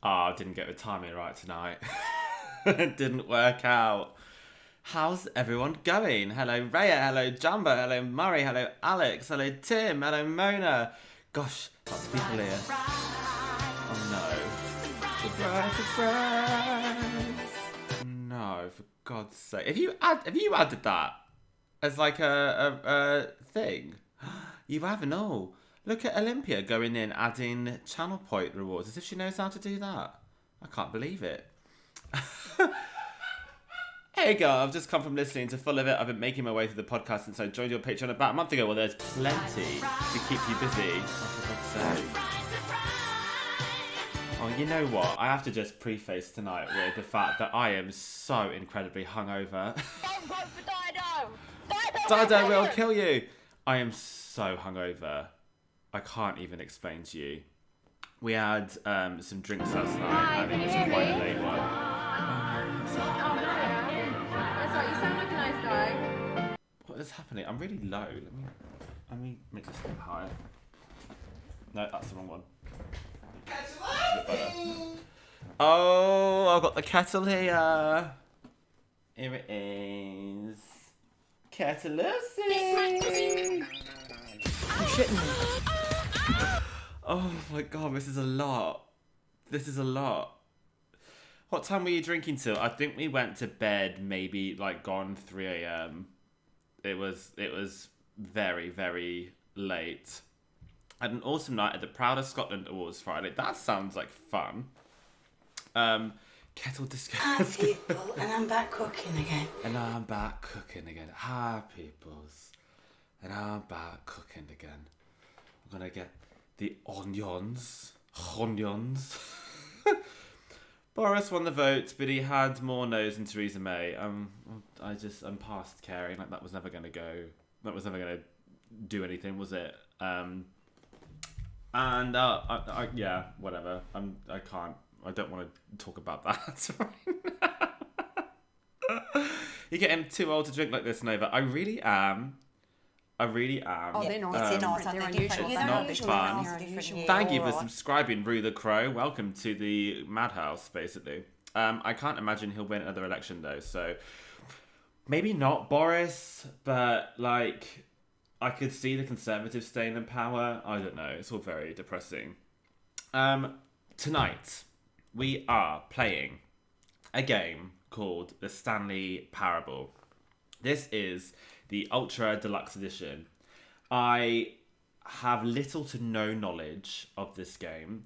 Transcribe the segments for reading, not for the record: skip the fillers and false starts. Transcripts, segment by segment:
Oh, didn't get the timing right tonight. It didn't work out. How's everyone going? Hello, Rhea. Hello, Jumbo. Hello, Murray. Hello, Alex. Hello, Tim. Hello, Mona. Gosh, lots of people here. Oh no. Surprise. No, for God's sake. Have you added that as like a thing? You haven't all. Look at Olympia going in, adding channel point rewards as if she knows how to do that. I can't believe it. Hey girl, I've just come from listening to Full of It. I've been making my way through the podcast since I joined your Patreon about a month ago. Well, there's plenty to keep you busy. Oh, for God's sake. Oh, you know what? I have to just preface tonight with the fact that I am so incredibly hungover. Don't vote for Dido! Dido will kill you! I am so hungover. I can't even explain to you. We had some drinks last night, and it was quite a late one. That's right, you sound like a nice guy. What is happening? I'm really low. Let me make this a bit higher. No, that's the wrong one. Oh, I've got the kettle here. Here it is. Kettle Lucy. You're shitting me. Oh my god, this is a lot. This is a lot. What time were you drinking till? I think we went to bed maybe like gone 3 a.m. It was very, very late. I had an awesome night at the Proud of Scotland Awards Friday. That sounds like fun. Kettle disco. Hi people, and I'm back cooking again. And I'm back cooking again. Hi peoples. And I'm back cooking again. I'm gonna get the onions. Onions. Boris won the vote, but he had more no's than Theresa May. I'm past caring. Like that was never gonna go. That was never gonna do anything, was it? Yeah, whatever. I don't want to talk about that right now. You're getting too old to drink like this, Nova. I really am. Oh, they're not. It's not. They're They're unusual. different. It's not fun. Thank you for subscribing, Rue the Crow. Welcome to the madhouse, basically. I can't imagine he'll win another election, though, so maybe not Boris, but, like, I could see the Conservatives staying in power. I don't know. It's all very depressing. Tonight, we are playing a game called the Stanley Parable. This is the Ultra Deluxe Edition. I have little to no knowledge of this game.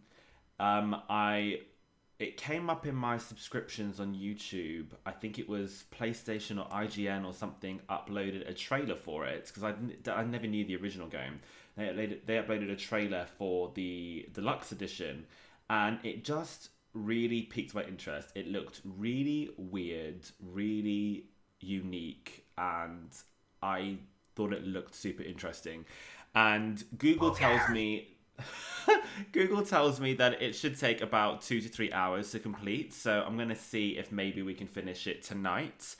It came up in my subscriptions on YouTube. I think it was PlayStation or IGN or something uploaded a trailer for it because I never knew the original game. They uploaded a trailer for the Deluxe Edition, and it just really piqued my interest. It looked really weird, really unique, and I thought it looked super interesting. And Google tells me that it should take about 2 to 3 hours to complete. So I'm going to see if maybe we can finish it tonight.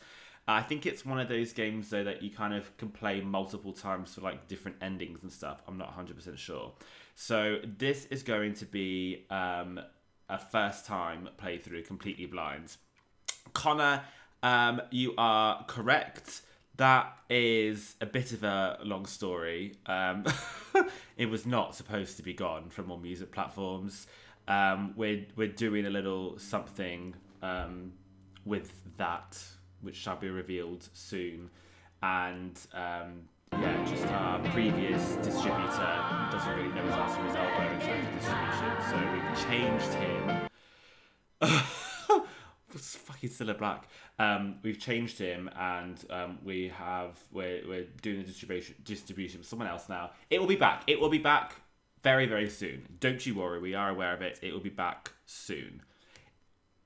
I think it's one of those games though that you kind of can play multiple times for like different endings and stuff. I'm not 100% sure. So this is going to be a first time playthrough completely blind. Connor, you are correct. That is a bit of a long story. It was not supposed to be gone from all music platforms. We're doing a little something with that, which shall be revealed soon. And just our previous distributor doesn't really know his ass from his elbow in terms of distribution, so we've changed him. It's fucking still a black. We've changed him, and we're doing the distribution with someone else now. It will be back. It will be back very, very soon. Don't you worry. We are aware of it. It will be back soon.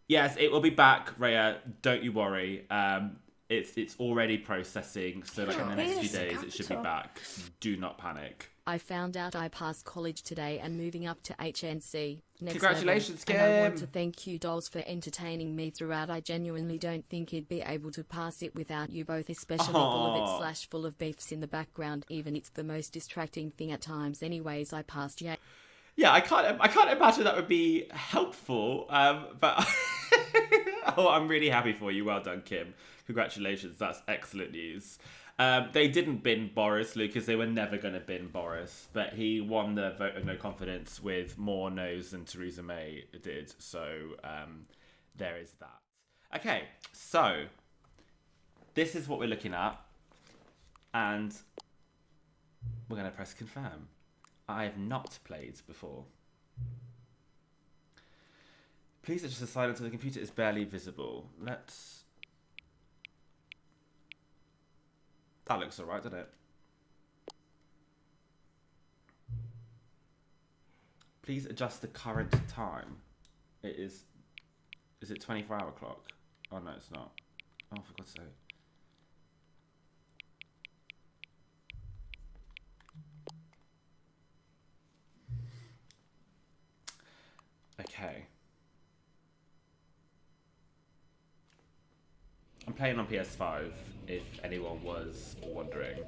Yes, it will be back, Rhea. Don't you worry. It's already processing, so like in the next few days it should be back. Do not panic. I found out I passed college today and moving up to HNC. Next Congratulations, level. And I want Kim. to thank you dolls for entertaining me throughout. I genuinely don't think you'd be able to pass it without you both, especially full of it / full of beefs in the background. Even it's the most distracting thing at times. Anyways, I passed. Yeah. Yeah, I can't imagine that would be helpful. But oh, I'm really happy for you. Well done, Kim. Congratulations. That's excellent news. They didn't bin Boris, Lucas. They were never going to bin Boris, but he won the vote of no confidence with more no's than Theresa May did. So there is that. Okay, so this is what we're looking at, and we're going to press confirm. I have not played before. Please adjust the silence of the computer is barely visible. Let's... That looks alright, doesn't it? Please adjust the current time. It is... Is it 24-hour clock? Oh no, it's not. Oh, for God's sake. Okay. I'm playing on PS5, if anyone was wondering.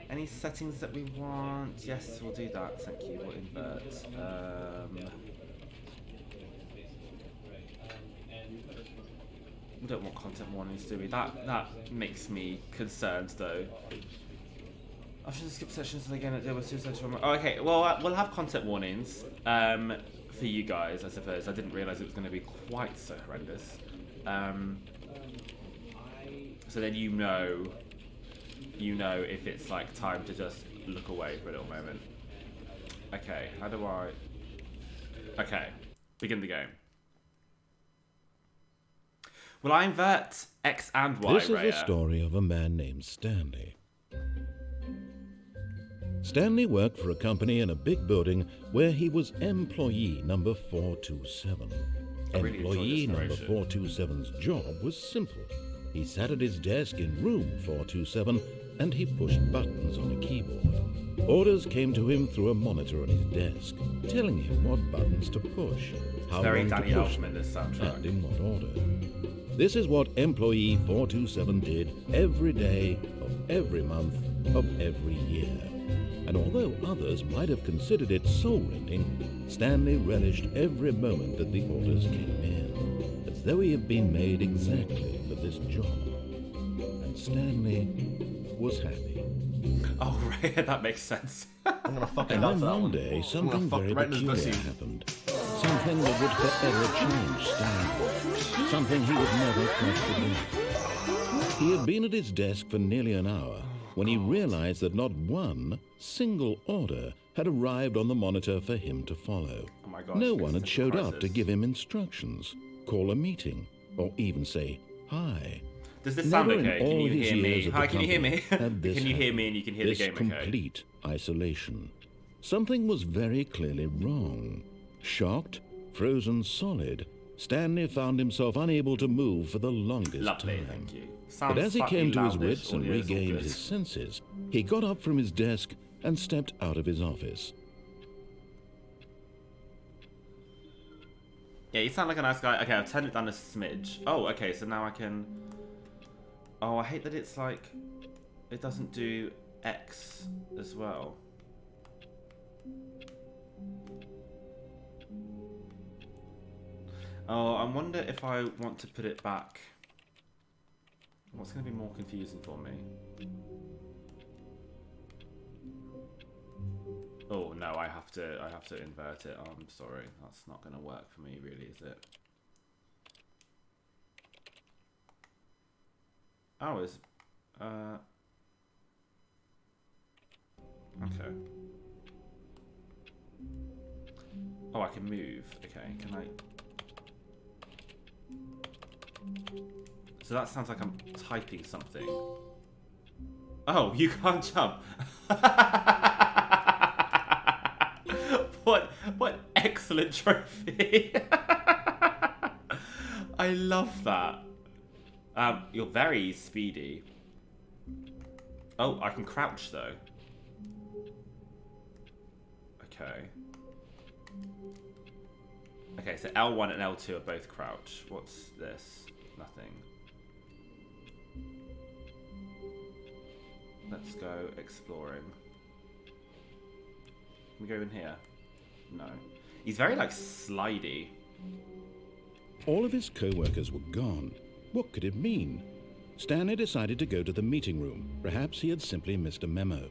Any settings that we want? Yes, we'll do that. Thank you. We'll invert. We don't want content warnings, do we? That makes me concerned, though. I should skip sessions so again. There was suicide. Oh, okay. Well, we'll have content warnings for you guys, I suppose. I didn't realise it was going to be quite so horrendous. So then you know if it's like time to just look away for a little moment. Okay, how do I... Okay, begin the game. Will I invert X and Y, This is Raya? the story of a man named Stanley. Stanley worked for a company in a big building where he was employee number 427. really Employee enjoyed number this narration. 427's job was simple. He sat at his desk in room 427 and he pushed buttons on a keyboard. Orders came to him through a monitor on his desk, telling him what buttons to push, how Very long Danny to push Elfman, this them, soundtrack. and in what order. This is what employee 427 did every day of every month of every year. And although others might have considered it soul-rending, Stanley relished every moment that the orders came in, as though he had been made exactly for this job. And Stanley was happy. Oh, right, that makes sense. I'm gonna fucking And love then that one one. day, I'm something gonna fuck very right in his peculiar pussy. happened. Something that would forever change Stanley. Something he would never quite forget. He had been at his desk for nearly an hour when he realized that not one single order had arrived on the monitor for him to follow. Oh my gosh, No one had existential showed up to crisis. give him instructions, call a meeting, or even say hi. Does this sound Never in okay? Can all you his hear me? years at the Hi, can you hear me? company had this Can you hear happened. me and you can hear This the game okay? complete isolation. Something was very clearly wrong. Shocked, frozen solid, Stanley found himself unable to move for the longest Lovely, time. thank you. But Sounds as he slightly came to his loundish, wits and audio's all regained good. his senses, he got up from his desk and stepped out of his office. Yeah, you sound like a nice guy. Okay, I've turned it down a smidge. Oh, okay, so now I can... Oh, I hate that it's like... It doesn't do X as well. Oh, I wonder if I want to put it back. What's going to be more confusing for me? Oh no, I have to invert it. Oh, I'm sorry, that's not going to work for me, really, is it? Oh, is okay. Oh, I can move. Okay, can I? So that sounds like I'm typing something. Oh, you can't jump. What excellent trophy. I love that. You're very speedy. Oh, I can crouch though. Okay. Okay, so L1 and L2 are both crouch. What's this? Nothing. Let's go exploring. Can we go in here? No. He's very, like, slidey. All of his co-workers were gone. What could it mean? Stanley decided to go to the meeting room. Perhaps he had simply missed a memo.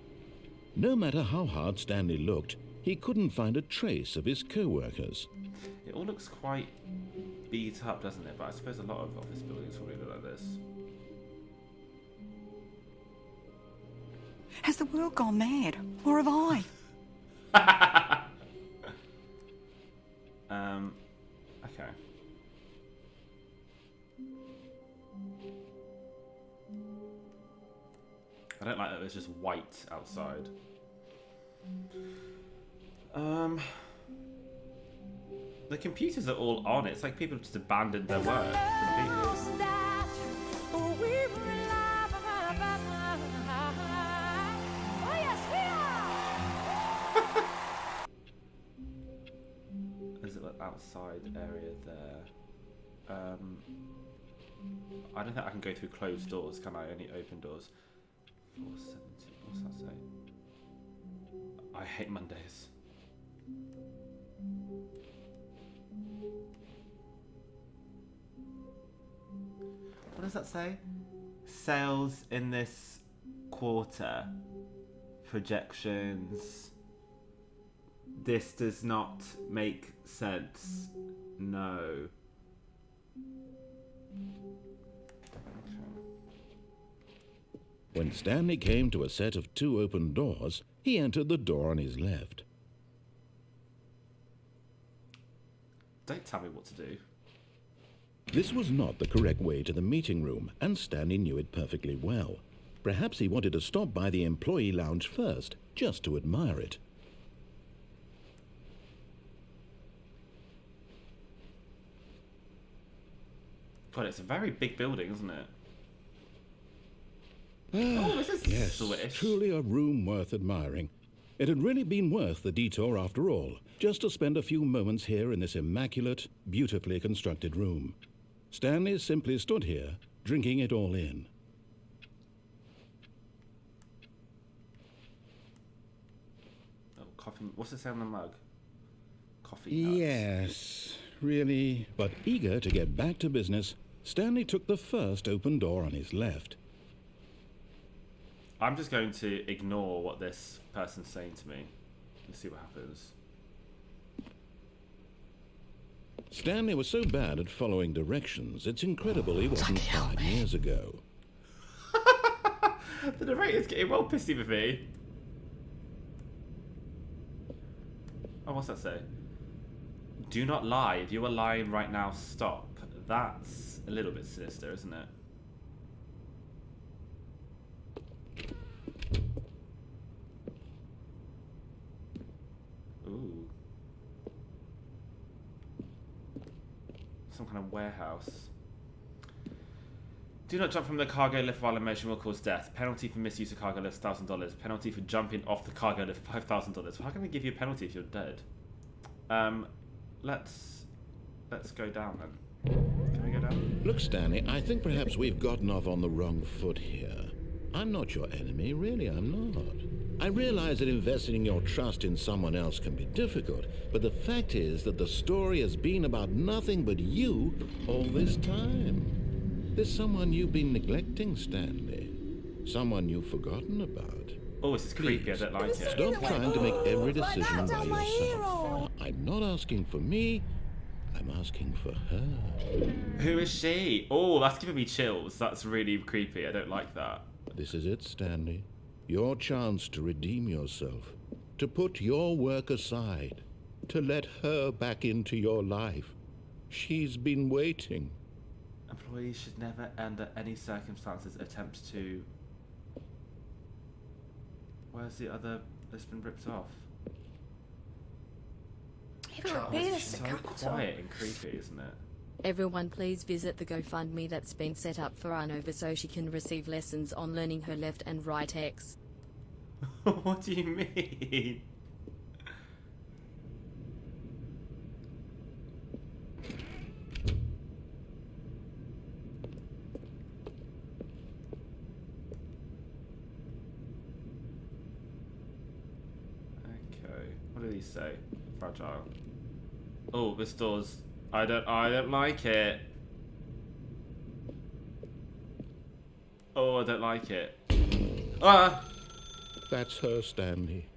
No matter how hard Stanley looked, he couldn't find a trace of his co-workers. It all looks quite beat up, doesn't it? But I suppose a lot of office buildings probably look like this. Has the world gone mad? Or have I? Okay. I don't like that there's just white outside. The computers are all on. It's like people just abandoned their work completely. There's an outside area there. I don't think I can go through closed doors, can I? Only open doors. 470. What's that say? I hate Mondays. What does that say? Sales in this quarter. Projections. This does not make sense. No. When Stanley came to a set of 2 open doors, he entered the door on his left. Don't tell me what to do. This was not the correct way to the meeting room, and Stanley knew it perfectly well. Perhaps he wanted to stop by the employee lounge first, just to admire it. God, it's a very big building, isn't it? This is Yes, swish. truly a room worth admiring. It had really been worth the detour after all, just to spend a few moments here in this immaculate, beautifully constructed room. Stanley simply stood here, drinking it all in. Oh, coffee. What's it say on the mug? Coffee nuts. Yes, really. But eager to get back to business, Stanley took the first open door on his left. I'm just going to ignore what this person's saying to me and see what happens. Stanley was so bad at following directions, it's incredible he wasn't 5 years ago. The narrator's getting well pissy with me. Oh, what's that say? Do not lie. If you are lying right now, stop. That's a little bit sinister, isn't it? Ooh. Some kind of warehouse. Do not jump from the cargo lift while in motion will cause death. Penalty for misuse of cargo lift, $1,000. Penalty for jumping off the cargo lift, $5,000. Well, how can we give you a penalty if you're dead? Let's go down then. Can we go down? Look, Stanley, I think perhaps we've gotten off on the wrong foot here. I'm not your enemy, really, I'm not. I realize that investing your trust in someone else can be difficult, but the fact is that the story has been about nothing but you all this time. There's someone you've been neglecting, Stanley. Someone you've forgotten about. Oh, this is creepy. I don't like it. Stop trying to make every decision by yourself. I'm not asking for me, I'm asking for her. Who is she? Oh, that's giving me chills. That's really creepy. I don't like that. This is it, Stanley. Your chance to redeem yourself, to put your work aside, to let her back into your life. She's been waiting. Employees should never, under any circumstances, attempt to... Where's the other that's been ripped off? It's so quiet and creepy, isn't it? Everyone please visit the GoFundMe that's been set up for Anova so she can receive lessons on learning her left and right X. What do you mean? Okay, what do these say? Fragile. Oh, this door's... I don't like it. Oh, I don't like it. Ah! That's her, Stanley.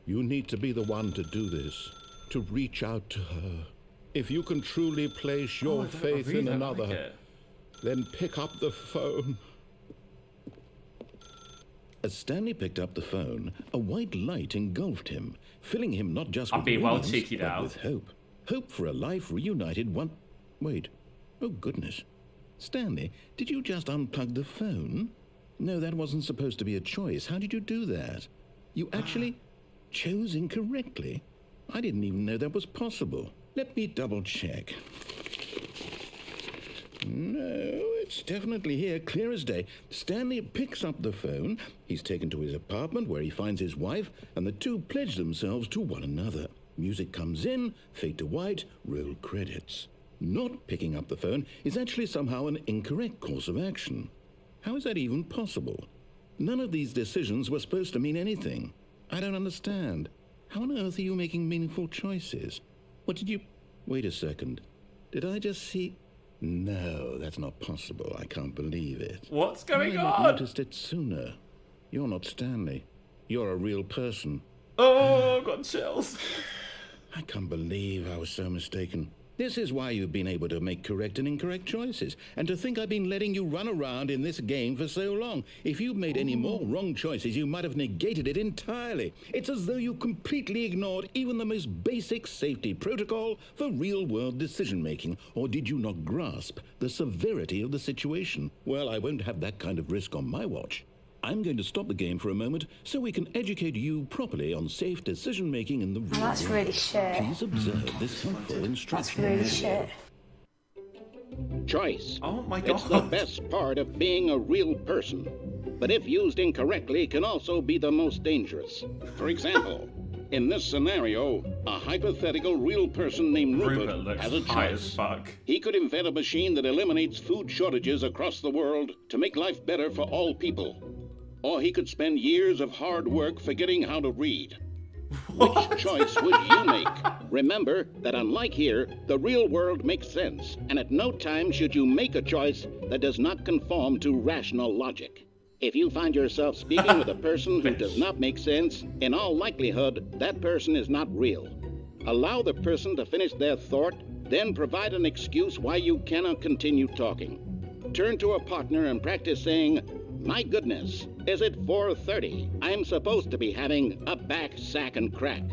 You need to be the one to do this, to reach out to her. If you can truly place your faith in another, then pick up the phone. As Stanley picked up the phone, a white light engulfed him, filling him not just with radiance, but with hope. Hope for a life reunited one... Wait. Oh, goodness. Stanley, did you just unplug the phone? No, that wasn't supposed to be a choice. How did you do that? You actually chose incorrectly? I didn't even know that was possible. Let me double check. No, it's definitely here, clear as day. Stanley picks up the phone. He's taken to his apartment where he finds his wife, and the two pledge themselves to one another. Music comes in, fade to white, roll credits. Not picking up the phone is actually somehow an incorrect course of action. How is that even possible? None of these decisions were supposed to mean anything. I don't understand. How on earth are you making meaningful choices? What did you... Wait a second. Did I just see... No, that's not possible. I can't believe it. What's going on? I noticed it sooner. You're not Stanley. You're a real person. Oh, I've got chills. I can't believe I was so mistaken. This is why you've been able to make correct and incorrect choices. And to think I've been letting you run around in this game for so long. If you'd made any more wrong choices, you might have negated it entirely. It's as though you completely ignored even the most basic safety protocol for real-world decision-making. Or did you not grasp the severity of the situation? Well, I won't have that kind of risk on my watch. I'm going to stop the game for a moment so we can educate you properly on safe decision-making in the real world. That's really shit. Please observe this helpful instruction. That's really shit. Choice. Oh my God. It's the best part of being a real person. But if used incorrectly, can also be the most dangerous. For example, in this scenario, a hypothetical real person named Rupert has a choice. He could invent a machine that eliminates food shortages across the world to make life better for all people. Or he could spend years of hard work forgetting how to read. What? Which choice would you make? Remember that unlike here, the real world makes sense, and at no time should you make a choice that does not conform to rational logic. If you find yourself speaking with a person who does not make sense, in all likelihood, that person is not real. Allow the person to finish their thought, then provide an excuse why you cannot continue talking. Turn to a partner and practice saying, "My goodness, is it 4:30? I'm supposed to be having a back, sack, and crack."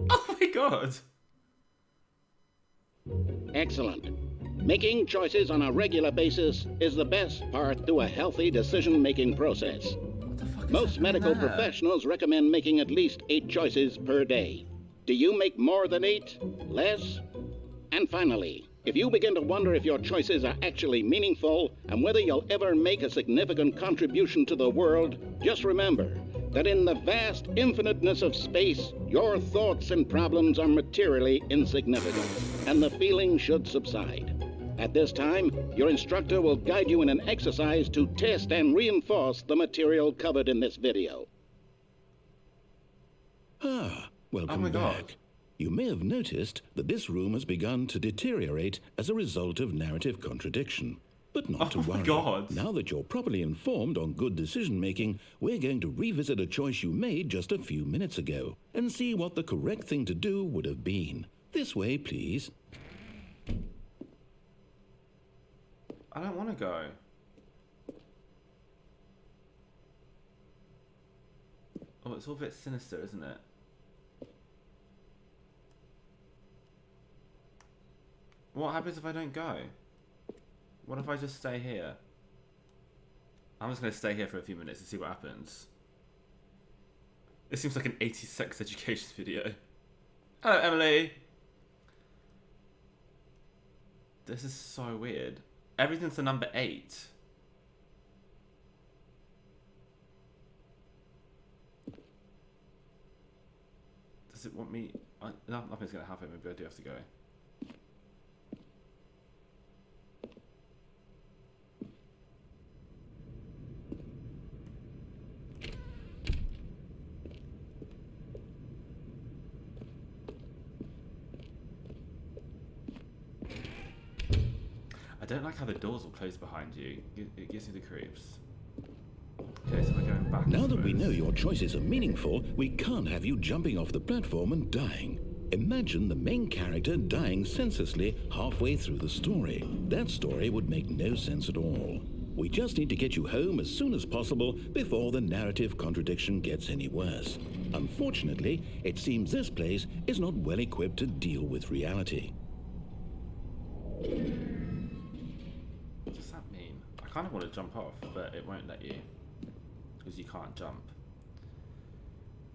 Oh my God. Excellent. Making choices on a regular basis is the best part to a healthy decision-making process. What the fuck is Most medical there? professionals recommend making at least 8 choices per day. Do you make more than 8? Less? And finally, if you begin to wonder if your choices are actually meaningful and whether you'll ever make a significant contribution to the world, just remember that in the vast infiniteness of space, your thoughts and problems are materially insignificant, and the feeling should subside. At this time, your instructor will guide you in an exercise to test and reinforce the material covered in this video. Welcome my God. back. You may have noticed that this room has begun to deteriorate as a result of narrative contradiction. But not to worry. God. Now that you're properly informed on good decision-making, we're going to revisit a choice you made just a few minutes ago and see what the correct thing to do would have been. This way, please. I don't want to go. Oh, it's all a bit sinister, isn't it? What happens if I don't go? What if I just stay here? I'm just going to stay here for a few minutes and see what happens. This seems like an 80s sex education video. Hello, Emily! This is so weird. Everything's the number 8. Does it want me... No, nothing's going to happen. Maybe I do have to go. I don't like how the doors will close behind you. It gives me the creeps. Okay, so we're going back. Now that we know your choices are meaningful, we can't have you jumping off the platform and dying. Imagine the main character dying senselessly halfway through the story. That story would make no sense at all. We just need to get you home as soon as possible before the narrative contradiction gets any worse. Unfortunately, it seems this place is not well equipped to deal with reality. What does that mean? I kind of want to jump off, but it won't let you. Because you can't jump.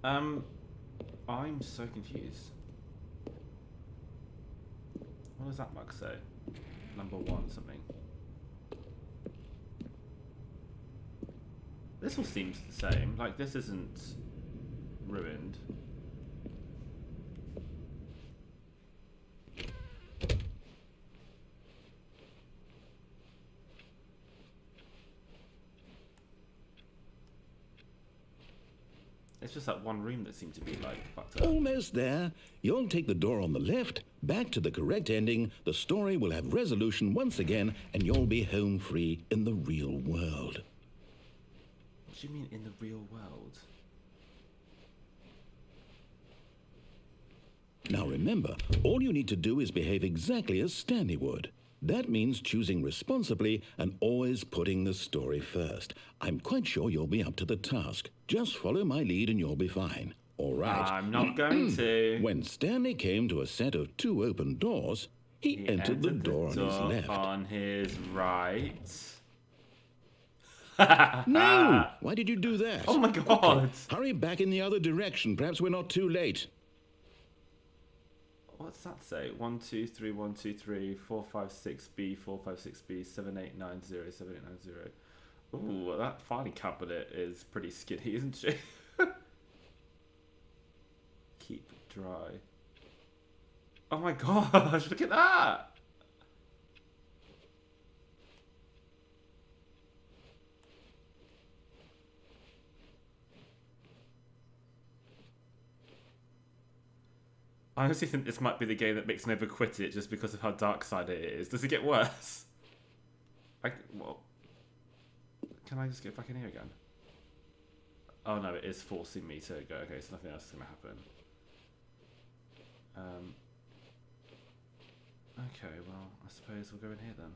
I'm so confused. What does that mug say? Number 1 something. This all seems the same. Like, this isn't ruined. It's just that one room that seemed to be, like, fucked up. Almost there. You'll take the door on the left, back to the correct ending, the story will have resolution once again, and you'll be home free in the real world. What do you mean, in the real world? Now remember, all you need to do is behave exactly as Stanley would. That means choosing responsibly and always putting the story first. I'm quite sure you'll be up to the task. Just follow my lead and you'll be fine. All right. I'm not going to. When Stanley came to a set of 2 open doors, he entered the door on his left. On his right. No! Why did you do that? Oh my god! Okay, hurry back in the other direction. Perhaps we're not too late. What's that say? 1 2 3 1 2 3 4 5 6 B 4 5 6 B 7 8 9 0 7 8 9 0. Ooh, that filing cabinet is pretty skinny, isn't she? Keep dry. Oh my gosh! Look at that. I honestly think this might be the game that makes Nova quit it just because of how dark side it is. Does it get worse? Well, can I just get back in here again? Oh no, it is forcing me to go. Okay, so nothing else is going to happen. Okay, well, I suppose we'll go in here then.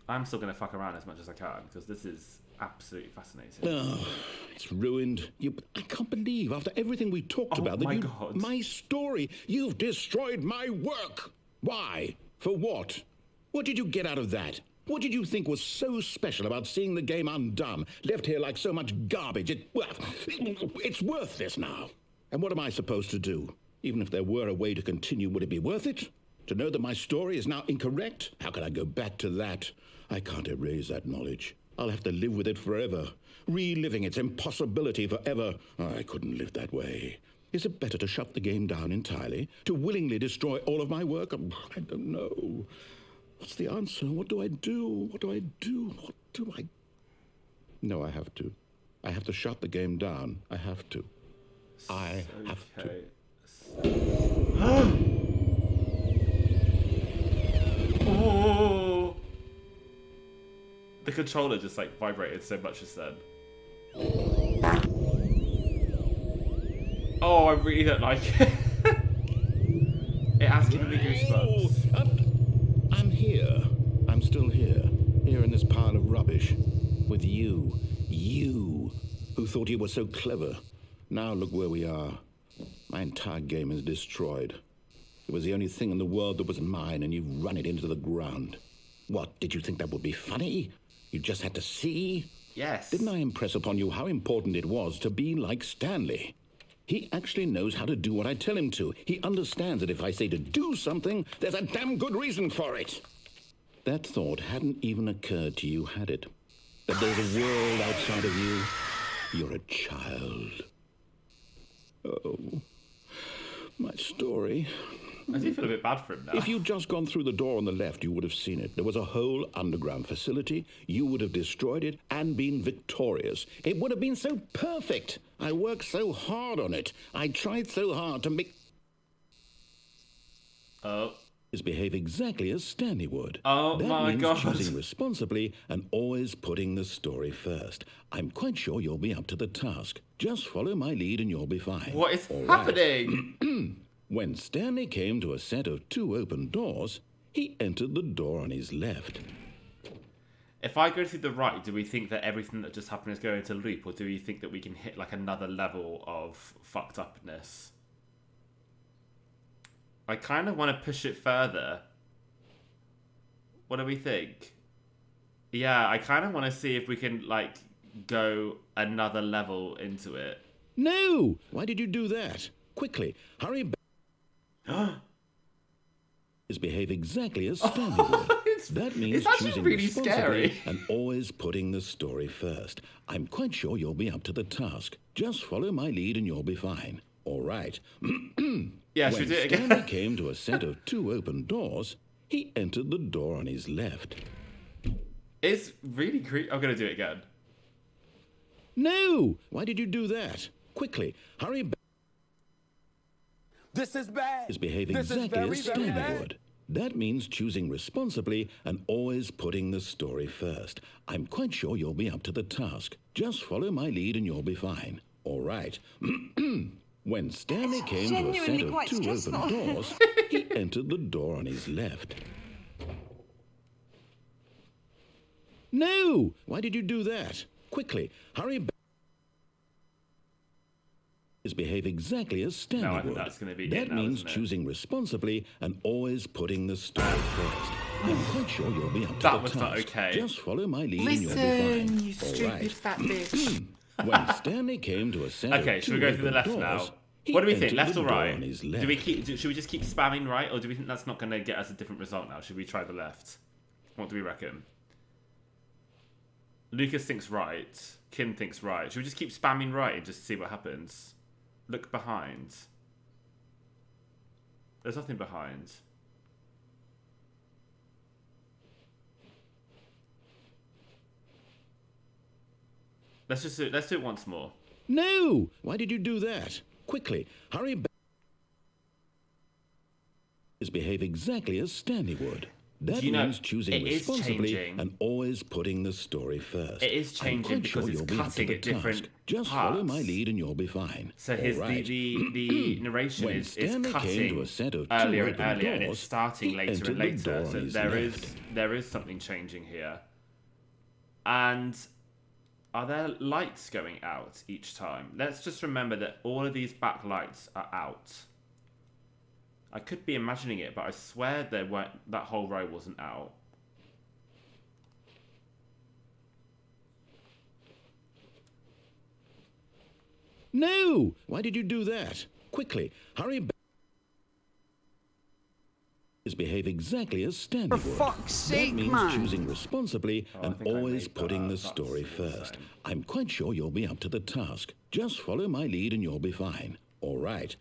I'm still going to fuck around as much as I can because this is absolutely fascinating. Oh, it's ruined. I can't believe after everything we talked about that God. My story, you've destroyed my work. Why? For what? What did you get out of that? What did you think was so special about seeing the game undone, left here like so much garbage? It's worthless now. And what am I supposed to do? Even if there were a way to continue, would it be worth it? To know that my story is now incorrect? How can I go back to that? I can't erase that knowledge. I'll have to live with it forever, reliving its impossibility forever. I couldn't live that way. Is it better to shut the game down entirely? To willingly destroy all of my work? I don't know. What's the answer? What do I do? What do I do? What do I... No, I have to. I have to shut the game down. I have to. I have to. Oh! The controller just like vibrated so much just then. Oh, I really don't like it. It has given me goosebumps. I'm here. I'm still here. Here in this pile of rubbish. With you. You, who thought you were so clever. Now look where we are. My entire game is destroyed. It was the only thing in the world that was mine, and you've run it into the ground. What, did you think that would be funny? You just had to see? Yes. Didn't I impress upon you how important it was to be like Stanley? He actually knows how to do what I tell him to. He understands that if I say to do something, there's a damn good reason for it. That thought hadn't even occurred to you, had it? That there's a world outside of you. You're a child. Oh, my story. I do feel a bit bad for him now. If you'd just gone through the door on the left, you would have seen it. There was a whole underground facility. You would have destroyed it and been victorious. It would have been so perfect. I worked so hard on it. I tried so hard to make... Oh. Behave exactly as Stanley would. Oh that my means God. choosing responsibly and always putting the story first. I'm quite sure you'll be up to the task. Just follow my lead and you'll be fine. What is All happening? Right. When Stanley came to a set of 2 open doors, he entered the door on his left. If I go through the right, do we think that everything that just happened is going to loop, or do we think that we can hit like another level of fucked upness? I kind of want to push it further. What do we think? Yeah, I kind of want to see if we can like go another level into it. No! Why did you do that? Quickly, hurry back. Behave exactly as Stanley would. That means choosing really responsibly scary. and always putting the story first. I'm quite sure you'll be up to the task. Just follow my lead and you'll be fine. All right. Yeah, when should we do it again? Stanley came to a set of 2 open doors, he entered the door on his left. It's really creepy. I'm going to do it again. No! Why did you do that? Quickly, hurry back. This is bad. Behave This is exactly very, as very Stanley bad. would. That means choosing responsibly and always putting the story first. I'm quite sure you'll be up to the task. Just follow my lead and you'll be fine. All right. When Stanley came to a set genuinely of quite 2 stressful. open doors, he entered the door on his left. No! Why did you do that? Quickly, hurry back. Behave exactly as Stanley No, I think would. that's going to be That it now, means isn't it? choosing responsibly and always putting the story first. I'm quite sure you'll be up to That the was task. not okay. Just follow my lead and you'll be Listen, fine. you All stupid right. fat bitch. When Stanley came to a set of Okay, should we 2 go through the open left doors, now? he What do we think? entered Left the or door right? on his Should left. we just keep spamming right, or do we think that's not going to get us a different result now? Should we try the left? What do we reckon? Lucas thinks right. Kim thinks right. Should we just keep spamming right and just see what happens? Look behind. There's nothing behind. Let's do it once more. No! Why did you do that? Quickly, hurry back. Behave exactly as Stanley would. That Do you know, means choosing it is responsibly changing. and always putting the story first. It is I'm changing quite sure because it's you'll be up to cutting the at different task. Just parts. follow my lead and you'll be fine. So All his right. the narration When is Stanley came to a cutting set of 2 earlier and open earlier, and doors, it's starting he later entered and the later. door on So his left. there is something changing here. And are there lights going out each time? Let's just remember that all of these backlights are out. I could be imagining it, but I swear that whole row wasn't out. No! Why did you do that? Quickly, hurry back. Behave exactly as Stanley would. fuck's sake, That means man. choosing responsibly and think I always made putting that the up. story That's first. insane. I'm quite sure you'll be up to the task. Just follow my lead and you'll be fine. All right.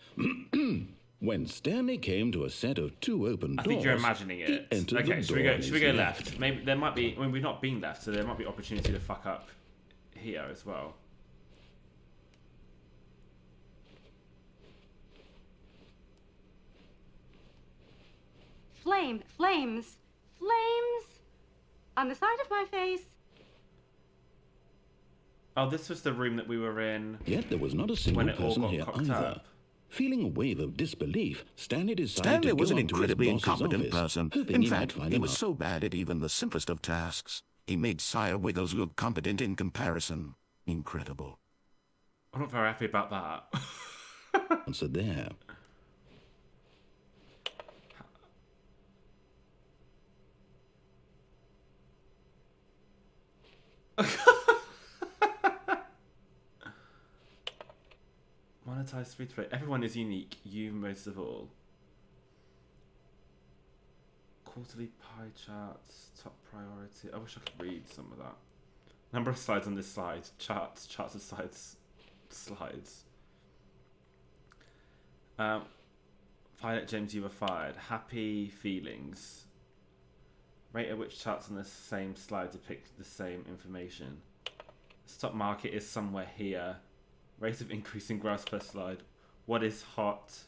When Stanley came to a set of 2 open doors, I think you're imagining he it. entered Okay, the should we door go? on Should we his go left? Maybe there might be. I mean, we've not been left, so there might be opportunity to fuck up here as well. Flames on the side of my face. Oh, this was the room that we were in. Yet there was not a single When it all person got here cocked either. up. Feeling a wave of disbelief, Stanley decided Stanley to was go an on to his incredibly boss's incompetent office, person. hoping In he might fact, find he him was out. so bad at even the simplest of tasks. He made Sire Wiggles look competent in comparison. Incredible. I'm not very happy about that. answer there. Monetize free to play. Everyone is unique. You most of all. Quarterly pie charts. Top priority. I wish I could read some of that. Number of slides on this slide. Charts of slides. Violet James, you were fired. Happy feelings. Rate at which charts on the same slide depict the same information. Stock market is somewhere here. Rate of increase in grass per slide. What is hot?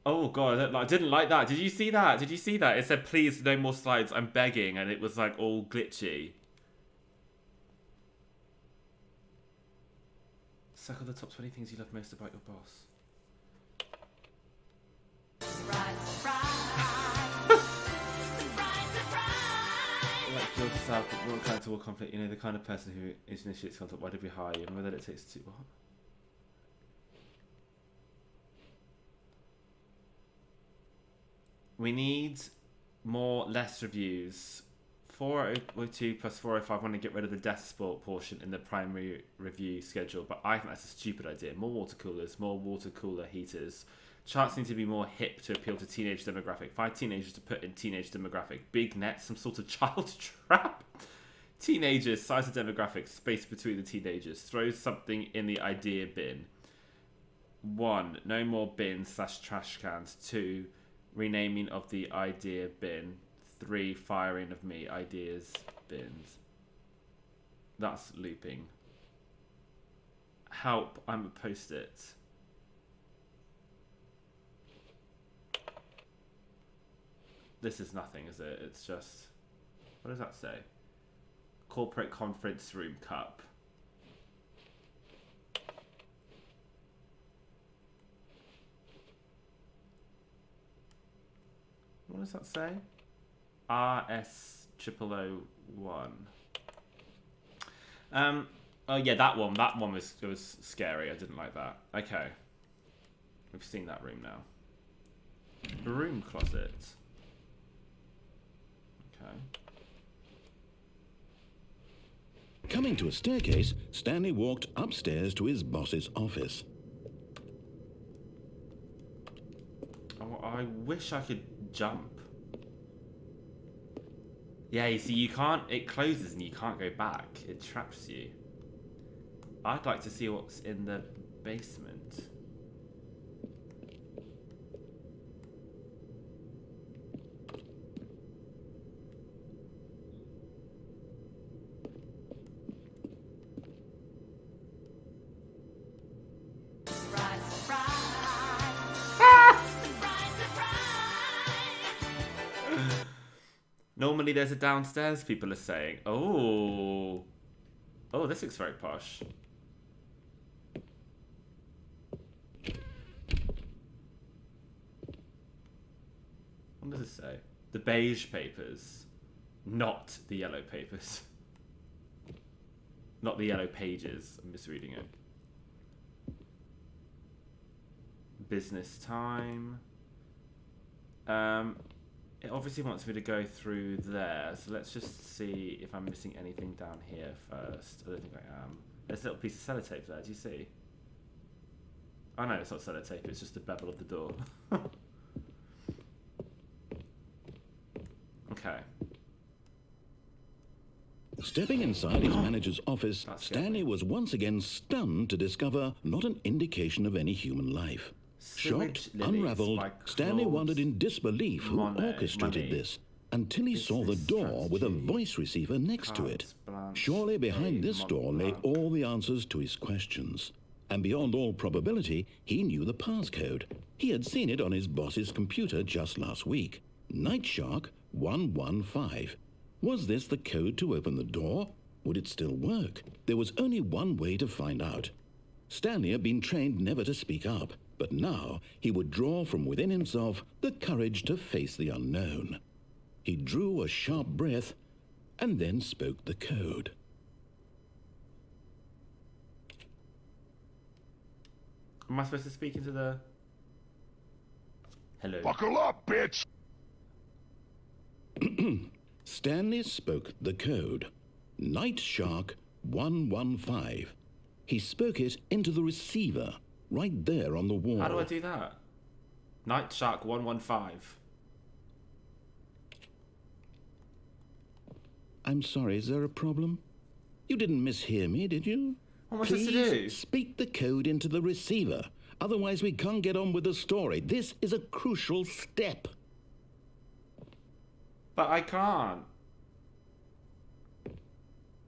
Oh god, I didn't like that. Did you see that? Did you see that? It said, please, no more slides, I'm begging. And it was like all glitchy. Circle the top 20 things you love most about your boss. Like yourself, but what kind of conflict? You know, the kind of person who initiates conflict. Why did we hire you? Remember that it takes two. What? We need less reviews. 402 plus 405 want to get rid of the death sport portion in the primary review schedule, but I think that's a stupid idea. More water coolers, more water cooler heaters. Charts need to be more hip to appeal to teenage demographic. 5 teenagers to put in teenage demographic. Big net, some sort of child trap. Teenagers, size of demographic, space between the teenagers. Throw something in the idea bin. 1, no more bins / trash cans. 2, renaming of the idea bin. 3, firing of me, ideas bins. That's looping. Help, I'm a post-it. This is nothing, is it? It's just... What does that say? Corporate conference room cup. What does that say? RS0001. Oh yeah, that one was scary. I didn't like that. Okay. We've seen that room now. Broom closet. Okay. Coming to a staircase, Stanley walked upstairs to his boss's office. Oh, I wish I could jump. Yeah, you see, you can't... It closes and you can't go back. It traps you. I'd like to see what's in the basement. Normally there's a downstairs, people are saying. Oh. Oh, this looks very posh. What does it say? The beige papers. Not the yellow papers. Not the yellow pages. I'm misreading it. Business time. It obviously wants me to go through there, so let's just see if I'm missing anything down here first. I don't think I am. There's a little piece of sellotape there, do you see? Oh no, it's not sellotape, it's just the bevel of the door. Okay. Stepping inside his manager's office, Stanley was once again stunned to discover not an indication of any human life. Shocked, unraveled, Stanley wondered in disbelief who orchestrated this, until he saw the door with a voice receiver next to it. Surely behind this door lay all the answers to his questions. And beyond all probability, he knew the passcode. He had seen it on his boss's computer just last week. Nightshark 115. Was this the code to open the door? Would it still work? There was only one way to find out. Stanley had been trained never to speak up, but now he would draw from within himself the courage to face the unknown. He drew a sharp breath and then spoke the code. Am I supposed to speak into the... Hello. Buckle up, bitch! Stanley spoke the code. Nightshark 115. He spoke it into the receiver, right there on the wall. How do I do that? Nightshark 115. I'm sorry, is there a problem? You didn't mishear me, did you? What am I supposed to do? Please speak the code into the receiver. Otherwise we can't get on with the story. This is a crucial step. But I can't.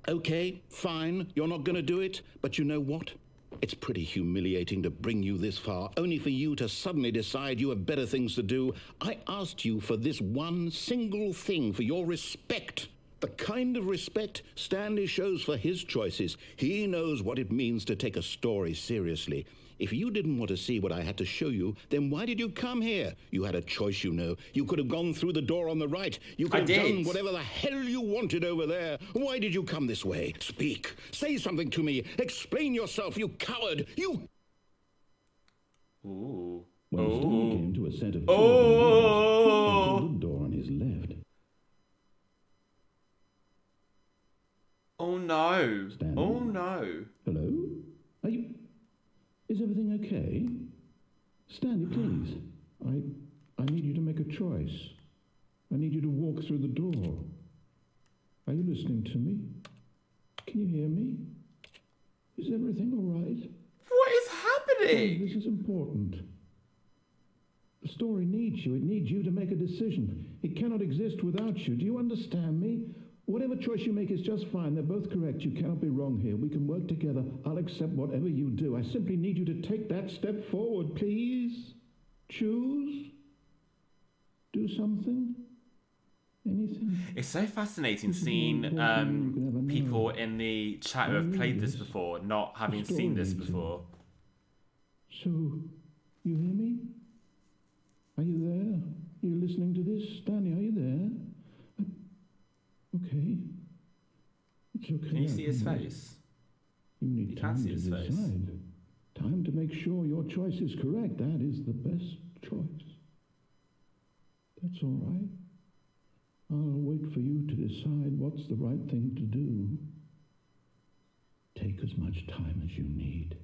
Okay, fine, you're not going to do it, but you know what? It's pretty humiliating to bring you this far, only for you to suddenly decide you have better things to do. I asked you for this one single thing, for your respect. The kind of respect Stanley shows for his choices. He knows what it means to take a story seriously. If you didn't want to see what I had to show you, then why did you come here? You had a choice, you know. You could have gone through the door on the right. You could have done whatever the hell you wanted over there. Why did you come this way? Speak. Say something to me. Explain yourself, you coward. You... Ooh. When Stanley came to a set of two he entered the door on his left. Oh no. Stanley? Oh no. Hello? Are you... Is everything okay? Stanley, please. I need you to make a choice. I need you to walk through the door. Are you listening to me? Can you hear me? Is everything all right? What is happening? This is important. The story needs you. It needs you to make a decision. It cannot exist without you. Do you understand me? Whatever choice you make is just fine. They're both correct. You cannot be wrong here. We can work together. I'll accept whatever you do. I simply need you to take that step forward, please. Choose. Do something. Anything. It's so fascinating seeing people in the chat who have played this before, not having seen this before. So, you hear me? Are you there? Are you listening to this? Stanley, are you there? Okay. It's okay. Can you see his face? You need time to decide. Time to make sure your choice is correct. That is the best choice. That's all right. I'll wait for you to decide what's the right thing to do. Take as much time as you need.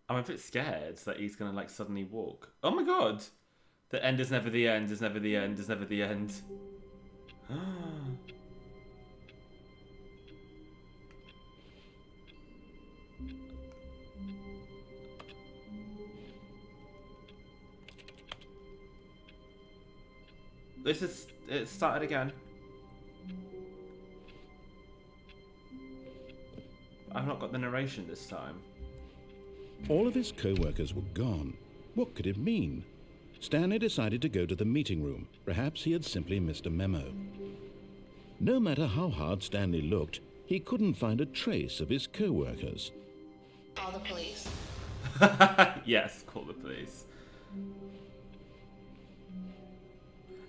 I'm a bit scared that he's gonna like suddenly walk. Oh my god! The end is never the end, is never the end, is never the end. It started again. I've not got the narration this time. All of his co-workers were gone. What could it mean? Stanley decided to go to the meeting room. Perhaps he had simply missed a memo. No matter how hard Stanley looked, he couldn't find a trace of his co-workers. Call the police. Yes, call the police.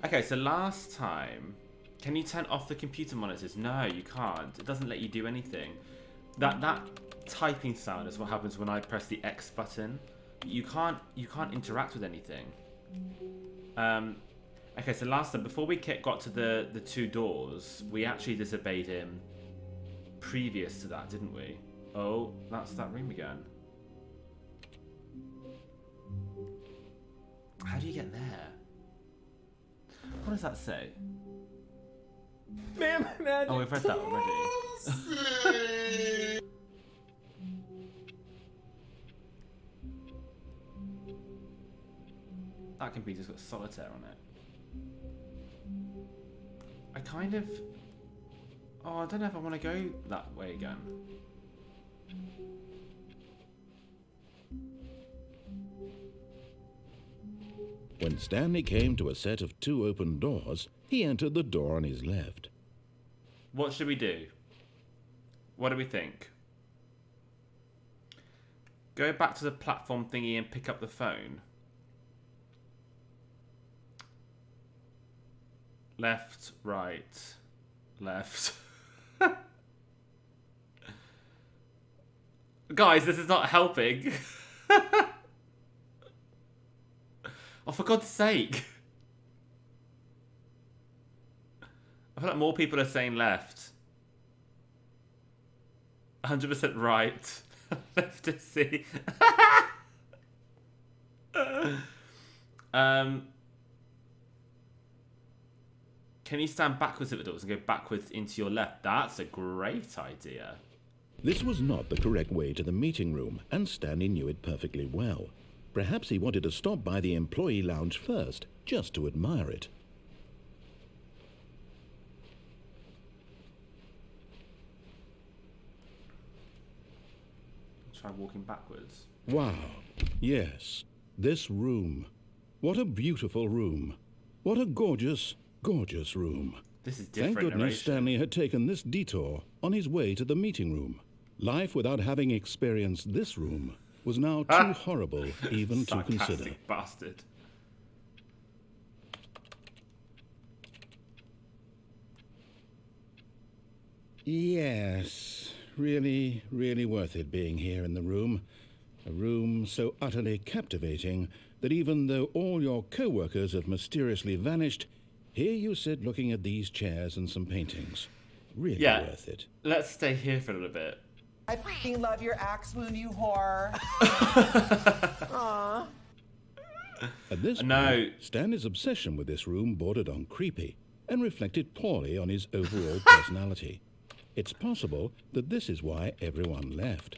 Okay, so last time, can you turn off the computer monitors? No, you can't. It doesn't let you do anything. That typing sound is what happens when I press the X button. You can't interact with anything. Okay, so last time, before we got to the two doors, we actually disobeyed him previous to that, didn't we? Oh, that's that room again. How do you get there? What does that say? Oh, we've read that already. That computer's got solitaire on it. I kind of... Oh, I don't know if I want to go that way again. When Stanley came to a set of two open doors, he entered the door on his left. What should we do? What do we think? Go back to the platform thingy and pick up the phone. Left, right, left. Guys, this is not helping. Oh, for God's sake. I feel like more people are saying left. 100% right. Left to see. Can you stand backwards at the doors and go backwards into your left? That's a great idea. This was not the correct way to the meeting room, and Stanley knew it perfectly well. Perhaps he wanted to stop by the employee lounge first, just to admire it. Try walking backwards. Wow. Yes. This room. What a beautiful room. What a gorgeous, gorgeous room. This is different. Thank goodness narration. Stanley had taken this detour on his way to the meeting room. Life without having experienced this room was now too horrible even to consider. Sarcastic bastard. Yes, really, really worth it being here in the room. A room so utterly captivating that even though all your co-workers have mysteriously vanished, here you sit looking at these chairs and some paintings. Really worth it. Let's stay here for a little bit. I f***ing love your axe wound, you whore. Aww. At this point, Stanley's obsession with this room bordered on creepy and reflected poorly on his overall personality. It's possible that this is why everyone left.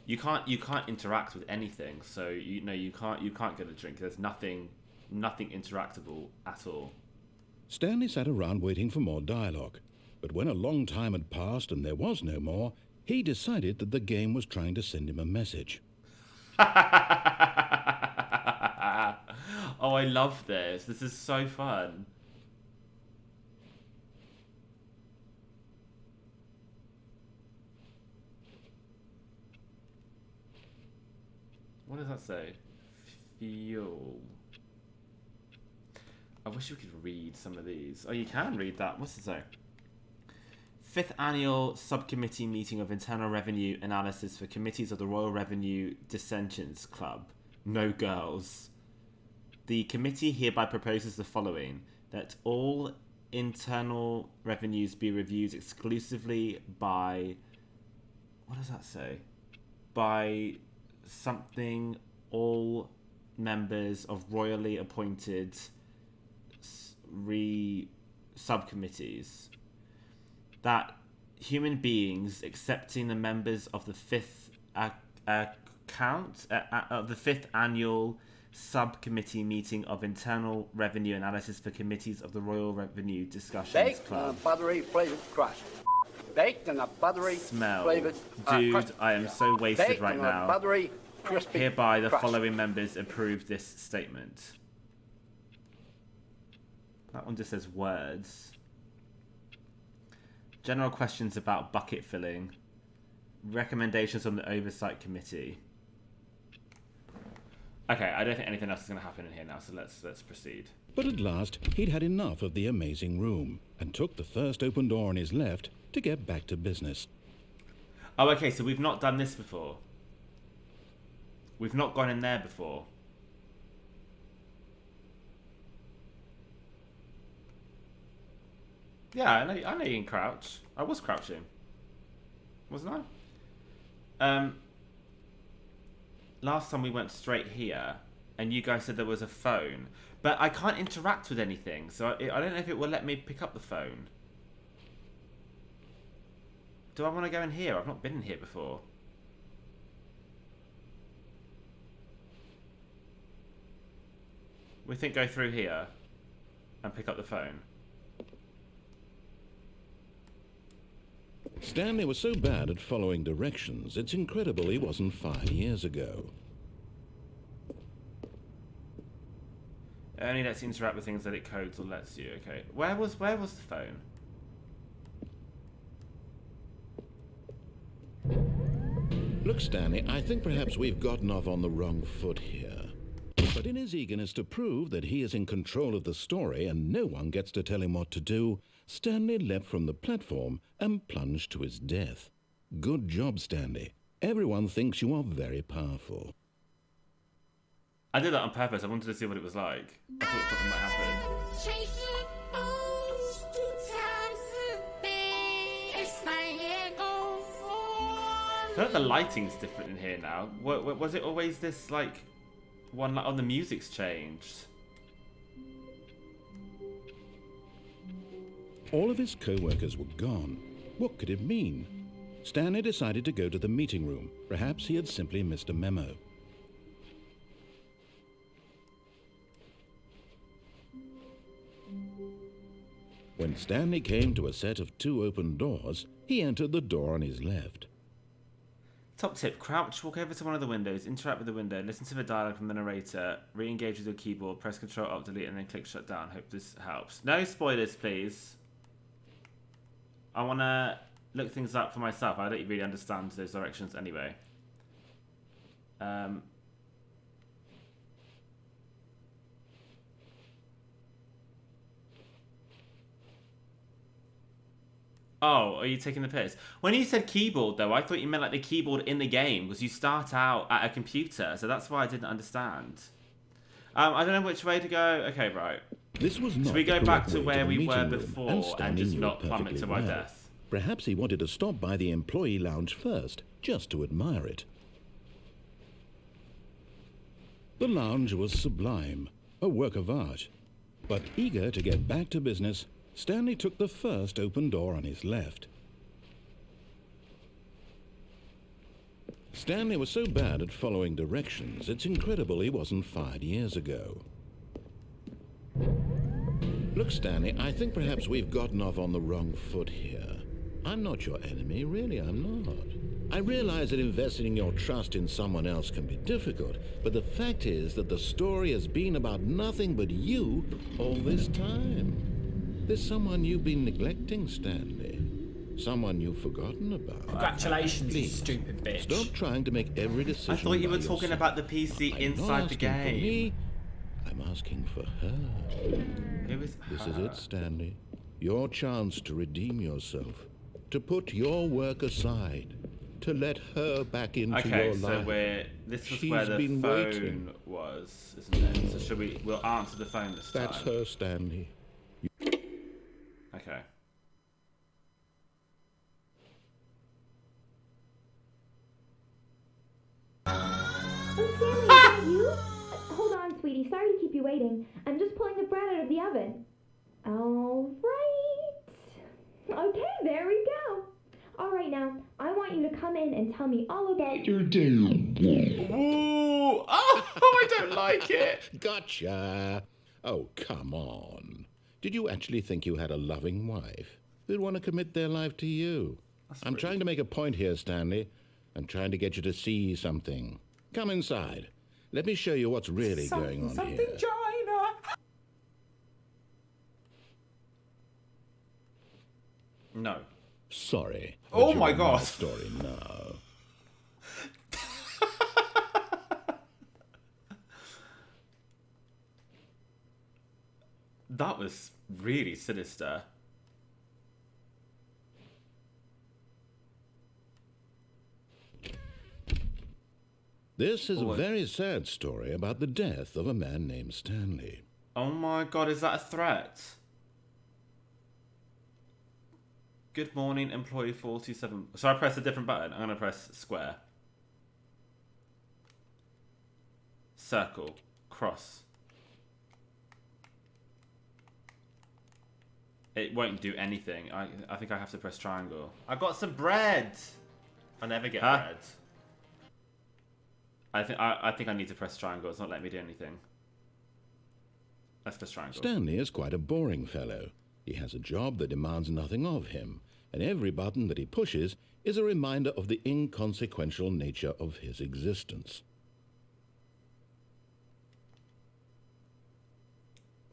You can't interact with anything, so you can't get a drink. There's nothing interactable at all. Stanley sat around waiting for more dialogue, but when a long time had passed and there was no more, he decided that the game was trying to send him a message. Oh, I love this. This is so fun. What does that say? Fuel. I wish we could read some of these. Oh, you can read that. What's it say? 5th Annual Subcommittee Meeting of Internal Revenue Analysis for Committees of the Royal Revenue Dissensions Club. No girls. The committee hereby proposes the following. That all internal revenues be reviewed exclusively by... What does that say? By something all members of royally appointed subcommittees. That human beings, excepting the members of the 5th the 5th Annual Subcommittee Meeting of Internal Revenue Analysis for Committees of the Royal Revenue Discussions Club. Buttery flavored crust. Baked in a buttery flavored Dude, I am so wasted baked right in now. A buttery crispy Hereby, the crust. following members approve this statement. That one just says words. General questions about bucket filling. Recommendations on the Oversight Committee. Okay, I don't think anything else is going to happen in here now, so let's proceed. But at last, he'd had enough of the amazing room and took the first open door on his left to get back to business. Oh, okay, so we've not done this before. We've not gone in there before. Yeah, I know you can crouch. I was crouching. Wasn't I? Last time we went straight here, and you guys said there was a phone. But I can't interact with anything, so I don't know if it will let me pick up the phone. Do I want to go in here? I've not been in here before. We think go through here and pick up the phone. Stanley was so bad at following directions, it's incredible he wasn't 5 years ago. It only lets you interact with things that it codes or lets you. Okay. Where was the phone? Look, Stanley, I think perhaps we've gotten off on the wrong foot here. But in his eagerness to prove that he is in control of the story and no one gets to tell him what to do, Stanley leapt from the platform and plunged to his death. Good job, Stanley. Everyone thinks you are very powerful. I did that on purpose. I wanted to see what it was like. I thought something might happen. I feel like the lighting's different in here now. Was it always this, like, one light on the music's changed? All of his co-workers were gone. What could it mean? Stanley decided to go to the meeting room. Perhaps he had simply missed a memo. When Stanley came to a set of 2 open doors, he entered the door on his left. Top tip, crouch, walk over to one of the windows, interact with the window, listen to the dialogue from the narrator, re-engage with your keyboard, press Ctrl Alt Delete and then click shut down. Hope this helps. No spoilers, please. I want to look things up for myself. I don't really understand those directions anyway. Oh, are you taking the piss? When you said keyboard, though, I thought you meant like the keyboard in the game, because you start out at a computer, so that's why I didn't understand. I don't know which way to go. Okay, right. This was not Should we go back to where we were room, before and just not plummet to our death? Perhaps he wanted to stop by the employee lounge first, just to admire it. The lounge was sublime, a work of art. But eager to get back to business, Stanley took the first open door on his left. Stanley was so bad at following directions, it's incredible he wasn't fired years ago. Look, Stanley, I think perhaps we've gotten off on the wrong foot here. I'm not your enemy, really, I'm not. I realize that investing your trust in someone else can be difficult, but the fact is that the story has been about nothing but you all this time. There's someone you've been neglecting, Stanley. Someone you've forgotten about. Congratulations, you Please, stupid bitch. Stop trying to make every decision. I thought you were by talking yourself. about the PC I'm inside not the asking for game. me, I'm asking for her. Who is This her? is it, Stanley. Your chance to redeem yourself. To put your work aside. To let her back into your life. Okay, so this was She's where the been phone waiting. was, isn't it? So we'll answer the phone this time. That's her, Stanley. Okay. Oh, Stanley, is that you? Hold on, sweetie. Sorry to keep you waiting. I'm just pulling the bread out of the oven. All right. Okay, there we go. All right, now, I want you to come in and tell me all about your day. Ooh! Oh, I don't like it. Gotcha. Oh, come on. Did you actually think you had a loving wife who'd want to commit their life to you? I'm trying to make a point here, Stanley. I'm trying to get you to see something. Come inside. Let me show you what's really going on here. China. No. Sorry. Oh but my you're in God. Story now. That was really sinister. This is a very sad story about the death of a man named Stanley. Oh my God, is that a threat? Good morning, employee 427. So I press a different button. I'm going to press square. Circle. Cross. It won't do anything. I think I have to press triangle. I got some bread! I never get bread. I think I need to press triangle. It's not letting me do anything. Let's press triangle. Stanley is quite a boring fellow. He has a job that demands nothing of him, and every button that he pushes is a reminder of the inconsequential nature of his existence.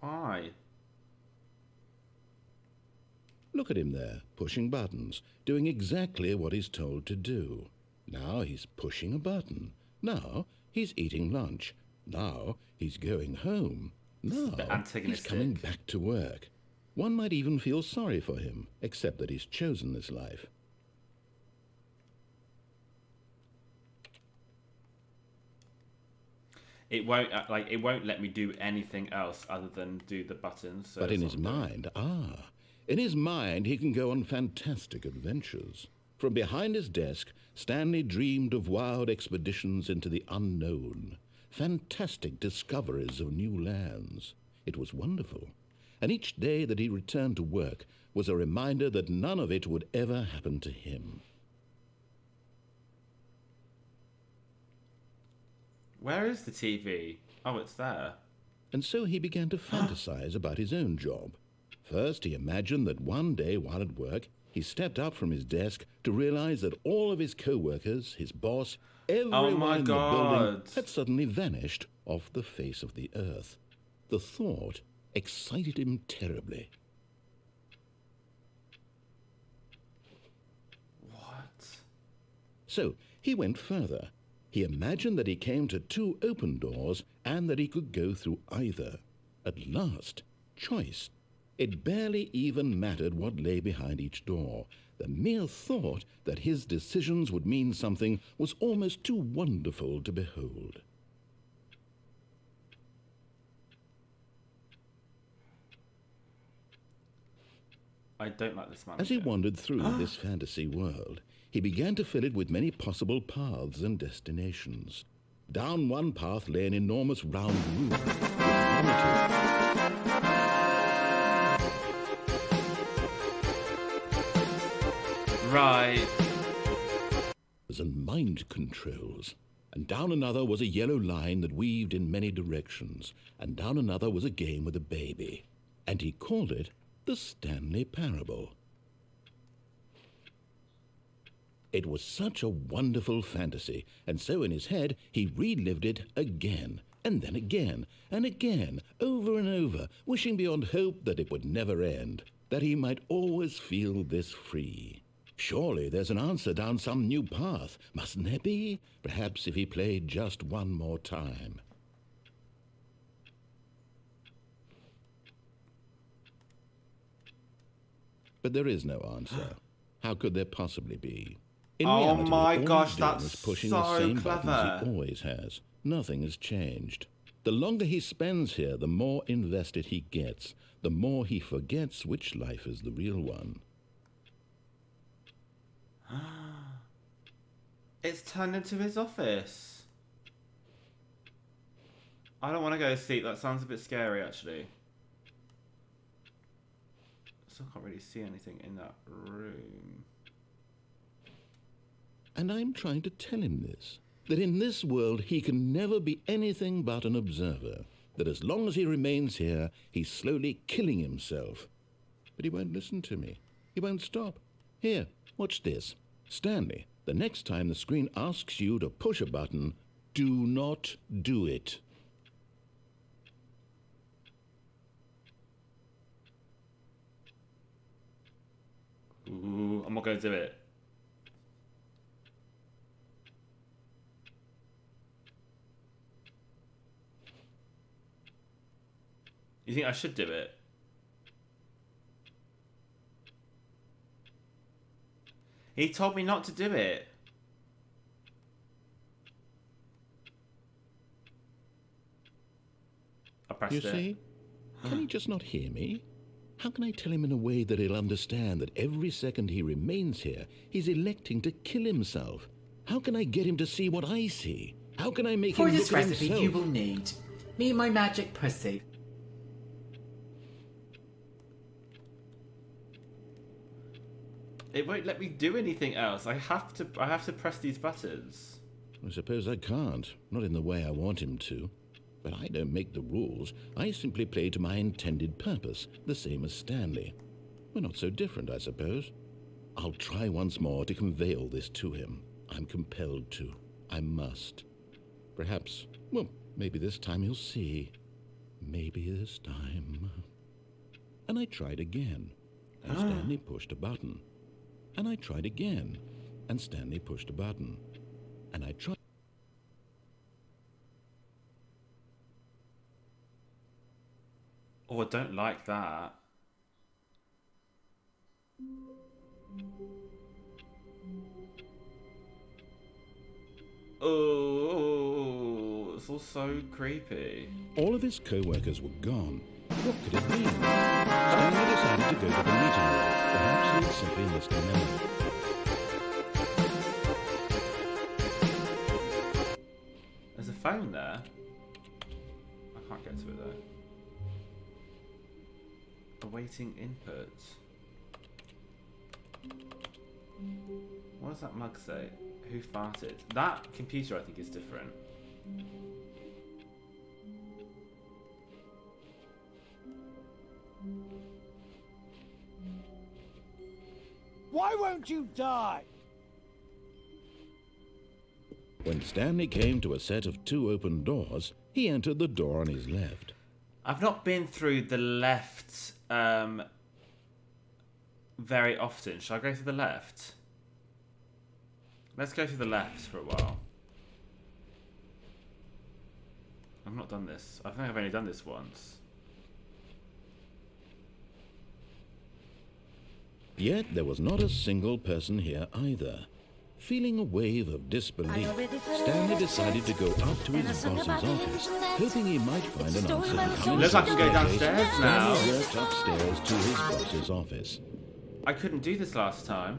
Why? Look at him there, pushing buttons, doing exactly what he's told to do. Now he's pushing a button. Now he's eating lunch. Now he's going home. Now he's coming back to work. One might even feel sorry for him, except that he's chosen this life. It won't let me do anything else other than do the buttons. So But in his mind, in his mind he can go on fantastic adventures. From behind his desk, Stanley dreamed of wild expeditions into the unknown, fantastic discoveries of new lands. It was wonderful, and each day that he returned to work was a reminder that none of it would ever happen to him. Where is the TV? Oh, it's there. And so he began to fantasize about his own job. First, he imagined that one day while at work, He stepped up from his desk to realize that all of his co-workers, his boss, everyone in the building had suddenly vanished off the face of the earth. The thought excited him terribly. What? So he went further. He imagined that he came to 2 open doors and that he could go through either. At last, choice. It barely even mattered what lay behind each door. The mere thought that his decisions would mean something was almost too wonderful to behold. I don't like this man. As he wandered through this fantasy world, he began to fill it with many possible paths and destinations. Down one path lay an enormous round room with Right. And mind controls. And down another was a yellow line that weaved in many directions. And down another was a game with a baby. And he called it the Stanley Parable. It was such a wonderful fantasy, and so in his head he relived it again, and then again, and again, over and over, wishing beyond hope that it would never end, that he might always feel this free. Surely there's an answer down some new path, mustn't there be? Perhaps if he played just one more time. But there is no answer. How could there possibly be? In reality, my all gosh, he's doing that's is pushing so the same clever. buttons he always has. Nothing has changed. The longer he spends here, the more invested he gets, the more he forgets which life is the real one. It's turned into his office. I don't want to go sleep. That sounds a bit scary, actually. Still can't really see anything in that room. And I'm trying to tell him this, that in this world he can never be anything but an observer, that as long as he remains here, he's slowly killing himself. But he won't listen to me. He won't stop. Here, watch this. Stanley, the next time the screen asks you to push a button, do not do it. Ooh, I'm not going to do it. You think I should do it? He told me not to do it. I pressed it. You see? Can he just not hear me? How can I tell him in a way that he'll understand that every second he remains here, he's electing to kill himself? How can I get him to see what I see? How can I make him look at himself? For this recipe, you will need me and my magic pussy. It won't let me do anything else. I have to press these buttons. I suppose I can't. Not in the way I want him to. But I don't make the rules. I simply play to my intended purpose, the same as Stanley. We're not so different, I suppose. I'll try once more to convey all this to him. I'm compelled to. I must. Perhaps, well, maybe this time he'll see. Maybe this time. And I tried again, and Stanley pushed a button. And I tried again, and Stanley pushed a button. And I tried. Oh, I don't like that. Oh, it's all so creepy. All of his co-workers were gone. What could it mean? Stanley decided to go to the meeting room. Perhaps he had simply missed a memo. There's a phone there. I can't get to it though. Awaiting input. What does that mug say? Who farted? That computer I think is different. Why won't you die? When Stanley came to a set of 2 open doors, he entered the door on his left. I've not been through the left very often. Shall I go through the left? Let's go through the left for a while. I've not done this. I think I've only done this once. Yet there was not a single person here either. Feeling a wave of disbelief, Stanley decided to go up to his boss's office, hoping he might find an answer. Looks like I can go downstairs now. Stanley walked upstairs to his boss's office. I couldn't do this last time.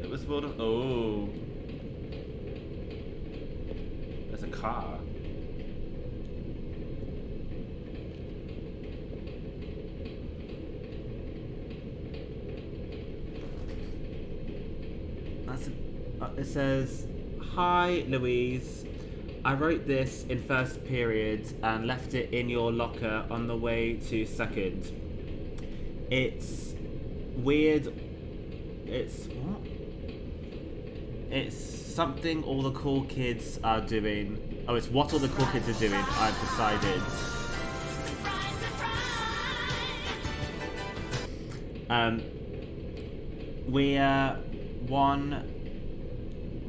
It was more of... Oh. There's a car. It says, "Hi, Louise. I wrote this in first period and left it in your locker on the way to second. It's weird. It's what? It's something all the cool kids are doing. Oh, it's what all the cool kids are doing. I've decided.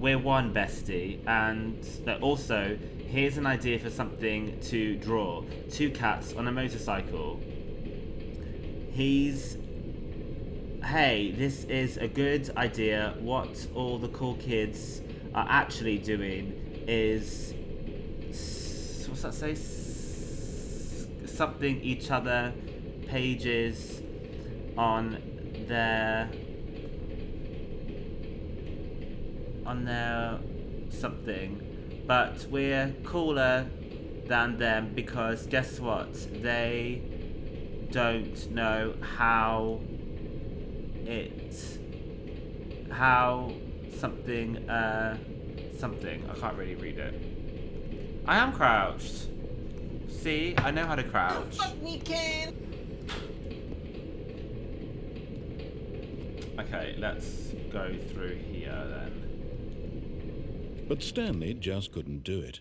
We're one bestie, and also here's an idea for something to draw. 2 cats on a motorcycle. Hey, this is a good idea. What all the cool kids are actually doing is, what's that say? Something each other pages on their something, but we're cooler than them because guess what? They don't know how something I can't really read it. I am crouched. See, I know how to crouch. Fuck me, kid. Okay, let's go through here then. But Stanley just couldn't do it.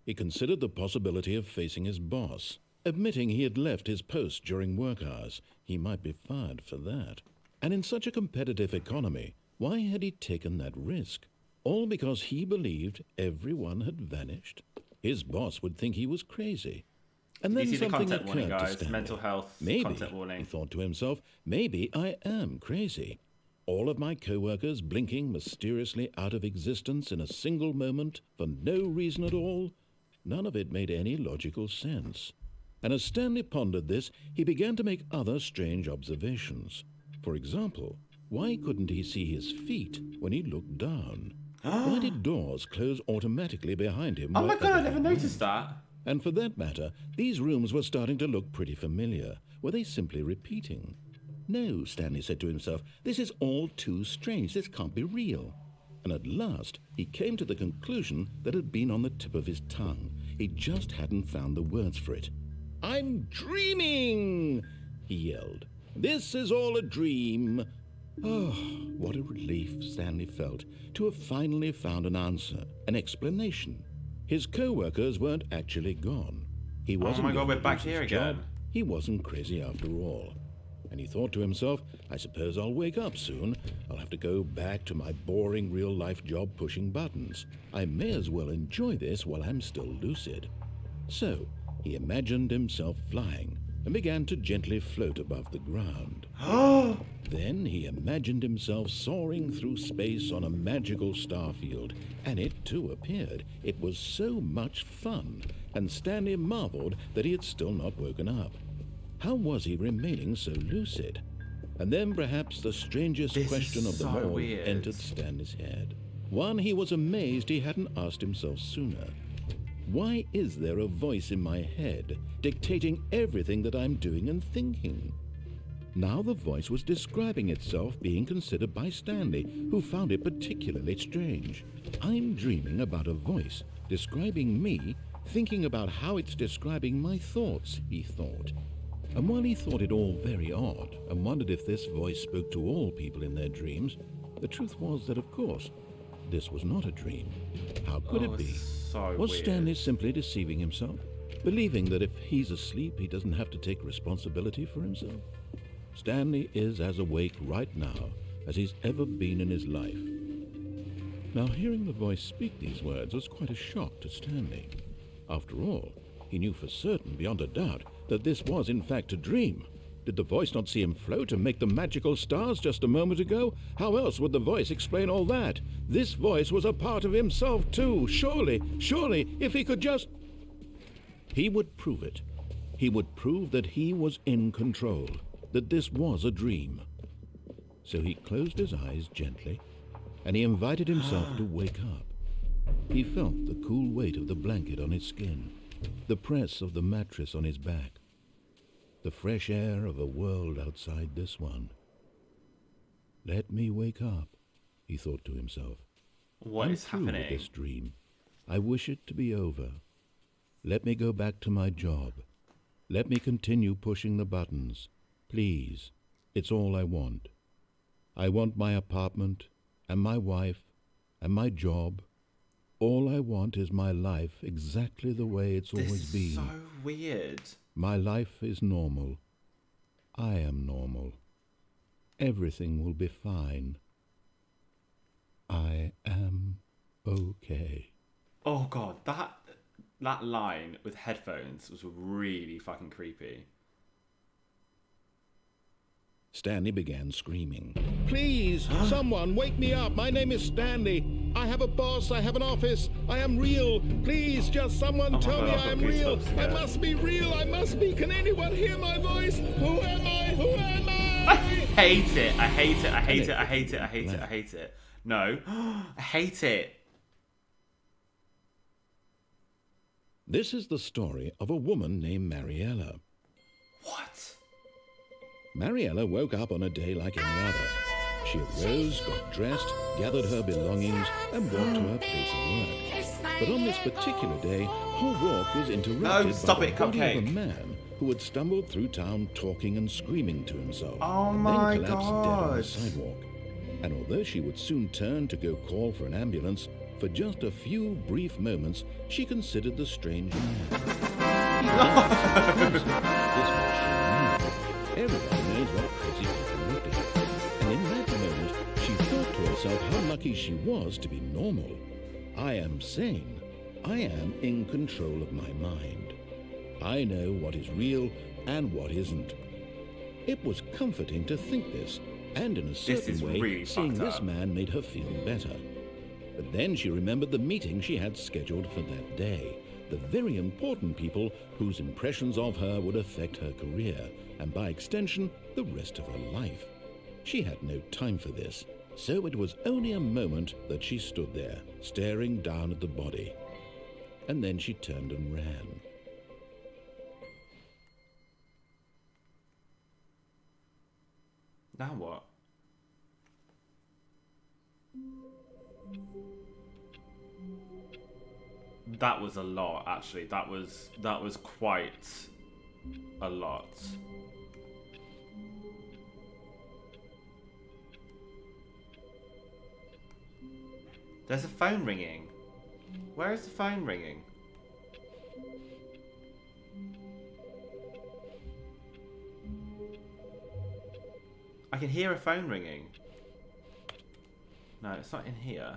He considered the possibility of facing his boss, admitting he had left his post during work hours. He might be fired for that. And in such a competitive economy, why had he taken that risk? All because he believed everyone had vanished? His boss would think he was crazy. And then something occurred to Stanley. Mental health content warning. He thought to himself, maybe I am crazy. All of my co-workers blinking mysteriously out of existence in a single moment for no reason at all? None of it made any logical sense. And as Stanley pondered this, he began to make other strange observations. For example, why couldn't he see his feet when he looked down? Why did doors close automatically behind him? Oh my god, I never noticed that. And for that matter, these rooms were starting to look pretty familiar. Were they simply repeating? No, Stanley said to himself, this is all too strange. This can't be real. And at last, he came to the conclusion that had been on the tip of his tongue. He just hadn't found the words for it. I'm dreaming, he yelled. This is all a dream. Oh, what a relief Stanley felt to have finally found an answer, an explanation. His co-workers weren't actually gone. He wasn't. Oh my god, we're back here again. He wasn't crazy after all. And he thought to himself, I suppose I'll wake up soon. I'll have to go back to my boring real-life job pushing buttons. I may as well enjoy this while I'm still lucid. So, he imagined himself flying and began to gently float above the ground. Then he imagined himself soaring through space on a magical starfield, and it too appeared. It was so much fun, and Stanley marveled that he had still not woken up. How was he remaining so lucid? And then perhaps the strangest question of them all entered Stanley's head. One he was amazed he hadn't asked himself sooner. Why is there a voice in my head dictating everything that I'm doing and thinking? Now the voice was describing itself being considered by Stanley, who found it particularly strange. I'm dreaming about a voice describing me, thinking about how it's describing my thoughts, he thought. And while he thought it all very odd and wondered if this voice spoke to all people in their dreams, the truth was that, of course, this was not a dream. How could it be? So was weird. Stanley simply deceiving himself, believing that if he's asleep, he doesn't have to take responsibility for himself? Stanley is as awake right now as he's ever been in his life. Now, hearing the voice speak these words was quite a shock to Stanley. After all, he knew for certain, beyond a doubt, that this was in fact a dream. Did the voice not see him float and make the magical stars just a moment ago? How else would the voice explain all that? This voice was a part of himself too. Surely, if he could just... He would prove it. He would prove that he was in control, that this was a dream. So he closed his eyes gently, and he invited himself to wake up. He felt the cool weight of the blanket on his skin, the press of the mattress on his back, the fresh air of a world outside this one. Let me wake up, he thought to himself. What is happening? With this dream. I wish it to be over. Let me go back to my job. Let me continue pushing the buttons. Please, it's all I want. I want my apartment, and my wife, and my job. All I want is my life exactly the way it's always been. This is so weird. My life is normal. I am normal. Everything will be fine. I am okay. Oh god, that line with headphones was really fucking creepy. Stanley began screaming. Please, someone, wake me up. My name is Stanley. I have a boss. I have an office. I am real. Please, just someone tell me I am real. I must be real. I must be. Can anyone hear my voice? Who am I? Who am I? I hate it. I hate it. I hate it. I hate it. I hate it. I hate it. No. I hate it. This is the story of a woman named Mariella. What? Mariella woke up on a day like any other. She arose, got dressed, gathered her belongings, and walked to her place of work. But on this particular day, her walk was interrupted by the body of a man who had stumbled through town talking and screaming to himself, and then collapsed dead on the sidewalk. And although she would soon turn to go call for an ambulance, for just a few brief moments, she considered the strange man. This much she knew. Everyone knows what crazy people look like. And in that moment, she thought to herself how lucky she was to be normal. I am sane. I am in control of my mind. I know what is real and what isn't. It was comforting to think this, and in a certain way, really seeing this man made her feel better. But then she remembered the meeting she had scheduled for that day, the very important people whose impressions of her would affect her career, and by extension, the rest of her life. She had no time for this, so it was only a moment that she stood there, staring down at the body. And then she turned and ran. Now what? That was a lot, actually. That was quite a lot. There's a phone ringing. Where is the phone ringing? I can hear a phone ringing. No, it's not in here.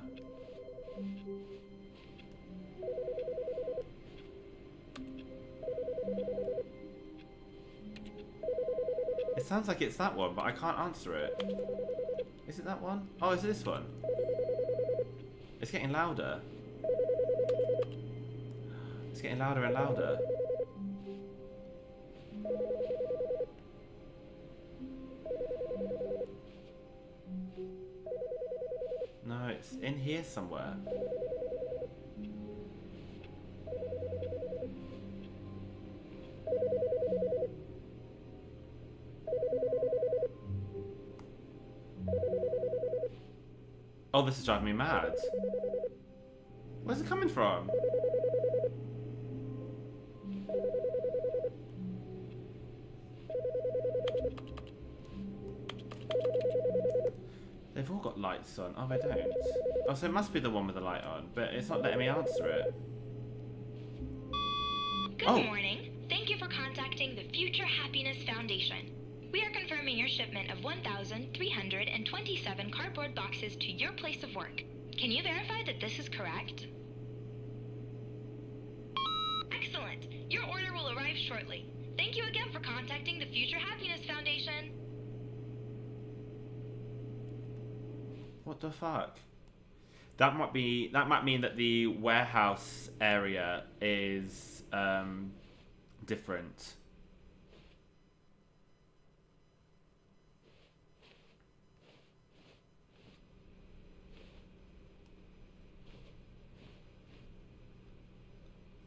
It sounds like it's that one, but I can't answer it. Is it that one? Oh, is it this one? It's getting louder. It's getting louder and louder. No, it's in here somewhere. Oh, this is driving me mad. Where's it coming from? got lights on. Oh, they don't. Oh, so it must be the one with the light on, but it's not letting me answer it. Good morning. Thank you for contacting the Future Happiness Foundation. We are confirming your shipment of 1,327 cardboard boxes to your place of work. Can you verify that this is correct? Excellent. Your order will arrive shortly. Thank you again for contacting the Future Happiness Foundation. What the fuck? That might mean that the warehouse area is different.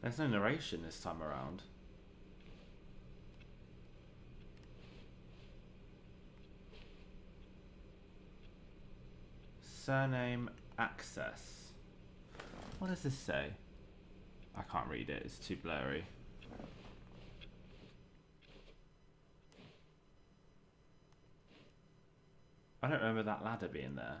There's no narration this time around. Surname access. What does this say? I can't read it, it's too blurry. I don't remember that ladder being there.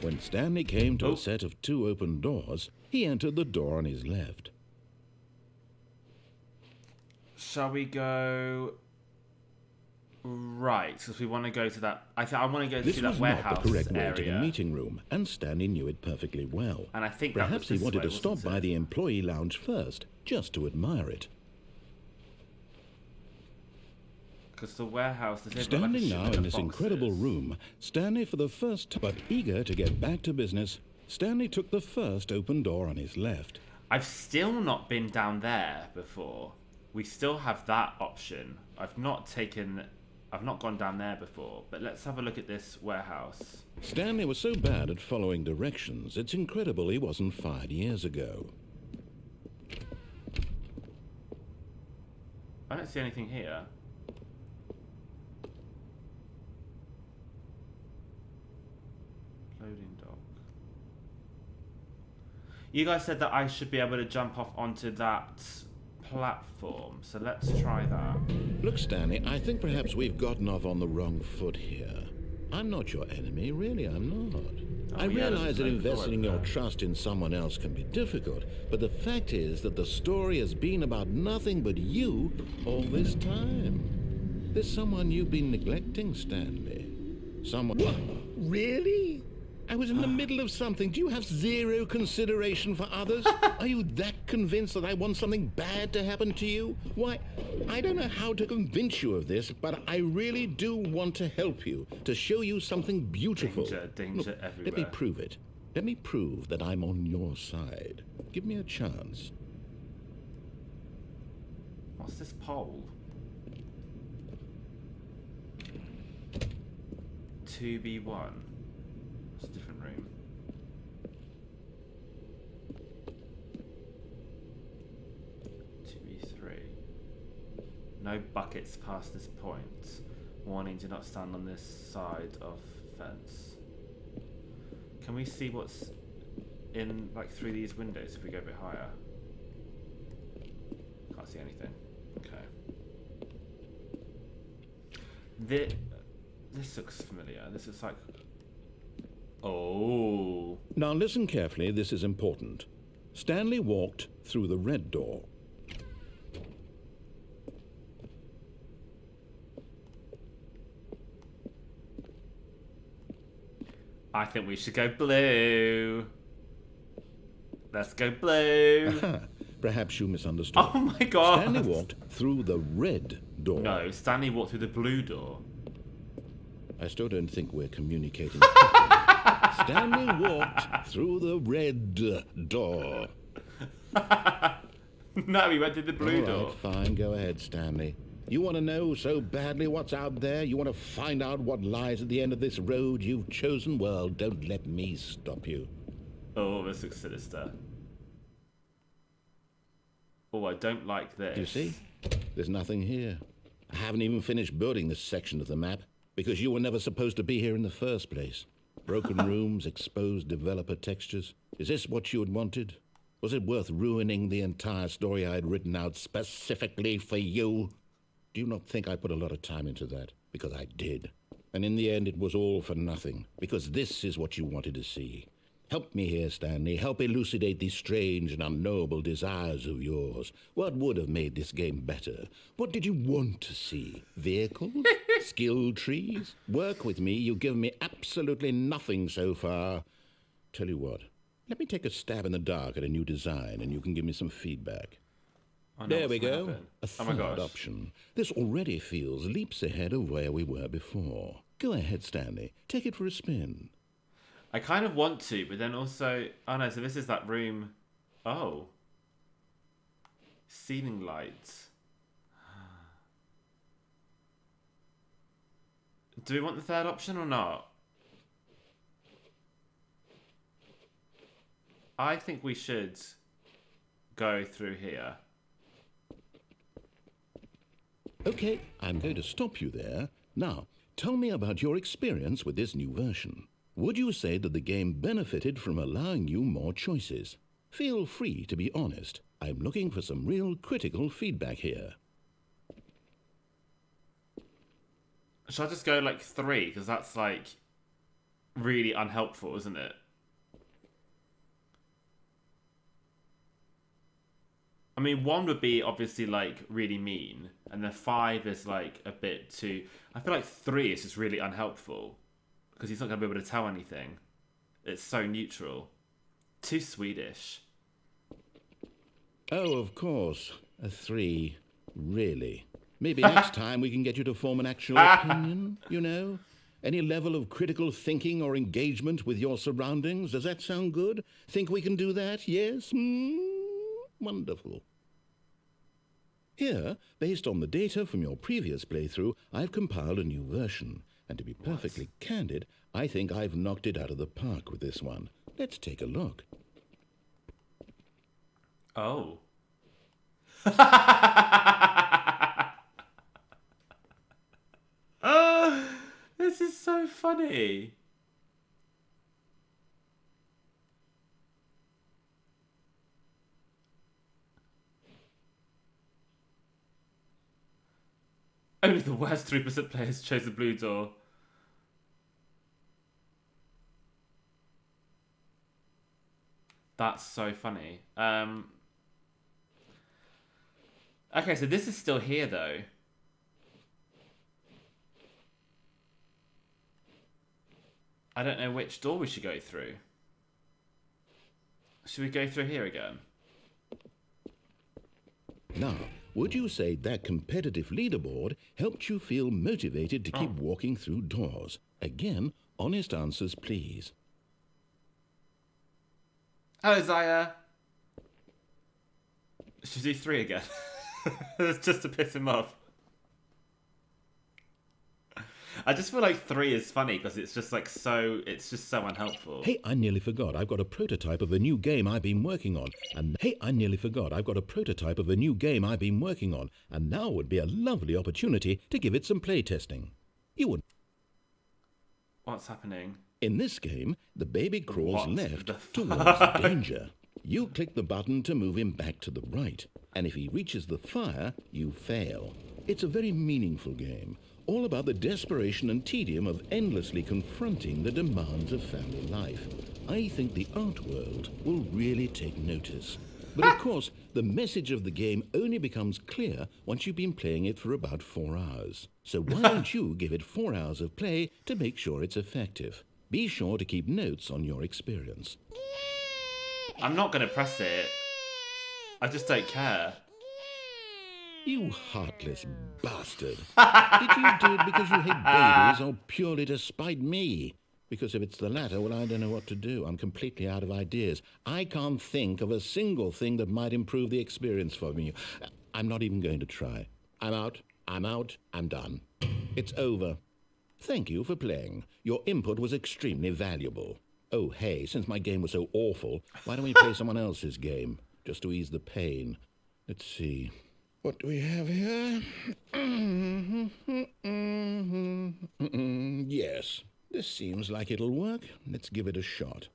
When Stanley came to a set of 2 open doors, he entered the door on his left. Shall we go right? Because we want to go to that. I want to go to that warehouse This was not the correct way area. to the meeting room, and Stanley knew it perfectly well. And I think perhaps he wanted to stop wasn't by it? the employee lounge first, just to admire it. Because the warehouse. Standing now in this incredible room, Stanley for the first, but eager to get back to business, Stanley took the first open door on his left. I've still not been down there before. We still have that option. I've not gone down there before, but let's have a look at this warehouse. Stanley was so bad at following directions, it's incredible he wasn't fired years ago. I don't see anything here. Loading dock. You guys said that I should be able to jump off onto that platform, so let's try that. Look, Stanley, I think perhaps we've gotten off on the wrong foot here. I'm not your enemy, really, I'm not. I realize that investing your trust in someone else can be difficult, but the fact is that the story has been about nothing but you all this time. There's someone you've been neglecting, Stanley. Someone... What? Really? I was in the middle of something. Do you have zero consideration for others? Are you that convinced that I want something bad to happen to you? Why, I don't know how to convince you of this, but I really do want to help you, to show you something beautiful. Danger Look, everywhere. let me prove it. Let me prove that I'm on your side. Give me a chance. What's this pole? 2B1. It's a different room. No buckets past this point. Warning, do not stand on this side of fence. Can we see what's in, like, through these windows if we go a bit higher? Can't see anything. Okay. This looks familiar. This is like... Oh. Now listen carefully, this is important. Stanley walked through the red door. I think we should go blue. Let's go blue. Perhaps you misunderstood. Oh my god. Stanley walked through the red door. No, Stanley walked through the blue door. I still don't think we're communicating. Stanley walked through the red door. No, he went through the blue All right, door. Fine, go ahead, Stanley. You want to know so badly what's out there? You want to find out what lies at the end of this road you've chosen? Well, don't let me stop you. Oh, this looks sinister. Oh, I don't like this. You see? There's nothing here. I haven't even finished building this section of the map because you were never supposed to be here in the first place. Broken rooms, exposed developer textures. Is this what you had wanted? Was it worth ruining the entire story I had written out specifically for you? Do you not think I put a lot of time into that? Because I did. And in the end, it was all for nothing. Because this is what you wanted to see. Help me here, Stanley. Help elucidate these strange and unknowable desires of yours. What would have made this game better? What did you want to see? Vehicles? Skill trees? Work with me. You've given me absolutely nothing so far. Tell you what. Let me take a stab in the dark at a new design, and you can give me some feedback. There we go. A third option. This already feels leaps ahead of where we were before. Go ahead, Stanley. Take it for a spin. I kind of want to, but then also... Oh no, so this is that room... Oh. Ceiling lights. Do we want the third option or not? I think we should go through here. Okay, I'm going to stop you there. Now, tell me about your experience with this new version. Would you say that the game benefited from allowing you more choices? Feel free to be honest. I'm looking for some real critical feedback here. Should I just go like 3? Because that's like really unhelpful, isn't it? I mean, 1 would be obviously like really mean, and then 5 is like a bit too... I feel like 3 is just really unhelpful. Because he's not going to be able to tell anything. It's so neutral. Too Swedish. Oh, of course. A 3. Really. Maybe next time we can get you to form an actual opinion, you know? Any level of critical thinking or engagement with your surroundings. Does that sound good? Think we can do that? Yes? Wonderful. Here, based on the data from your previous playthrough, I've compiled a new version. And to be perfectly candid, I think I've knocked it out of the park with this one. Let's take a look. Oh. Oh, this is so funny. Only the worst 3% players chose the blue door. That's so funny. Okay, so this is still here, though. I don't know which door we should go through. Should we go through here again? Now, would you say that competitive leaderboard helped you feel motivated to keep walking through doors? Again, honest answers, please. Hello, Zaya. Should we do 3 again? It's just to piss him off. I just feel like 3 is funny because it's just like so... It's just so unhelpful. Hey, I nearly forgot. I've got a prototype of a new game I've been working on. And now would be a lovely opportunity to give it some playtesting. You would... What's happening? In this game, the baby crawls left towards danger. You click the button to move him back to the right. And if he reaches the fire, you fail. It's a very meaningful game. All about the desperation and tedium of endlessly confronting the demands of family life. I think the art world will really take notice. But of course, the message of the game only becomes clear once you've been playing it for about 4 hours. So why don't you give it 4 hours of play to make sure it's effective? Be sure to keep notes on your experience. I'm not going to press it. I just don't care. You heartless bastard. Did you do it because you hate babies or purely to spite me? Because if it's the latter, well, I don't know what to do. I'm completely out of ideas. I can't think of a single thing that might improve the experience for me. I'm not even going to try. I'm out, I'm done. It's over. Thank you for playing. Your input was extremely valuable. Oh, hey, since my game was so awful, why don't we play someone else's game? Just to ease the pain. Let's see. What do we have here? Yes, this seems like it'll work. Let's give it a shot.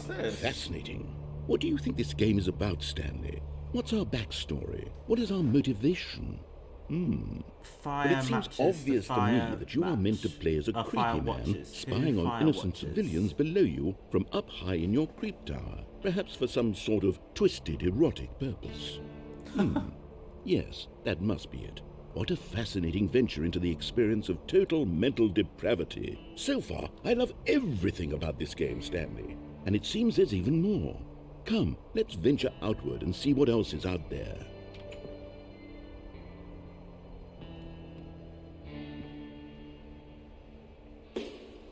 What's this? Fascinating. What do you think this game is about, Stanley? What's our backstory? What is our motivation? But it seems obvious to me that you are meant to play as a creepy man spying on innocent civilians below you from up high in your creep tower, perhaps for some sort of twisted erotic purpose. Yes, that must be it. What a fascinating venture into the experience of total mental depravity. So far, I love everything about this game, Stanley. And it seems there's even more. Come, let's venture outward and see what else is out there.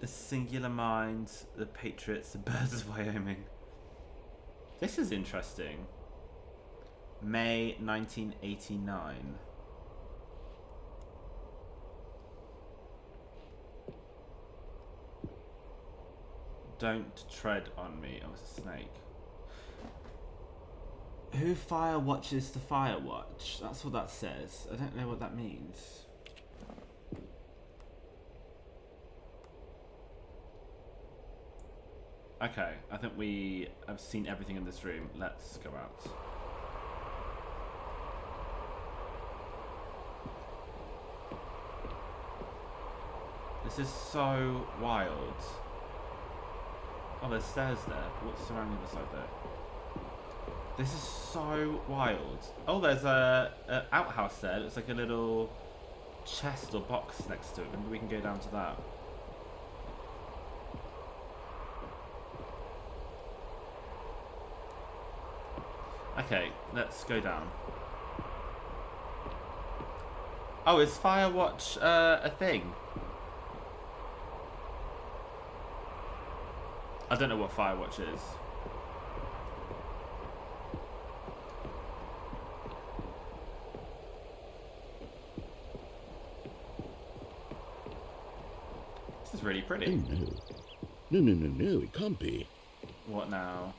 The Singular Mind, The Patriots, The Birds of Wyoming. This is interesting. May 1989. Don't tread on me. Oh, it's a snake. Who fire watches the fire watch? That's what that says. I don't know what that means. Okay, I think we have seen everything in this room. Let's go out. This is so wild. Oh, there's stairs there. What's surrounding the side there? This is so wild. Oh, there's a outhouse there. It looks like a little chest or box next to it. Maybe we can go down to that. Okay, let's go down. Oh, is Firewatch a thing? I don't know what Firewatch is. This is really pretty. Oh, no. No, it can't be. What now?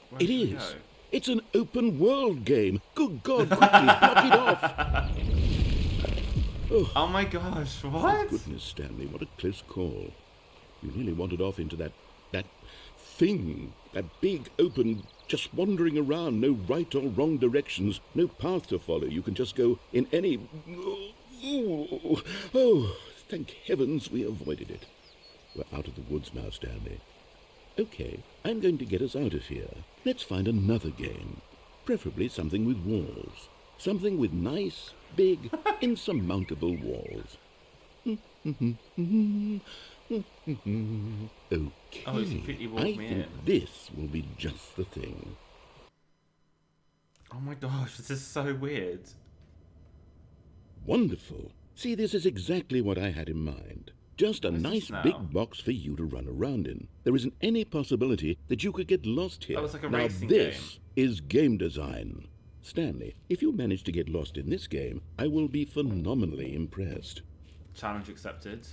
Where It is. It's an open world game. Good God, quickly, block it off. Oh my gosh, what? Oh, goodness, Stanley, what a close call. You nearly wandered off into that thing, that big open, just wandering around, no right or wrong directions, no path to follow. You can just go in any... Oh, thank heavens we avoided it. We're out of the woods now, Stanley. Okay, I'm going to get us out of here. Let's find another game. Preferably something with walls. Something with nice, big, insurmountable walls. Okay, Oh, it's completely walked I me think in. this will be just the thing. Oh my gosh, this is so weird. Wonderful. See, this is exactly what I had in mind. Just a nice big box for you to run around in. There isn't any possibility that you could get lost here. Oh, it's like a now racing this is game design. Stanley, if you manage to get lost in this game, I will be phenomenally impressed. Challenge accepted.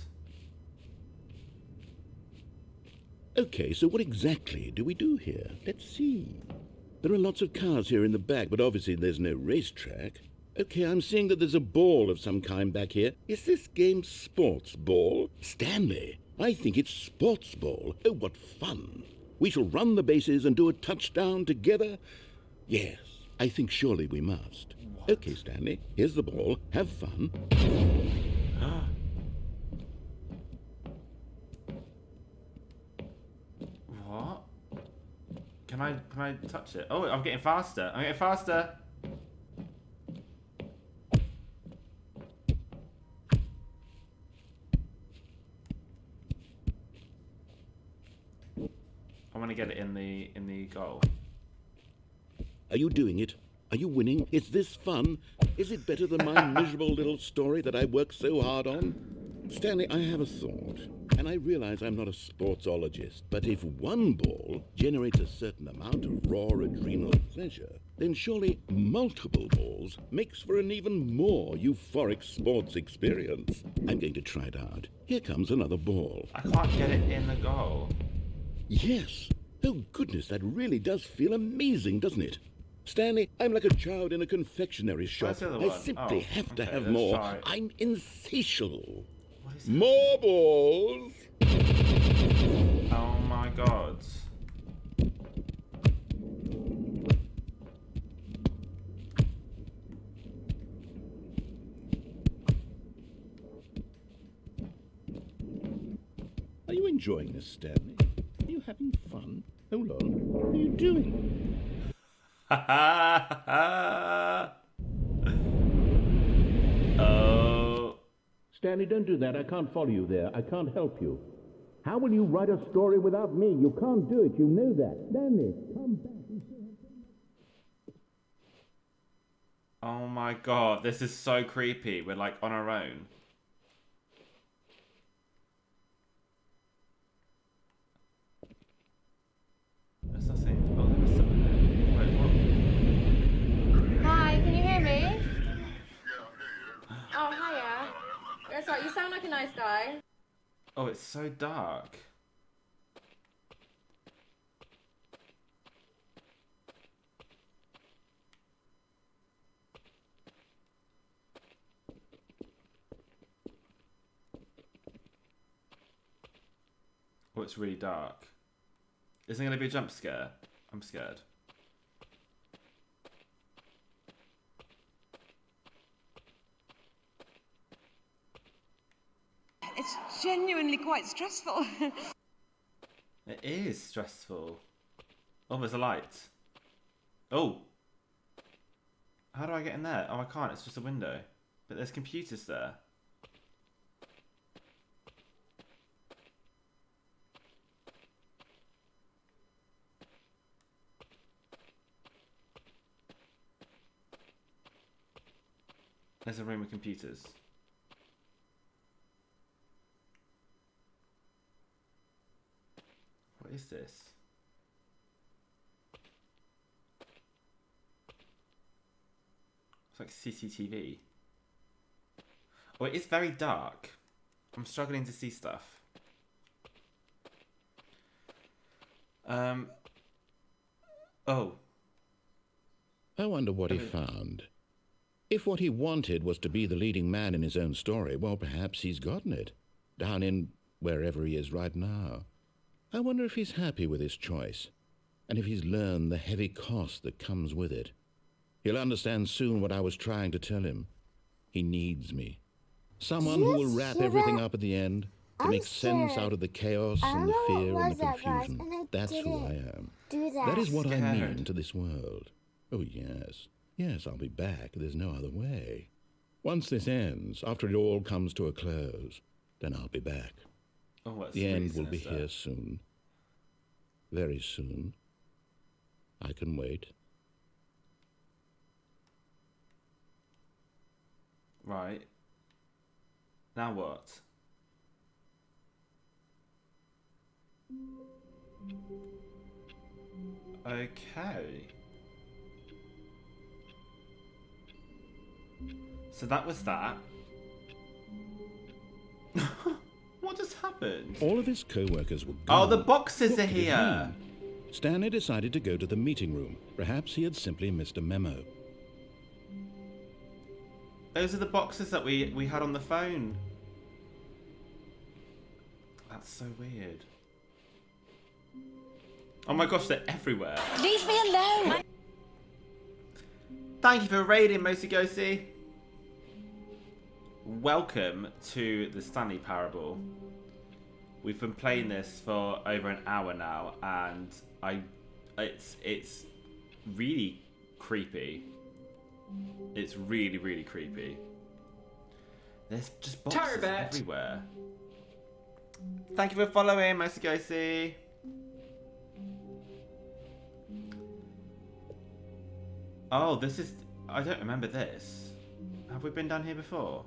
Okay, so what exactly do we do here? Let's see. There are lots of cars here in the back, but obviously there's no racetrack. Okay, I'm seeing that there's a ball of some kind back here. Is this game sports ball? Stanley, I think it's sports ball. Oh, what fun. We shall run the bases and do a touchdown together. Yes, I think surely we must. What? Okay, Stanley, here's the ball. Have fun. What? Can I touch it? Oh, I'm getting faster. I'm getting faster. I want to get it in the goal. Are you doing it? Are you winning? Is this fun? Is it better than my miserable little story that I worked so hard on? Stanley, I have a thought, and I realize I'm not a sportsologist, but if one ball generates a certain amount of raw adrenal pleasure, then surely multiple balls makes for an even more euphoric sports experience. I'm going to try it out. Here comes another ball. I can't get it in the goal. Yes. Oh, goodness, that really does feel amazing, doesn't it? Stanley, I'm like a child in a confectionery shop. Where's the other I one? simply Oh, have to okay, have let's more. try. I'm insatiable. What is More balls. Oh my god. Are you enjoying this, Stanley? Are you having fun? Hold on. What are you doing? Oh. Stanley, don't do that. I can't follow you there. I can't help you. How will you write a story without me? You can't do it. You know that. Stanley, come back and say Oh my god, this is so creepy. We're like on our own. There's nothing. Oh, there was something there. Wait, what? Hi, can you hear me? Oh, hiya. That's right, you sound like a nice guy. Oh, it's so dark. Oh, it's really dark. Isn't it going to be a jump scare? I'm scared. It's genuinely quite stressful. It is stressful. Oh, there's a light. Oh. How do I get in there? Oh, I can't. It's just a window. But there's computers there. There's a room with computers. What is this? It's like CCTV. Oh, it is very dark. I'm struggling to see stuff. Oh. I wonder what he found. If what he wanted was to be the leading man in his own story, well, perhaps he's gotten it. Down in wherever he is right now. I wonder if he's happy with his choice, and if he's learned the heavy cost that comes with it. He'll understand soon what I was trying to tell him. He needs me. Someone who will wrap everything up at the end, to make sense out of the chaos and the fear and the confusion. That's who I am. That is what I mean to this world. Oh, yes. Yes, I'll be back. There's no other way. Once this ends, after it all comes to a close, then I'll be back. Oh, that's the end will be here soon. Very soon. I can wait. Right. Now what? Okay. So that was that. What just happened? All of his co-workers were gone. Oh, the boxes What are did it here. mean? Stanley decided to go to the meeting room. Perhaps he had simply missed a memo. Those are the boxes that we had on the phone. That's so weird. Oh my gosh, they're everywhere. Leave me alone! Thank you for raiding, Mosigosi. Welcome to the Stanley Parable. We've been playing this for over an hour now, and it's really creepy. It's really, really creepy. There's just boxes everywhere. Thank you for following, Mosigosi. Oh, this is... I don't remember this. Have we been down here before?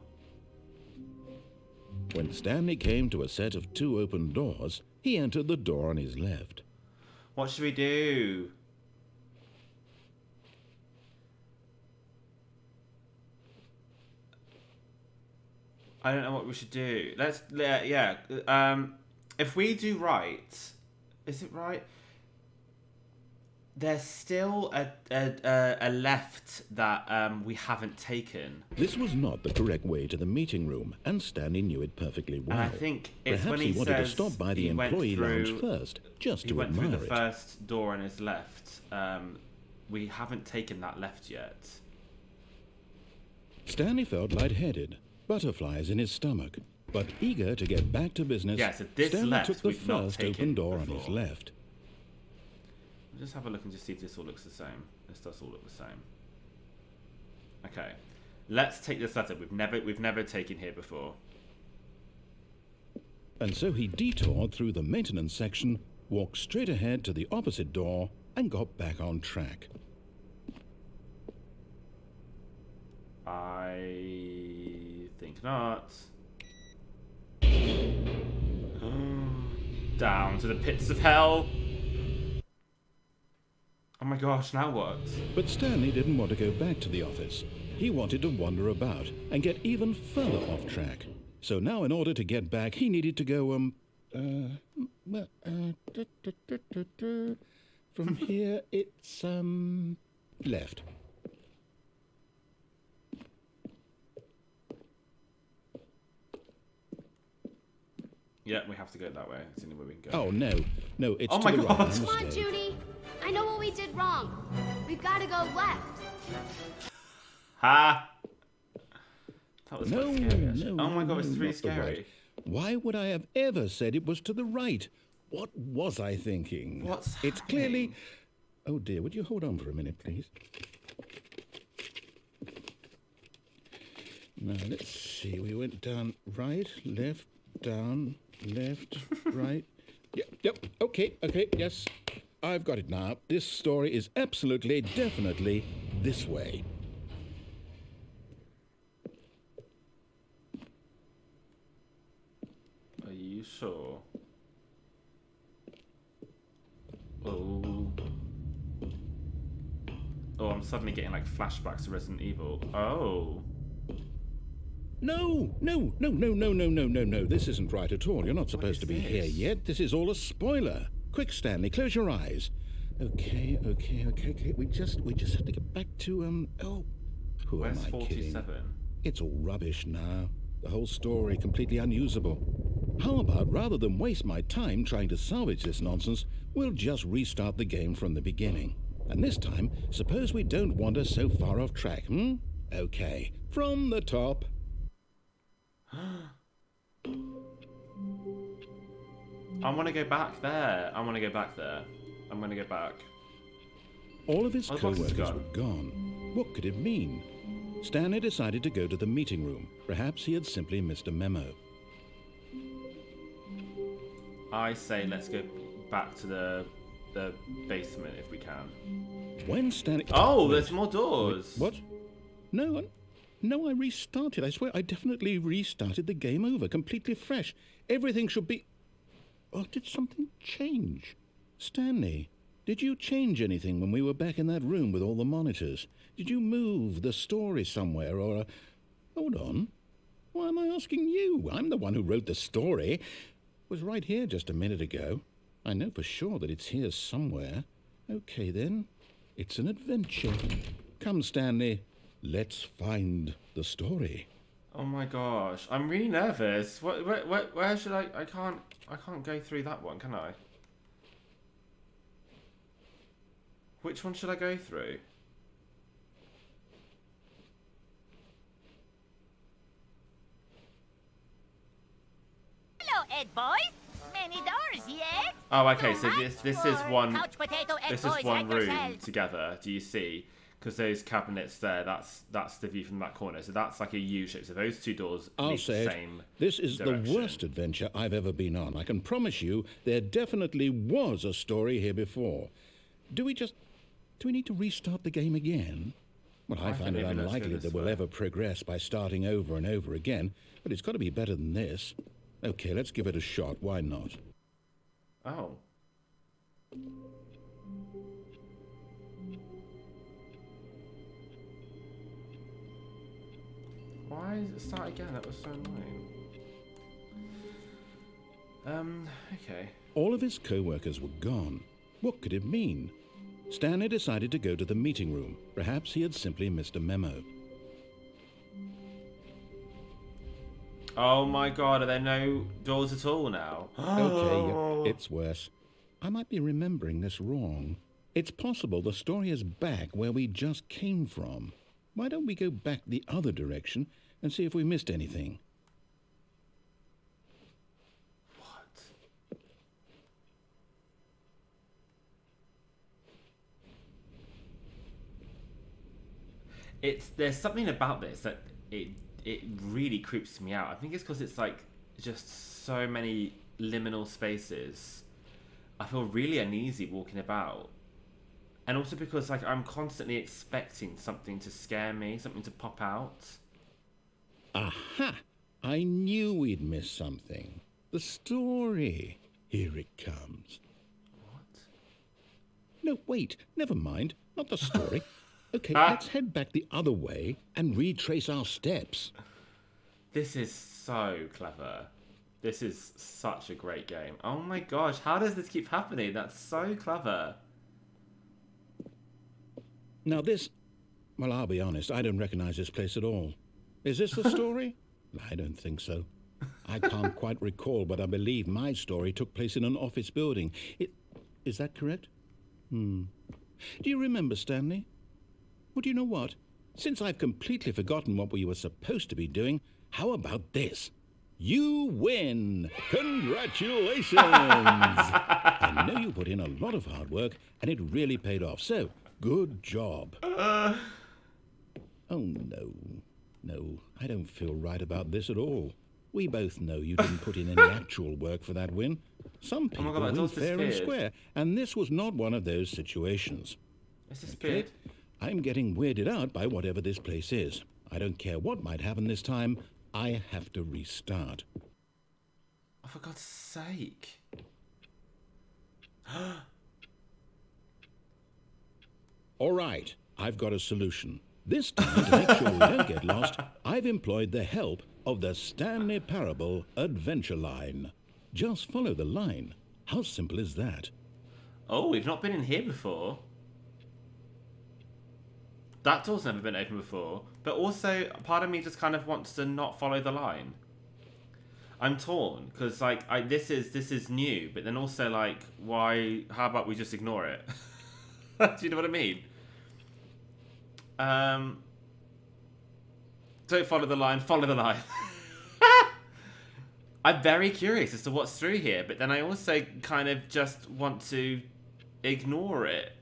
When Stanley came to a set of 2 open doors, he entered the door on his left. What should we do? I don't know what we should do. Let's... Yeah. If we do right... Is it right? There's still a left that we haven't taken. This was not the correct way to the meeting room, and Stanley knew it perfectly well. And I think it's Perhaps when he wanted to says stop by the employee lounge first, just to admire it. He went through the first door on his left. We haven't taken that left yet. Stanley felt lightheaded, butterflies in his stomach, but eager to get back to business. Yeah, so this Stanley left took the we've not first taken open door before. on his left. Just have a look and just see if this all looks the same. This does all look the same. Okay, let's take this letter. We've never taken here before. And so he detoured through the maintenance section, walked straight ahead to the opposite door, and got back on track. I think not. Down to the pits of hell. Oh my gosh, now what? But Stanley didn't want to go back to the office. He wanted to wander about and get even further off track. So now in order to get back, he needed to go, from here it's, left. Yeah, we have to go that way. It's the only way we can go. Oh, no, it's oh to my the God. right. Come on, Judy. I know what we did wrong. We've got to go left. Ha! That was No, quite scary, actually. no, Oh my God, it's no, really not the scary. right. Why would I have ever said it was to the right? What was I thinking? What's It's clearly... Oh dear, would you hold on for a minute, please? Now, let's see. We went down right, left, down, left, right. Yep, okay, yes. I've got it now. This story is absolutely, definitely this way. Are you sure? Oh. Oh, I'm suddenly getting like flashbacks to Resident Evil. Oh. No. This isn't right at all. You're not supposed to be here yet. This is all a spoiler. Quick, Stanley, close your eyes. Okay. We just have to get back to, who Where's am I 47? kidding? It's all rubbish now. The whole story completely unusable. How about, rather than waste my time trying to salvage this nonsense, we'll just restart the game from the beginning. And this time, suppose we don't wander so far off track, Okay, from the top. I want to go back there. I'm going to go back. All of his Oh, the box is co-workers were gone. What could it mean? Stanley decided to go to the meeting room. Perhaps he had simply missed a memo. I say let's go back to the basement if we can. When Stanley... Oh, there's more doors. What? No, I restarted. I swear I definitely restarted the game over, completely fresh. Everything should be... Oh, did something change? Stanley, did you change anything when we were back in that room with all the monitors? Did you move the story somewhere or... Hold on. Why am I asking you? I'm the one who wrote the story. It was right here just a minute ago. I know for sure that it's here somewhere. Okay, then. It's an adventure. Come, Stanley. Let's find the story. Oh my gosh, I'm really nervous. Where should I can't go through that one, can I? Which one should I go through? Hello, Ed boys. Many doors yet? Oh, okay. So this is one. Couch potato, Ed This is boys, one like room yourselves. together. Do you see? Because those cabinets there, that's the view from that corner. So that's like a U shape. So those two doors I'll lead say the it. same This is direction. the worst adventure I've ever been on. I can promise you there definitely was a story here before. Do we need to restart the game again? Well, I I find think it maybe let's go unlikely this that we'll way. ever progress by starting over and over again, but it's got to be better than this. Okay, let's give it a shot. Why not? Oh. Why does it start again? That was so annoying. Okay. All of his co-workers were gone. What could it mean? Stanley decided to go to the meeting room. Perhaps he had simply missed a memo. Oh my god, are there no doors at all now? Okay, yep, it's worse. I might be remembering this wrong. It's possible the story is back where we just came from. Why don't we go back the other direction and see if we missed anything? There's something about this that it really creeps me out. I think it's because it's like just so many liminal spaces. I feel really uneasy walking about, and also because like I'm constantly expecting something to scare me, something to pop out. Aha! I knew we'd miss something. The story. Here it comes. What? No, wait. Never mind. Not the story. Okay, let's head back the other way and retrace our steps. This is so clever. This is such a great game. Oh my gosh, how does this keep happening? That's so clever. Now this... Well, I'll be honest, I don't recognize this place at all. Is this the story? I don't think so. I can't quite recall, but I believe my story took place in an office building. Is that correct? Do you remember, Stanley? Well, do you know what? Since I've completely forgotten what we were supposed to be doing, how about this? You win! Congratulations! I know you put in a lot of hard work, and it really paid off, so good job. Oh, no. No, I don't feel right about this at all. We both know you didn't put in any actual work for that win. Some people win fair and square, and this was not one of those situations. It's disappeared. Okay? I'm getting weirded out by whatever this place is. I don't care what might happen this time. I have to restart. Oh, for God's sake. All right, I've got a solution. This time, to make sure we don't get lost, I've employed the help of the Stanley Parable Adventure Line. Just follow the line. How simple is that? Oh, we've not been in here before. That door's never been open before. But also, part of me just kind of wants to not follow the line. I'm torn, because like this is new, but then also like, why? How about we just ignore it? Do you know what I mean? Don't follow the line, follow the line. I'm very curious as to what's through here, but then I also kind of just want to ignore it.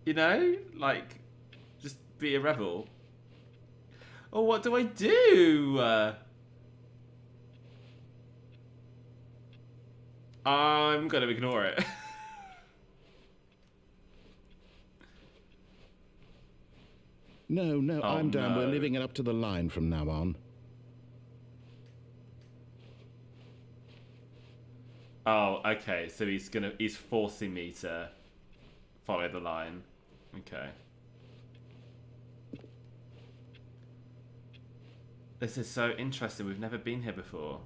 You know? Like, just be a rebel. Oh, what do I do? I'm going to ignore it. No, I'm done. We're leaving it up to the line from now on. Oh, okay. So he's forcing me to follow the line. Okay. This is so interesting. We've never been here before.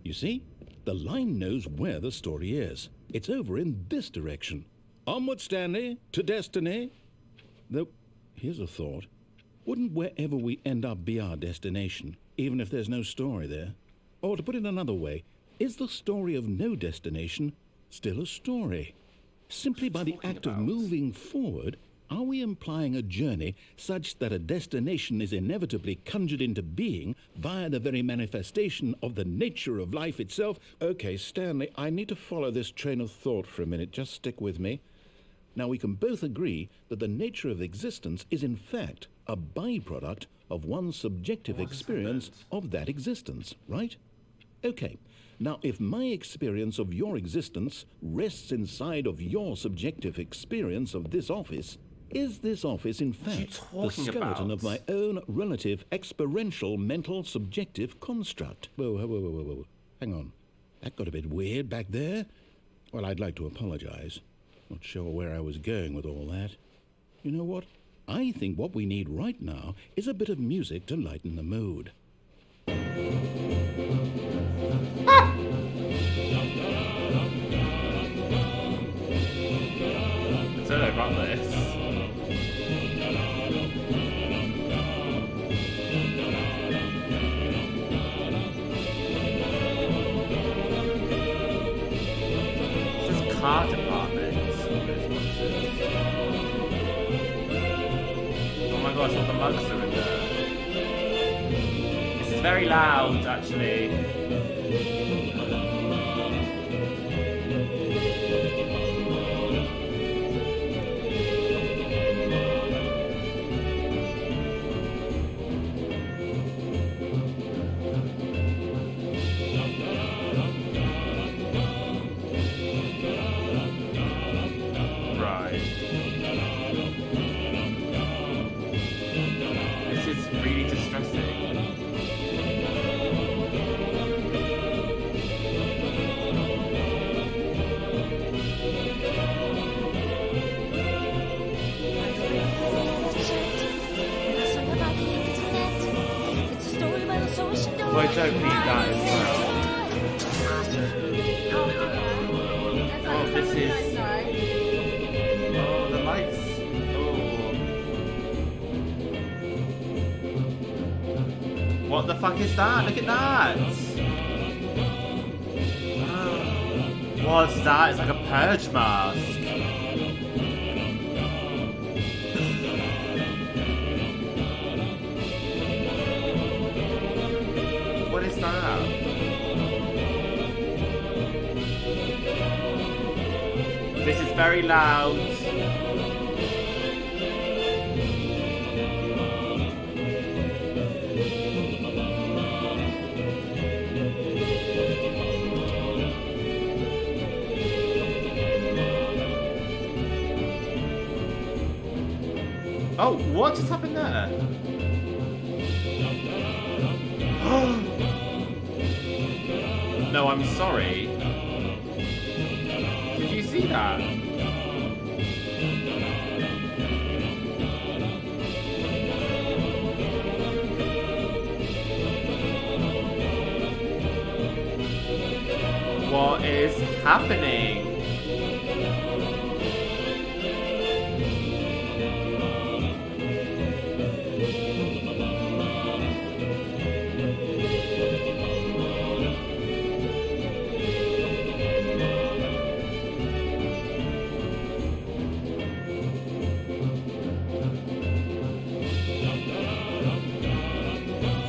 You see? The line knows where the story is. It's over in this direction. Onward, Stanley, to destiny. Though, here's a thought. Wouldn't wherever we end up be our destination, even if there's no story there? Or to put it another way, is the story of no destination still a story? Simply by the act of moving forward, are we implying a journey such that a destination is inevitably conjured into being via the very manifestation of the nature of life itself? Okay, Stanley, I need to follow this train of thought for a minute. Just stick with me. Now, we can both agree that the nature of existence is in fact a byproduct of one's subjective experience of that existence, right? Okay. Now, if my experience of your existence rests inside of your subjective experience of this office, is this office, in fact, the skeleton of my own relative experiential mental subjective construct? Whoa. Hang on. That got a bit weird back there. Well, I'd like to apologize. Not sure where I was going with all that. You know what? I think what we need right now is a bit of music to lighten the mood. Ah! I don't know about this. This is car department. Oh my gosh, all the mugs are in there. This is very loud, actually. Well, don't need that as well. Oh, this is... Oh, the lights. Oh. What the fuck is that? Look at that! What's that? It's like a purge mask. What is that? This is very loud. Oh, what just happened there? No, I'm sorry. Did you see that? What is happening?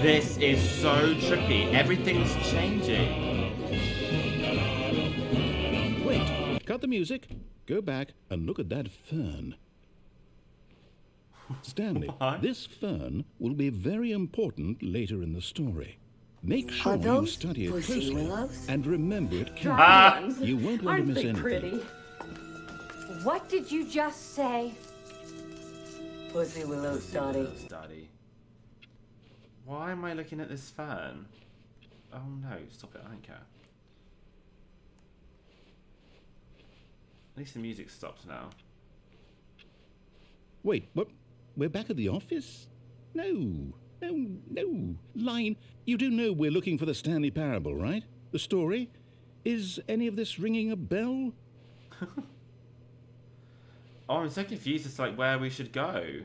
This is so trippy. Everything's changing. Wait, cut the music. Go back and look at that fern. Stanley, this fern will be very important later in the story. Make sure you study it closely and remember it carefully. You won't want to miss anything. Pretty? What did you just say? Pussy willow study. Why am I looking at this fern? Oh no, stop it, I don't care. At least the music stopped now. Wait, what? We're back at the office? No. Line, you do know we're looking for the Stanley Parable, right? The story? Is any of this ringing a bell? Oh, I'm so confused as to like where we should go.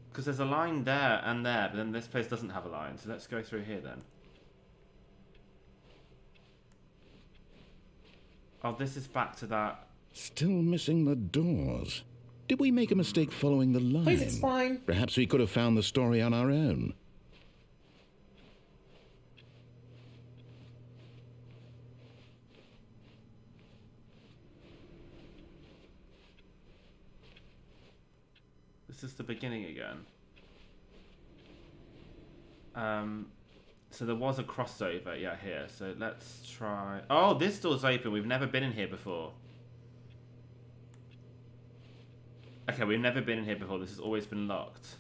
Because there's a line there and there, but then this place doesn't have a line, so let's go through here then. Oh, this is back to that. Still missing the doors. Did we make a mistake following the line? Please explain. Perhaps we could have found the story on our own. This is the beginning again. So there was a crossover, yeah, here. So let's try... Oh, this door's open. We've never been in here before. Okay, we've never been in here before. This has always been locked.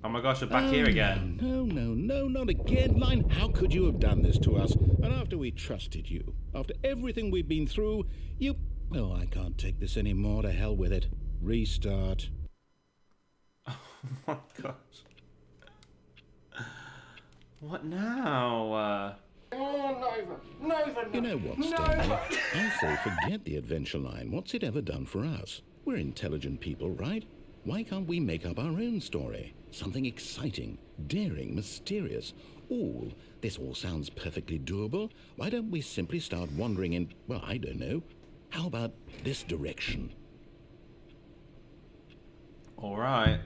Oh my gosh, we're back here again. No, not again. Line, how could you have done this to us? And after we trusted you, after everything we've been through, you Oh, I can't take this anymore. To hell with it. Restart. Oh my gosh. What now? You know what, Stanley? I say forget the adventure line. What's it ever done for us? We're intelligent people, right? Why can't we make up our own story? Something exciting, daring, mysterious. This all sounds perfectly doable. Why don't we simply start wandering in, well, I don't know. How about this direction? All right.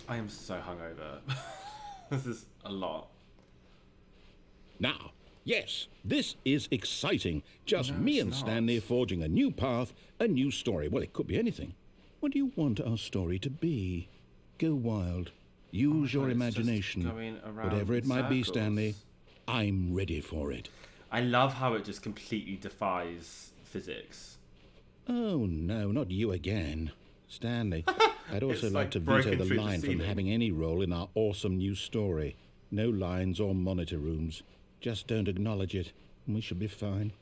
I am so hungover. This is a lot. Now, yes, this is exciting. Just No, me it's and not. Stanley forging a new path, a new story. Well, it could be anything. What do you want our story to be? Go wild. Use your God, it's just imagination. going around Whatever it in might be, circles. Stanley, I'm ready for it. I love how it just completely defies physics. Oh, no, not you again. Stanley, I'd also It's like like to broken veto the through the line from ceiling. having any role in our awesome new story. No lines or monitor rooms. Just don't acknowledge it, and we should be fine.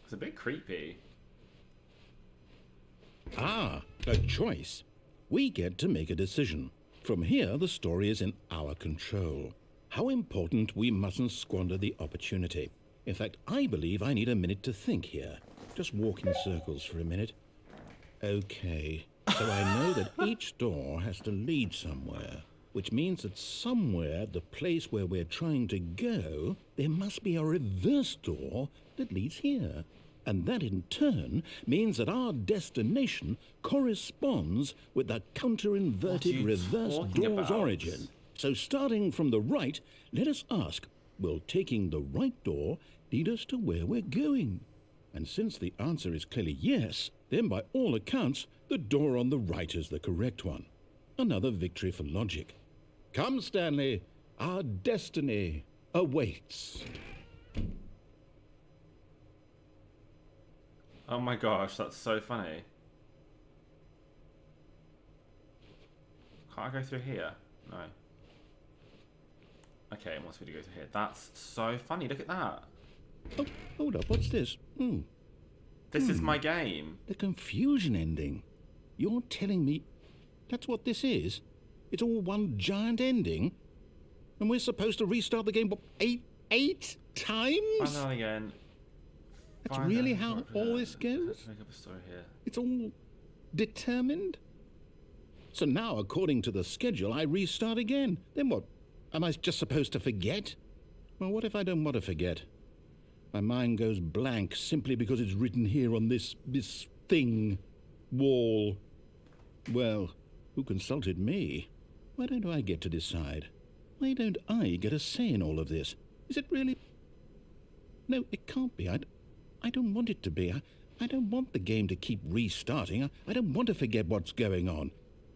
It's a bit creepy. Ah, a choice. We get to make a decision. From here, the story is in our control. How important we mustn't squander the opportunity. In fact, I believe I need a minute to think here. Just walk in circles for a minute. Okay, so I know that each door has to lead somewhere, which means that somewhere, the place where we're trying to go, there must be a reverse door that leads here. And that in turn means that our destination corresponds with the counter-inverted reverse door's origin. So starting from the right, let us ask, will taking the right door lead us to where we're going? And since the answer is clearly yes, then by all accounts, the door on the right is the correct one. Another victory for logic. Come, Stanley, our destiny awaits. Oh my gosh, that's so funny. Can't I go through here? No. Okay, it wants me to go through here. That's so funny. Look at that. Oh, hold up. What's this? This is my game. The confusion ending. You're telling me that's what this is? It's all one giant ending? And we're supposed to restart the game, what, eight times? Find that again. That's Find really out how what- all this goes? Let's make up a story here. It's all determined? So now, according to the schedule, I restart again. Then what? Am I just supposed to forget? Well, what if I don't want to forget? My mind goes blank simply because it's written here on this thing, wall. Well, who consulted me? Why don't I get to decide? Why don't I get a say in all of this? Is it really? No, it can't be. I don't want it to be. I don't want the game to keep restarting. I don't want to forget what's going on.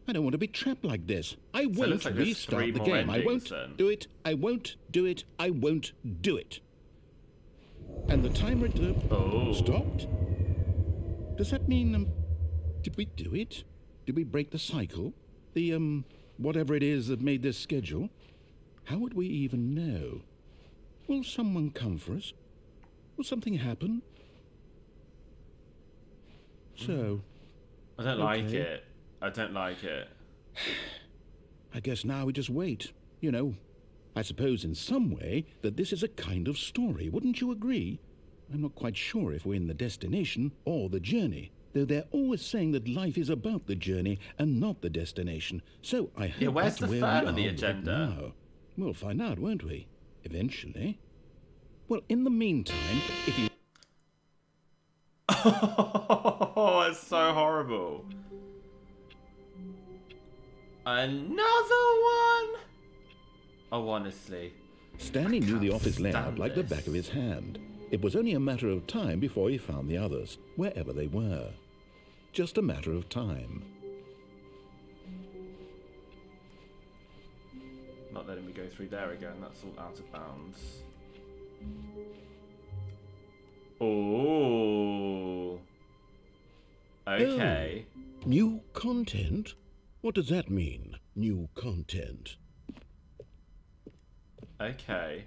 I don't want to be trapped like this. I So it won't looks like there's restart three the more game. I endings, won't then. do it. I won't do it. I won't do it. And the timer stopped? Does that mean, did we do it? Did we break the cycle? The, whatever it is that made this schedule? How would we even know? Will someone come for us? Will something happen? So... I don't like okay. it. I don't like it. I guess now we just wait. You know, I suppose in some way that this is a kind of story. Wouldn't you agree? I'm not quite sure if we're in the destination or the journey, though they're always saying that life is about the journey and not the destination. So I hope where's that's the where third we on the are right agenda? now. We'll find out, won't we? Eventually. Well, in the meantime, if you... Oh, it's so horrible. Another one? Oh, honestly. Stanley knew the office layout stand like the this. back of his hand. It was only a matter of time before he found the others, wherever they were. Just a matter of time. Not letting me go through there again. That's all out of bounds. Oh. Okay. Oh, new content? What does that mean? new content. Okay.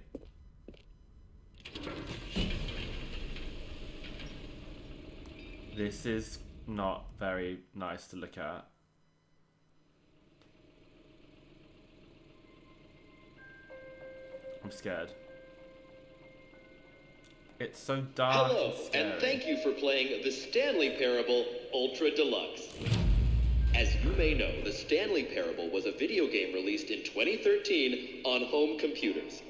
This is not very nice to look at. I'm scared. It's so dark. Hello, and thank you for playing the Stanley Parable Ultra Deluxe. As you may know, the Stanley Parable was a video game released in 2013 on home computers.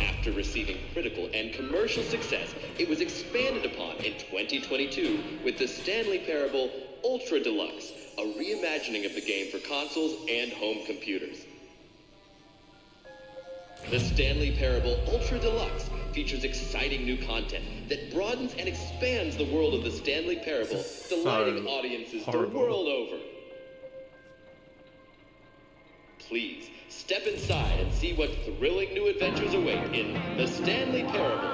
After receiving critical and commercial success, it was expanded upon in 2022 with the Stanley Parable Ultra Deluxe, a reimagining of the game for consoles and home computers. The Stanley Parable Ultra Deluxe features exciting new content that broadens and expands the world of the Stanley Parable, delighting audiences the world over. Please, step inside and see what thrilling new adventures await in the Stanley Parable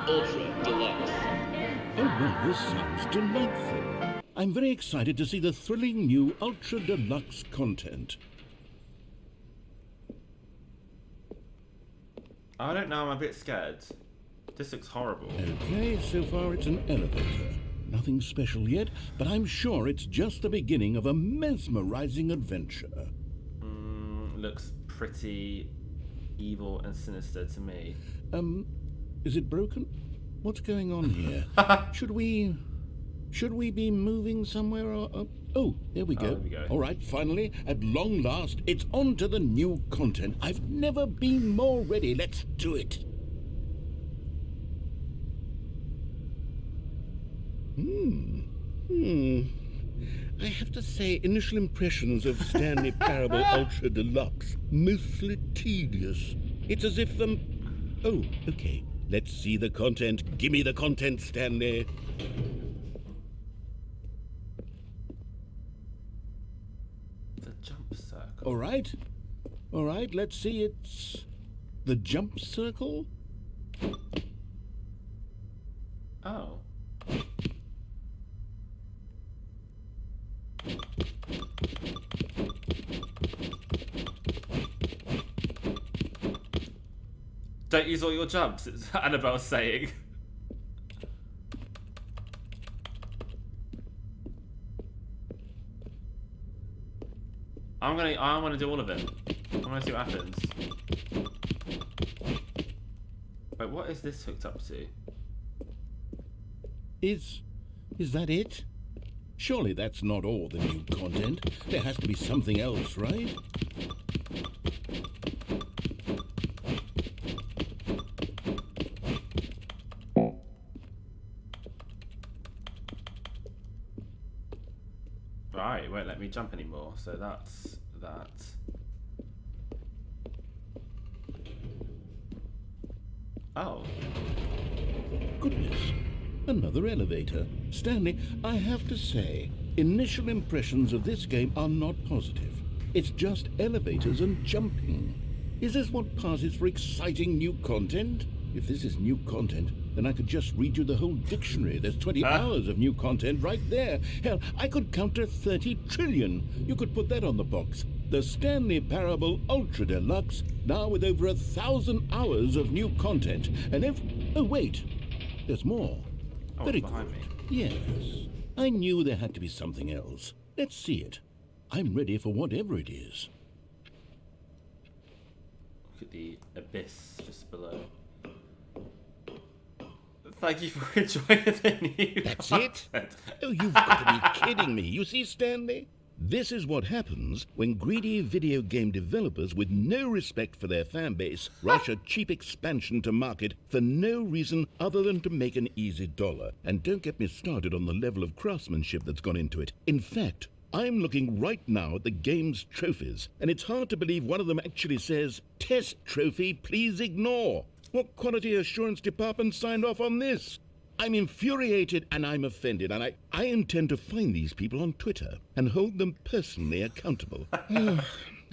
Ultra Deluxe. Oh, well, this sounds delightful. I'm very excited to see the thrilling new Ultra Deluxe content. I don't know, I'm a bit scared. This looks horrible. Okay, so far it's an elevator. Nothing special yet, but I'm sure it's just the beginning of a mesmerizing adventure. Looks pretty evil and sinister to me. Is it broken? What's going on here? Should we be moving somewhere or... Oh, there we go. There we go. All right, finally, at long last, it's on to the new content. I've never been more ready. Let's do it. I have to say, initial impressions of Stanley Parable Ultra Deluxe, mostly tedious. It's as if, Oh, okay. Let's see the content. Give me the content, Stanley. The jump circle. All right, let's see. It's the jump circle. Oh. Don't use all your jumps, it's Annabelle saying. I want to do all of it. I want to see what happens. Wait, what is this hooked up to? Is that it? Surely that's not all the new content. There has to be something else, right? Right, it won't let me jump anymore, so that's that. Oh. Goodness. Another elevator. Stanley, I have to say, initial impressions of this game are not positive. It's just elevators and jumping. Is this what passes for exciting new content? If this is new content, then I could just read you the whole dictionary. There's 20 hours of new content right there. Hell, I could counter 30 trillion. You could put that on the box. The Stanley Parable Ultra Deluxe, now with over 1,000 hours of new content. And oh, wait. There's more. Oh, Very behind good. me. Yes. I knew there had to be something else. Let's see it. I'm ready for whatever it is. Look at the abyss just below. Thank you for enjoying the new That's content. it? Oh, you've got to be kidding me. You see, Stanley? This is what happens when greedy video game developers with no respect for their fan base rush a cheap expansion to market for no reason other than to make an easy dollar. And don't get me started on the level of craftsmanship that's gone into it. In fact, I'm looking right now at the game's trophies, and it's hard to believe one of them actually says, "Test trophy, please ignore." What quality assurance department signed off on this? I'm infuriated and I'm offended, and I intend to find these people on Twitter and hold them personally accountable.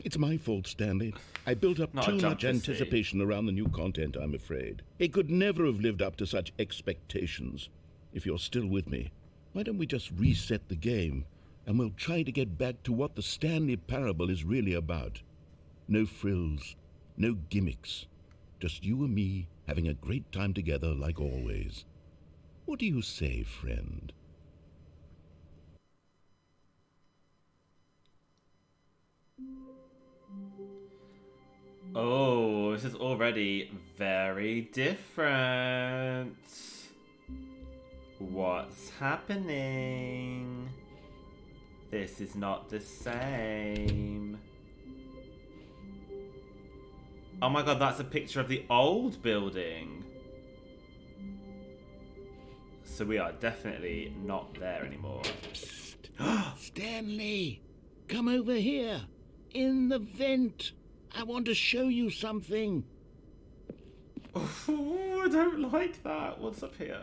It's my fault, Stanley. I built up too much anticipation around the new content, I'm afraid. It could never have lived up to such expectations. If you're still with me, why don't we just reset the game and we'll try to get back to what the Stanley Parable is really about. No frills, no gimmicks. Just you and me having a great time together like always. What do you say, friend? Oh, this is already very different. What's happening? This is not the same. Oh my god, that's a picture of the old building. So we are definitely not there anymore. Psst. Stanley, come over here. In the vent. I want to show you something. Oh, I don't like that. What's up here?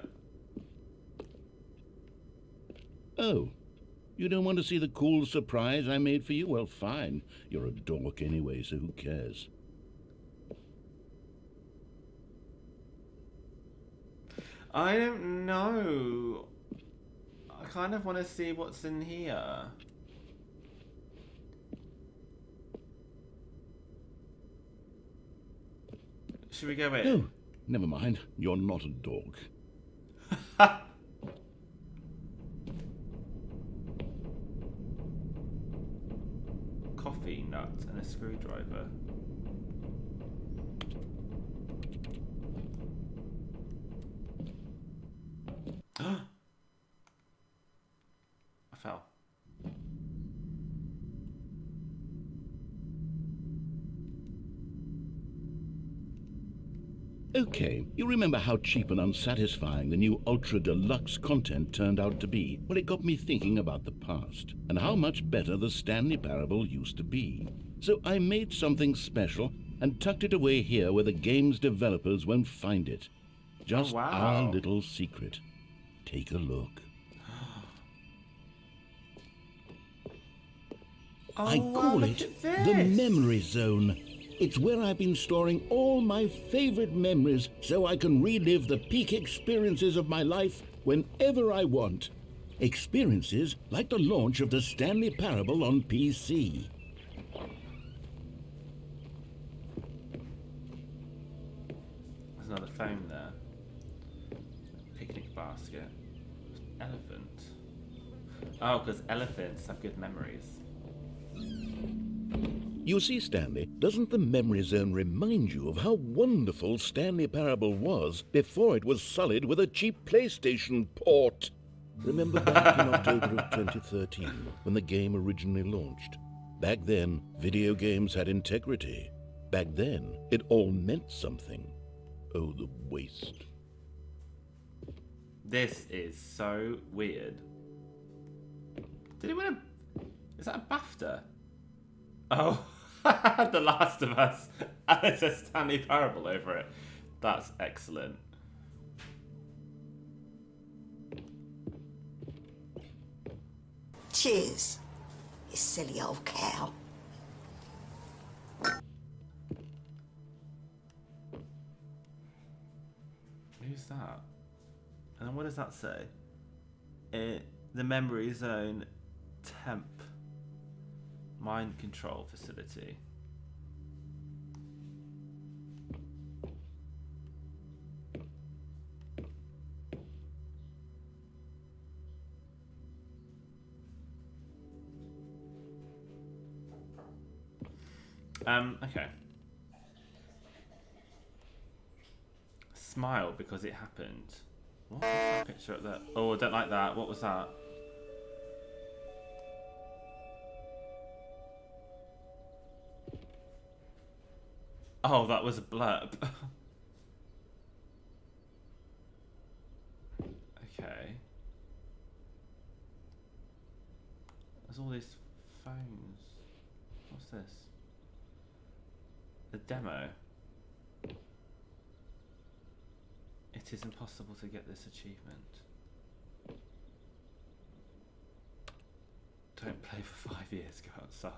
Oh, you don't want to see the cool surprise I made for you? Well, fine. You're a dork anyway, so who cares? I don't know. I kind of want to see what's in here. Should we go in? No, never mind. You're not a dog. Coffee nut and a screwdriver. I fell. Okay, you remember how cheap and unsatisfying the new Ultra Deluxe content turned out to be? Well, it got me thinking about the past, and how much better the Stanley Parable used to be. So I made something special and tucked it away here where the game's developers won't find it. Just our little secret. Take a look. I call it the Memory Zone. It's where I've been storing all my favorite memories so I can relive the peak experiences of my life whenever I want. Experiences like the launch of the Stanley Parable on PC. There's another phone there. Picnic basket. Elephant. Oh, because elephants have good memories. You see, Stanley, doesn't the Memory Zone remind you of how wonderful Stanley Parable was before it was sullied with a cheap PlayStation port? Remember back in October of 2013, when the game originally launched? Back then, video games had integrity. Back then, it all meant something. Oh, the waste. This is so weird. Did it win a... Is that a BAFTA? Oh, The Last of Us. And it says Stanley Parable over it. That's excellent. Cheers, you silly old cow. Who's that? And what does that say? The Memory Zone Temp. Mind control facility. Okay. Smile because it happened. What's that picture up there? Oh, I don't like that. What was that? Oh, that was a blurb. Okay. There's all these phones. What's this? A demo. It is impossible to get this achievement. Don't play for 5 years, go outside.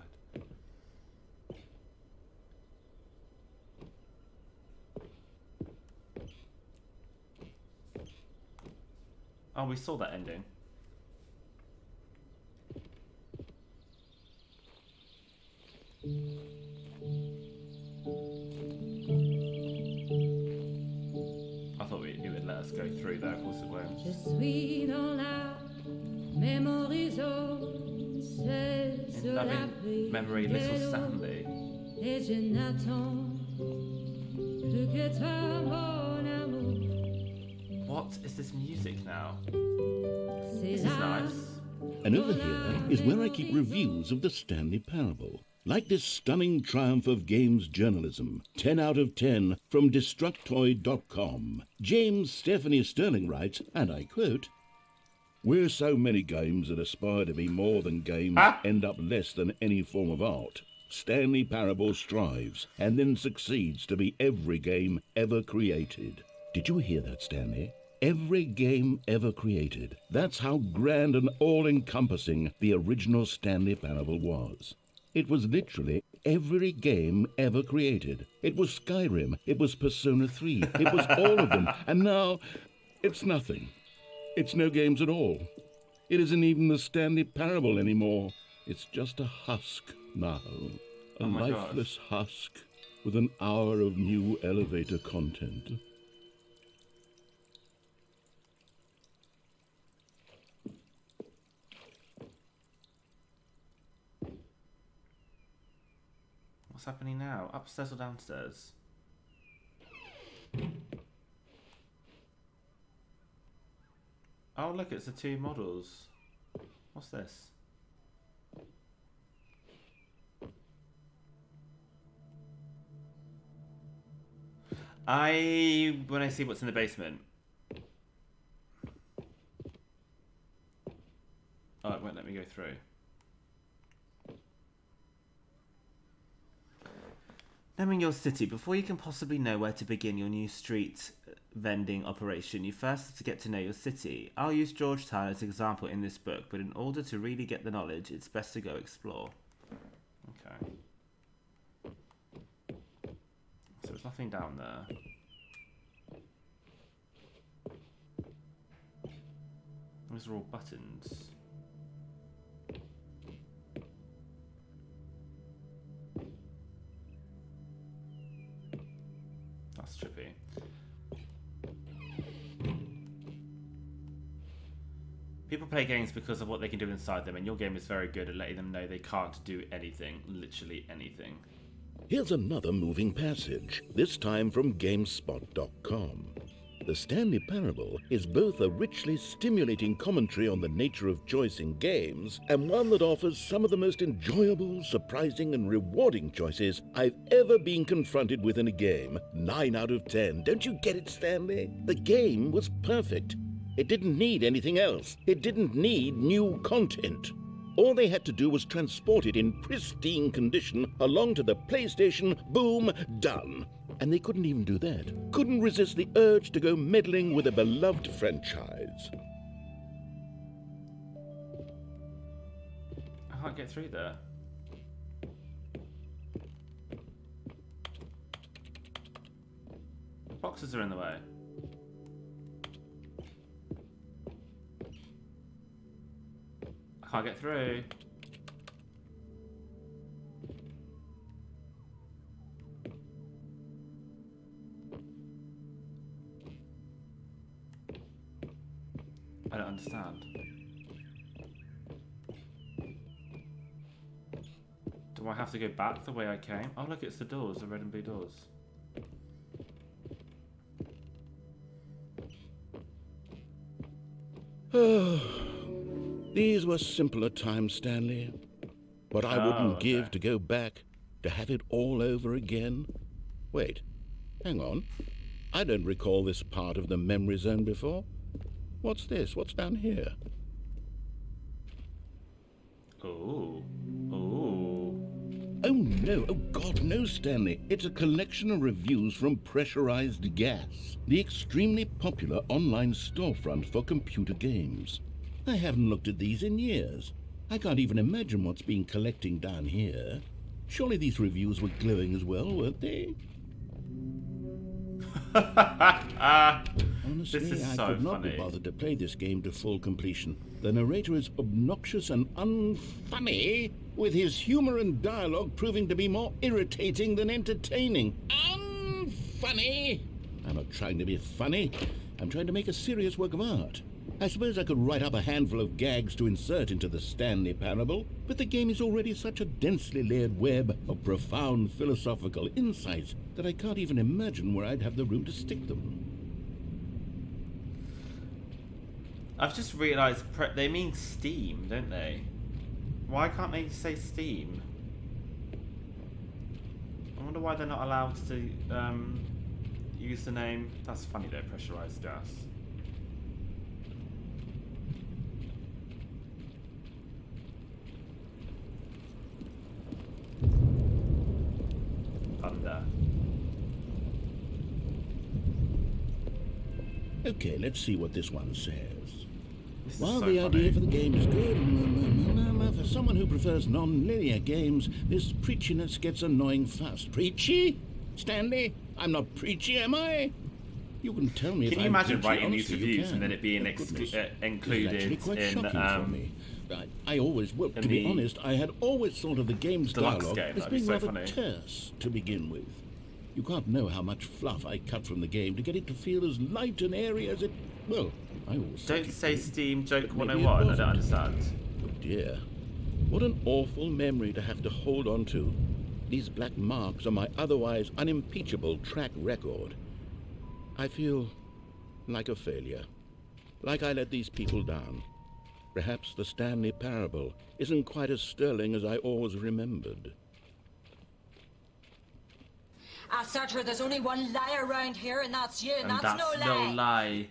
Oh, we saw that ending. go through there, of course it won't. Je suis dans la même horizon, In loving memory, little Stanley. et je n'attends plus que toi, mon amour. What is this music now? C'est This is nice. And over here is where I keep reviews of the Stanley Parable. Like this stunning triumph of games journalism, 10 out of 10 from Destructoid.com. James Stephanie Sterling writes, and I quote, "Where so many games that aspire to be more than games end up less than any form of art, Stanley Parable strives and then succeeds to be every game ever created." Did you hear that, Stanley? Every game ever created. That's how grand and all-encompassing the original Stanley Parable was. It was literally every game ever created. It was Skyrim, it was Persona 3, it was all of them, and now it's nothing. It's no games at all. It isn't even the Stanley Parable anymore. It's just a husk now. A lifeless husk with an hour of new elevator content. What's happening now? Upstairs or downstairs? Oh look, it's the two models. What's this? I want to see what's in the basement. Oh, it won't let me go through. Knowing your city, before you can possibly know where to begin your new street vending operation, you first have to get to know your city. I'll use Georgetown as an example in this book, but in order to really get the knowledge, it's best to go explore. Okay. So there's nothing down there. Those are all buttons. That's trippy. People play games because of what they can do inside them, and your game is very good at letting them know they can't do anything, literally anything. Here's another moving passage, this time from GameSpot.com. The Stanley Parable is both a richly stimulating commentary on the nature of choice in games and one that offers some of the most enjoyable, surprising, and rewarding choices I've ever been confronted with in a game. 9 out of 10. Don't you get it, Stanley? The game was perfect. It didn't need anything else. It didn't need new content. All they had to do was transport it in pristine condition along to the PlayStation. Boom, done. And they couldn't even do that. Couldn't resist the urge to go meddling with a beloved franchise. I can't get through there. Boxes are in the way. I can't get through. I don't understand. Do I have to go back the way I came? Oh look, it's the doors, the red and blue doors. These were simpler times, Stanley. What I wouldn't give to go back, to have it all over again. Wait, hang on. I don't recall this part of the memory zone before. What's this? What's down here? Ooh. Ooh. Oh no, oh God, no, Stanley. It's a collection of reviews from Pressurized Gas, the extremely popular online storefront for computer games. I haven't looked at these in years. I can't even imagine what's been collecting down here. Surely these reviews were glowing as well, weren't they? Honestly, I could not be bothered to play this game to full completion. The narrator is obnoxious and unfunny, with his humour and dialogue proving to be more irritating than entertaining. Unfunny! I'm not trying to be funny. I'm trying to make a serious work of art. I suppose I could write up a handful of gags to insert into the Stanley Parable, but the game is already such a densely layered web of profound philosophical insights that I can't even imagine where I'd have the room to stick them. I've just realised they mean Steam, don't they? Why can't they say Steam? I wonder why they're not allowed to use the name. That's funny though, pressurised gas. Thunder. Okay, let's see what this one says. This While is so the funny. idea for the game is good, for someone who prefers non-linear games, this preachiness gets annoying fast. Preachy? Stanley? I'm not preachy, am I? You can tell me if Can you I'm imagine preachy, writing these honestly, you reviews can. and then it being Oh, goodness. included This is actually quite in shocking for me. I always, well, to be honest, I had always thought of the game's deluxe dialogue game. as That'd be being so rather funny. terse to begin with. You can't know how much fluff I cut from the game to get it to feel as light and airy as it... Well, I always thought Don't it say did, Steam Joke but maybe it 101. I don't wasn't. understand. Oh dear. What an awful memory to have to hold on to. These black marks on my otherwise unimpeachable track record. I feel like a failure. Like I let these people down. Perhaps the Stanley Parable isn't quite as sterling as I always remembered. I said her there's only one liar around here, and that's you, and And that's that's no lie. no lie.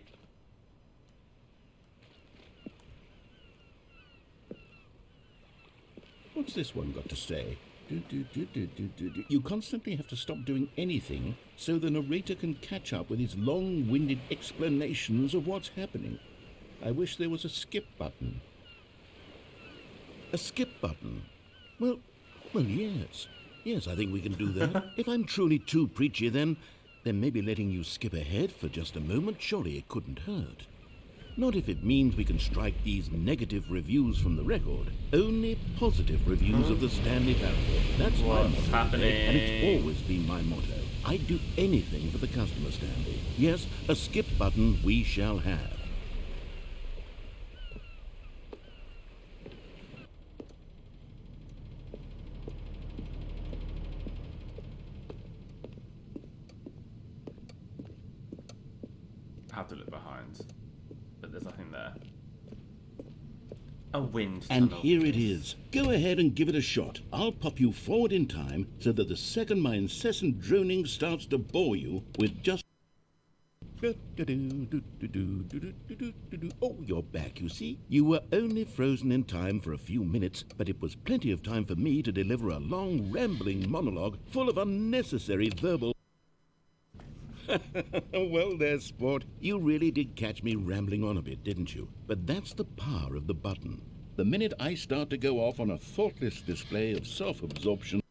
What's this one got to say? You constantly have to stop doing anything so the narrator can catch up with his long-winded explanations of what's happening. I wish there was a skip button. A skip button? Well, yes. Yes, I think we can do that. If I'm truly too preachy, then maybe letting you skip ahead for just a moment, surely it couldn't hurt. Not if it means we can strike these negative reviews from the record. Only positive reviews of the Stanley Parable. That's my What's motto, happening? and it's always been my motto. I'd do anything for the customer, Stanley. Yes, a skip button we shall have. I have to look behind, but there's nothing there. A wind And tunnel. here it is. Go ahead and give it a shot. I'll pop you forward in time so that the second my incessant droning starts to bore you with just... Oh, you're back, you see. You were only frozen in time for a few minutes, but it was plenty of time for me to deliver a long, rambling monologue full of unnecessary verbal... Well there, sport. You really did catch me rambling on a bit, didn't you? But that's the power of the button. The minute I start to go off on a thoughtless display of self-absorption...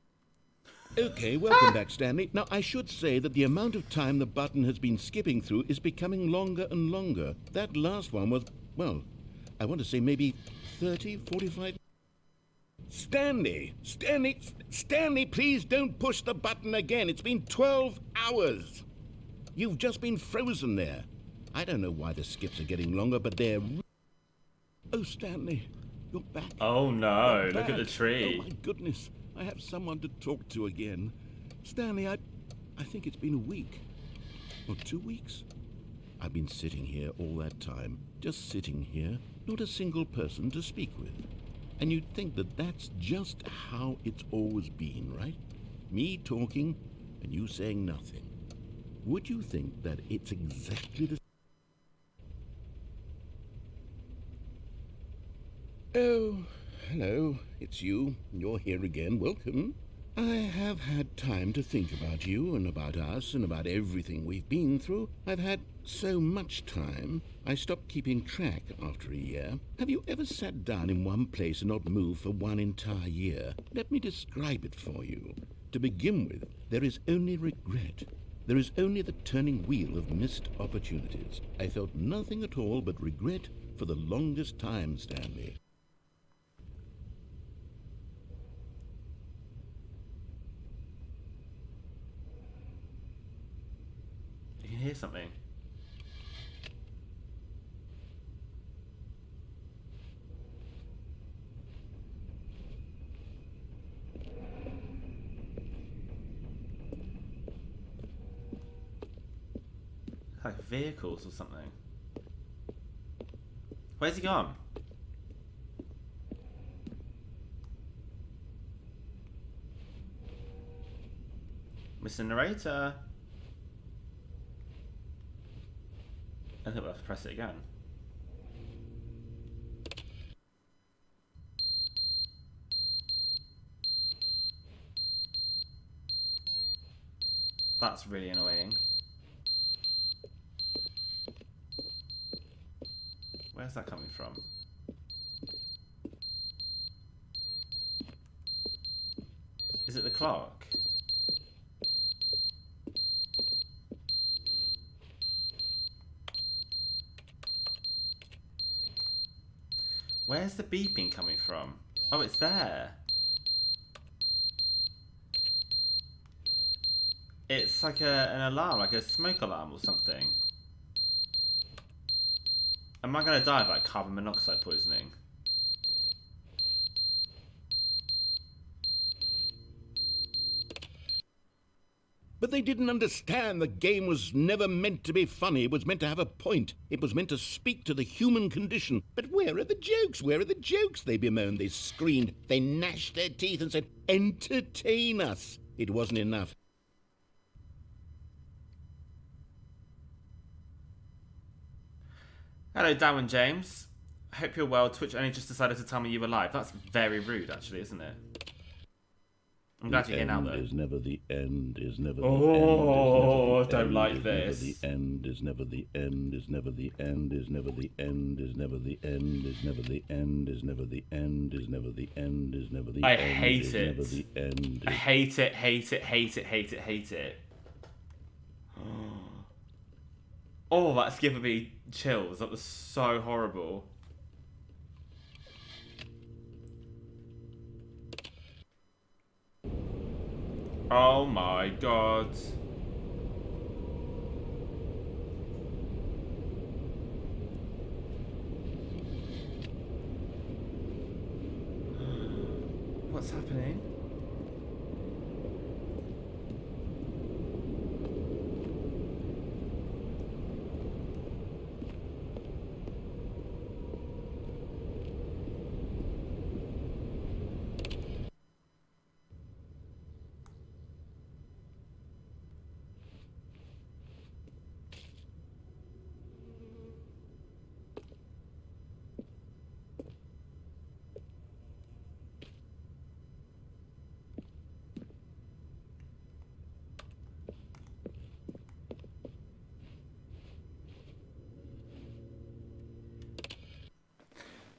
Okay, welcome back, Stanley. Now, I should say that the amount of time the button has been skipping through is becoming longer and longer. That last one was, well, I want to say maybe 30, 45... Stanley, please don't push the button again. It's been 12 hours. You've just been frozen there. I don't know why the skips are getting longer, but they're... Oh, Stanley, you're back. Oh no, You're look at the back. tree. Oh, my goodness. I have someone to talk to again. Stanley, I think it's been a week. Or 2 weeks. I've been sitting here all that time. Just sitting here. Not a single person to speak with. And you'd think that that's just how it's always been, right? Me talking and you saying nothing. Would you think that it's exactly the... Oh, hello. It's you. You're here again. Welcome. I have had time to think about you and about us and about everything we've been through. I've had so much time. I stopped keeping track after a year. Have you ever sat down in one place and not moved for one entire year? Let me describe it for you. To begin with, there is only regret. There is only the turning wheel of missed opportunities. I felt nothing at all but regret for the longest time, Stanley. You can hear something. Like vehicles or something. Where's he gone? Mr. Narrator. I think we'll have to press it again. That's really annoying. Where's that coming from? Is it the clock? Where's the beeping coming from? Oh, it's there. It's like an alarm, like a smoke alarm or something. Am I going to die of like carbon monoxide poisoning? But they didn't understand the game was never meant to be funny. It was meant to have a point. It was meant to speak to the human condition. But where are the jokes? Where are the jokes? They bemoaned, they screamed, they gnashed their teeth and said, entertain us. It wasn't enough. Hello, Darwin James. I hope you're well. Twitch only just decided to tell me you were live. That's very rude, actually, isn't it? I'm glad you're getting out, though. Is never the end, is never the oh, end. I don't like this. The end is never the end, is never the end, is never the end, is never the end, is never the end, is never the end, is never the end, is never the end. I hate it. Never the end. I hate it, hate it, hate it, hate it, hate it. Oh, that's giving me chills. That was so horrible. Oh my god. What's happening?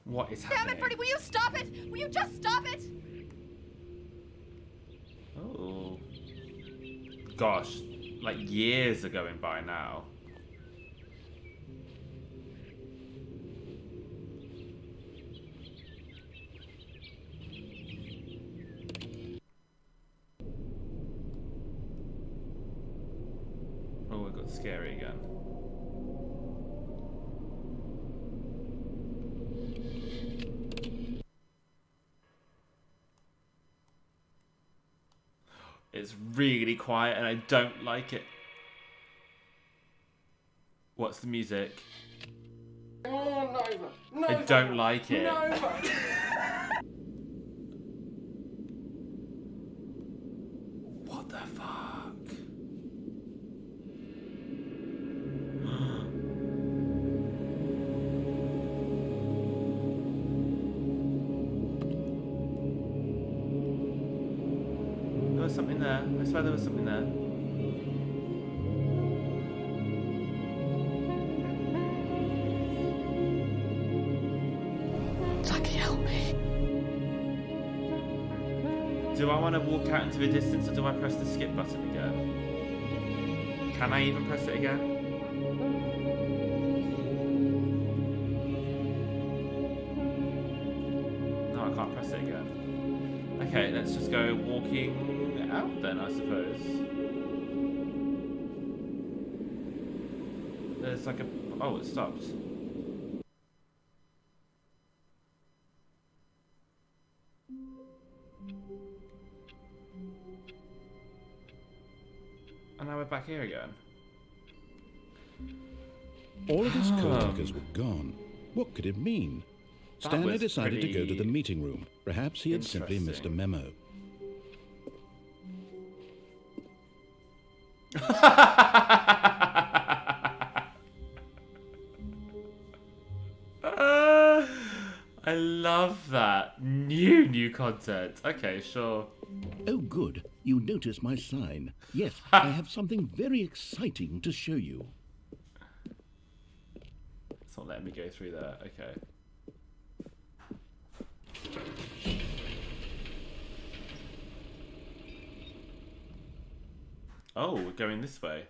What is happening? Damn it, Bertie, will you stop it? Will you just stop it? Oh. Gosh, like years are going by now. Oh, it got scary again. It's really quiet and I don't like it. What's the music? Oh, Nova. I don't like it. Nova. What the fuck? There was something there. I swear there was something there. Lucky, help me. Do I want to walk out into the distance or do I press the skip button again? Can I even press it again? No, I can't press it again. Okay, let's just go walking out then, I suppose. There's like a... Oh, it stopped. And now we're back here again. All of his co-workers were gone. What could it mean? Stanley decided to go to the meeting room. Perhaps he had simply missed a memo. I love that. New content. Okay, sure. Oh, good. You notice my sign. Yes, I have something very exciting to show you. It's not letting me go through there. Okay. Oh, we're going this way.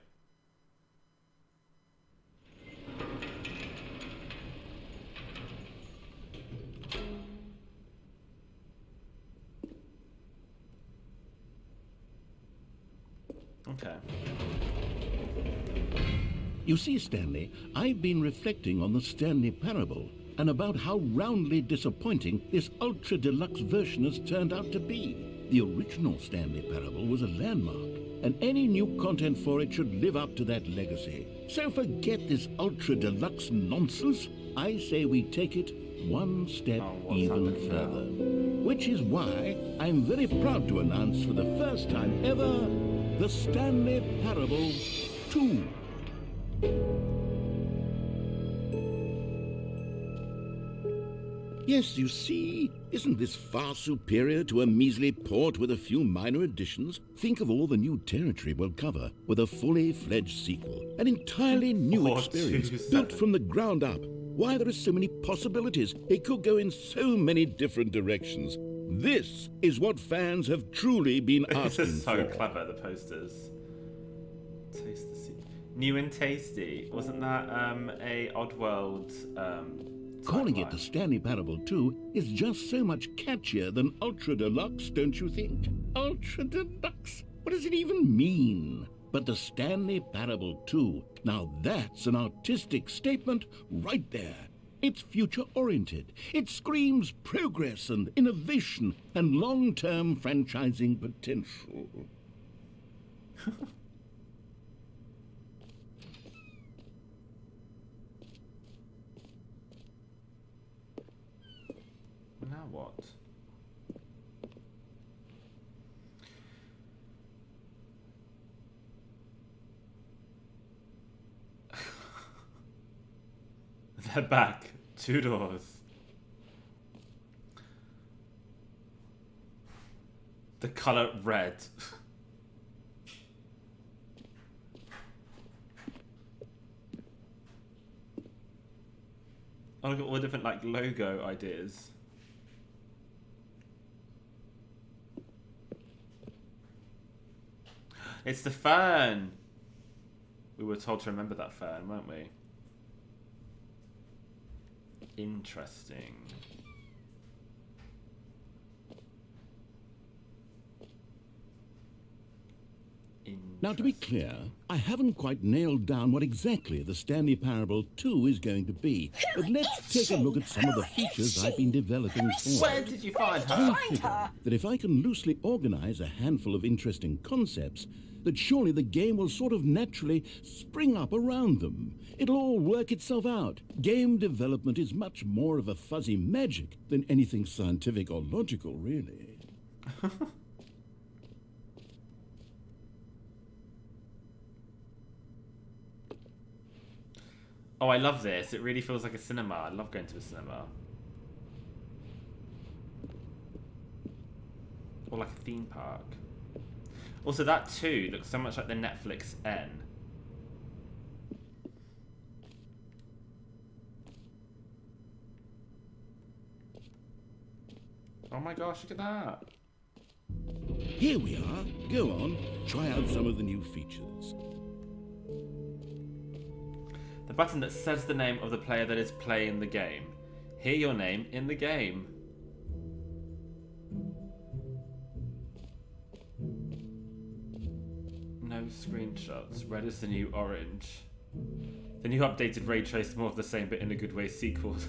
Okay. You see, Stanley, I've been reflecting on the Stanley Parable and about how roundly disappointing this ultra-deluxe version has turned out to be. The original Stanley Parable was a landmark, and any new content for it should live up to that legacy. So forget this ultra-deluxe nonsense. I say we take it one step even further. Which is why I'm very proud to announce for the first time ever, the Stanley Parable 2. Yes, you see, isn't this far superior to a measly port with a few minor additions? Think of all the new territory we'll cover with a fully fledged sequel. An entirely new experience, built from the ground up. Why, there are so many possibilities. It could go in so many different directions. This is what fans have truly been asking This is so for. clever, the posters. Taste the sea. New and tasty. Wasn't that a Oddworld Calling it the Stanley Parable 2 is just so much catchier than Ultra Deluxe, don't you think? Ultra Deluxe? What does it even mean? But the Stanley Parable 2, now that's an artistic statement right there. It's future-oriented. It screams progress and innovation and long-term franchising potential. Now what? They're back. 2 doors. The colour red. Oh, look at all the different like logo ideas. It's the fern. We were told to remember that fern, weren't we? Interesting. Now, to be clear, I haven't quite nailed down what exactly the Stanley Parable 2 is going to be. But let's take a look at some of the features I've been developing for it. Where did you find her? I figure that if I can loosely organize a handful of interesting concepts, that surely the game will sort of naturally spring up around them. It'll all work itself out. Game development is much more of a fuzzy magic than anything scientific or logical, really. Oh, I love this. It really feels like a cinema. I love going to a cinema. Or like a theme park. Also, that too looks so much like the Netflix N. Oh my gosh, look at that. Here we are. Go on, try out some of the new features. The button that says the name of the player that is playing the game. Hear your name in the game. No screenshots. Red is the new orange. The new updated ray trace, more of the same but in a good way sequels.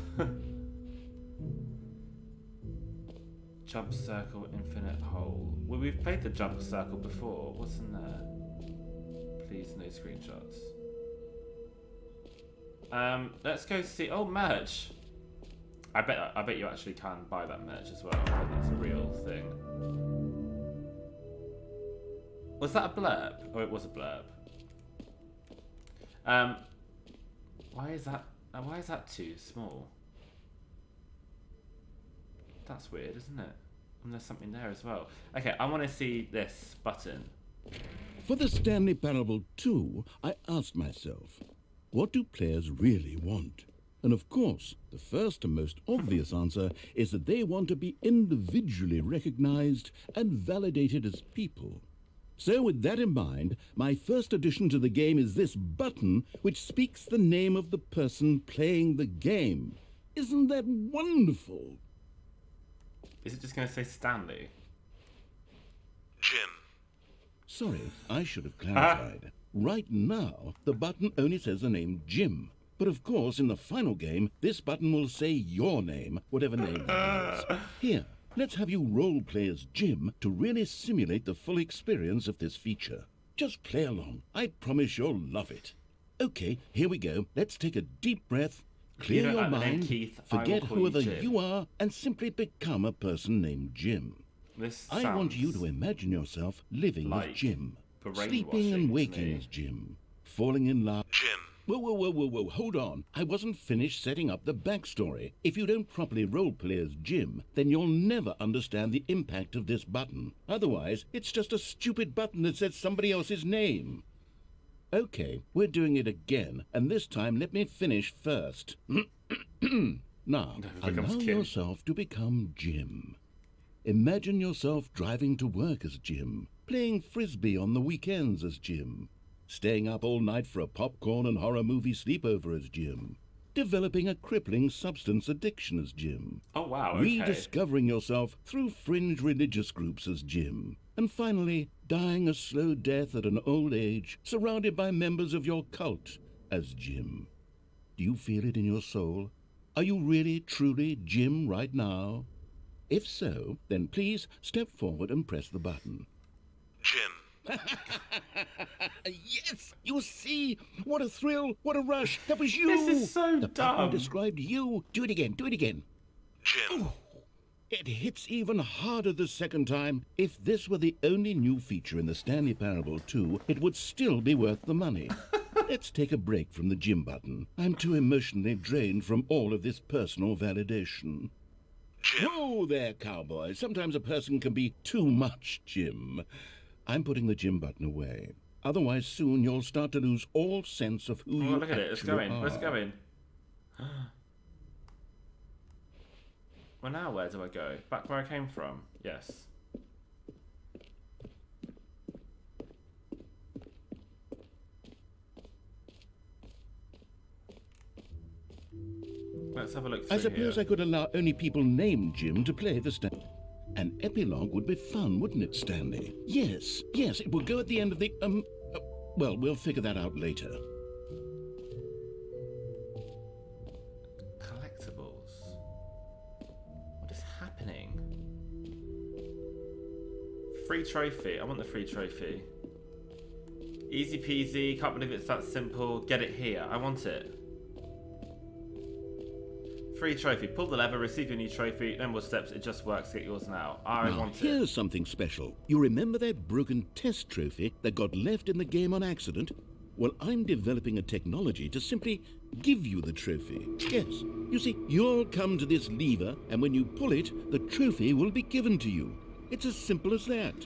Jump circle, infinite hole. Well, we've played the jump circle before. What's in there? Please, no screenshots. Let's go see. Oh, merch. I bet you actually can buy that merch as well. I bet that's a real thing. Was that a blurb? Oh, it was a blurb. Why is that too small? That's weird, isn't it? And there's something there as well. Okay, I want to see this button. For the Stanley Parable 2, I asked myself, what do players really want? And of course, the first and most obvious answer is that they want to be individually recognized and validated as people. So with that in mind, my first addition to the game is this button which speaks the name of the person playing the game. Isn't that wonderful? Is it just going to say Stanley? Jim. Sorry, I should have clarified. Right now, the button only says the name Jim. But of course, in the final game, this button will say your name, whatever name that is. Here, let's have you role-play as Jim to really simulate the full experience of this feature. Just play along. I promise you'll love it. Okay, here we go. Let's take a deep breath, clear your mind, Keith, forget whoever you are, and simply become a person named Jim. I want you to imagine yourself living as Jim, sleeping and waking as Jim, falling in love. Jim. Whoa, hold on. I wasn't finished setting up the backstory. If you don't properly roleplay as Jim, then you'll never understand the impact of this button. Otherwise, it's just a stupid button that says somebody else's name. Okay, we're doing it again, and this time let me finish first. Now, allow yourself to become Jim. Imagine yourself driving to work as Jim, playing frisbee on the weekends as Jim, staying up all night for a popcorn and horror movie sleepover as Jim, developing a crippling substance addiction as Jim. Oh, wow, okay. Rediscovering yourself through fringe religious groups as Jim. And finally, dying a slow death at an old age, surrounded by members of your cult as Jim. Do you feel it in your soul? Are you really, truly Jim right now? If so, then please step forward and press the button. Jim. Yes! You see? What a thrill! What a rush! That was you! This is so the dumb. button described you. Do it again. Jim. Ooh, it hits even harder the second time. If this were the only new feature in the Stanley Parable 2, it would still be worth the money. Let's take a break from the Jim button. I'm too emotionally drained from all of this personal validation. Jim. Whoa there, cowboy. Sometimes a person can be too much Jim. I'm putting the Jim button away. Otherwise, soon you'll start to lose all sense of who you look at it. It's actually going. are. Where's it going? Well, now where do I go? Back where I came from? Yes. Let's have a look through I suppose here. I could allow only people named Jim to play the An epilogue would be fun, wouldn't it, Stanley? Yes, it would go at the end of the, well, we'll figure that out later. Collectibles. What is happening? Free trophy. I want the free trophy. Easy peasy. Can't believe it's that simple. Get it here. I want it. Free trophy. Pull the lever, receive your new trophy. No more steps. It just works. Get yours now. I want it. Here's something special. You remember that broken test trophy that got left in the game on accident? Well, I'm developing a technology to simply give you the trophy. Yes. You see, you'll come to this lever, and when you pull it, the trophy will be given to you. It's as simple as that.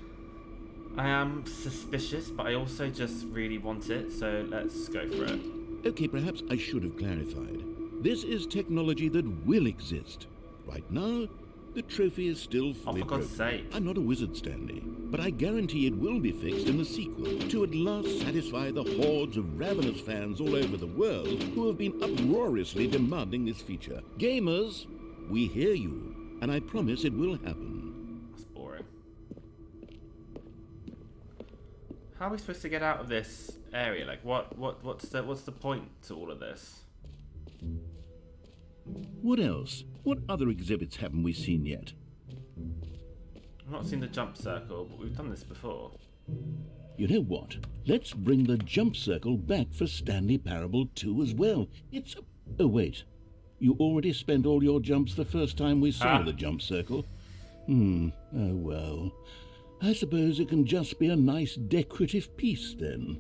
I am suspicious, but I also just really want it, so let's go for it. Okay, perhaps I should have clarified. This is technology that will exist. Right now, the trophy is still fully for God's broken. sake. I'm not a wizard, Stanley, but I guarantee it will be fixed in the sequel to at last satisfy the hordes of ravenous fans all over the world who have been uproariously demanding this feature. Gamers, we hear you, and I promise it will happen. That's boring. How are we supposed to get out of this area? Like, what's the point to all of this? What else? What other exhibits haven't we seen yet? I've not seen the jump circle, but we've done this before. You know what? Let's bring the jump circle back for Stanley Parable 2 as well. It's... Oh, wait. You already spent all your jumps the first time we saw the jump circle? Oh, well. I suppose it can just be a nice decorative piece, then.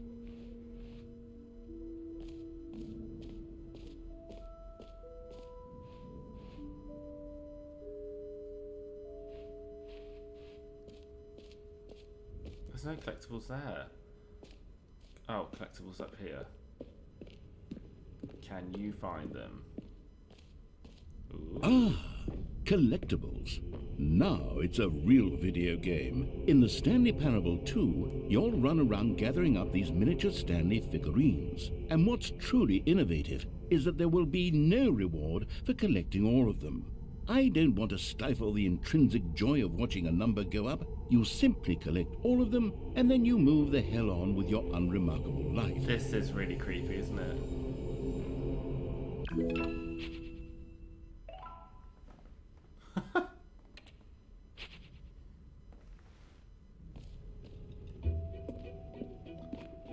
There's no collectibles there. Oh, collectibles up here. Can you find them? Ooh. Ah, collectibles. Now it's a real video game. In the Stanley Parable 2, you'll run around gathering up these miniature Stanley figurines. And what's truly innovative is that there will be no reward for collecting all of them. I don't want to stifle the intrinsic joy of watching a number go up. You simply collect all of them, and then you move the hell on with your unremarkable life. This is really creepy, isn't it?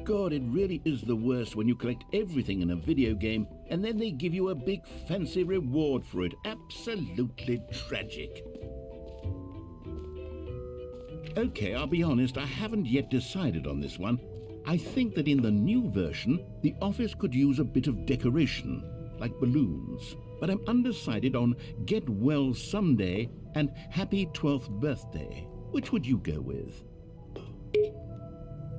God, it really is the worst when you collect everything in a video game and then they give you a big fancy reward for it. Absolutely tragic. Okay, I'll be honest, I haven't yet decided on this one. I think that in the new version, the office could use a bit of decoration, like balloons. But I'm undecided on Get Well Someday and Happy 12th Birthday. Which would you go with?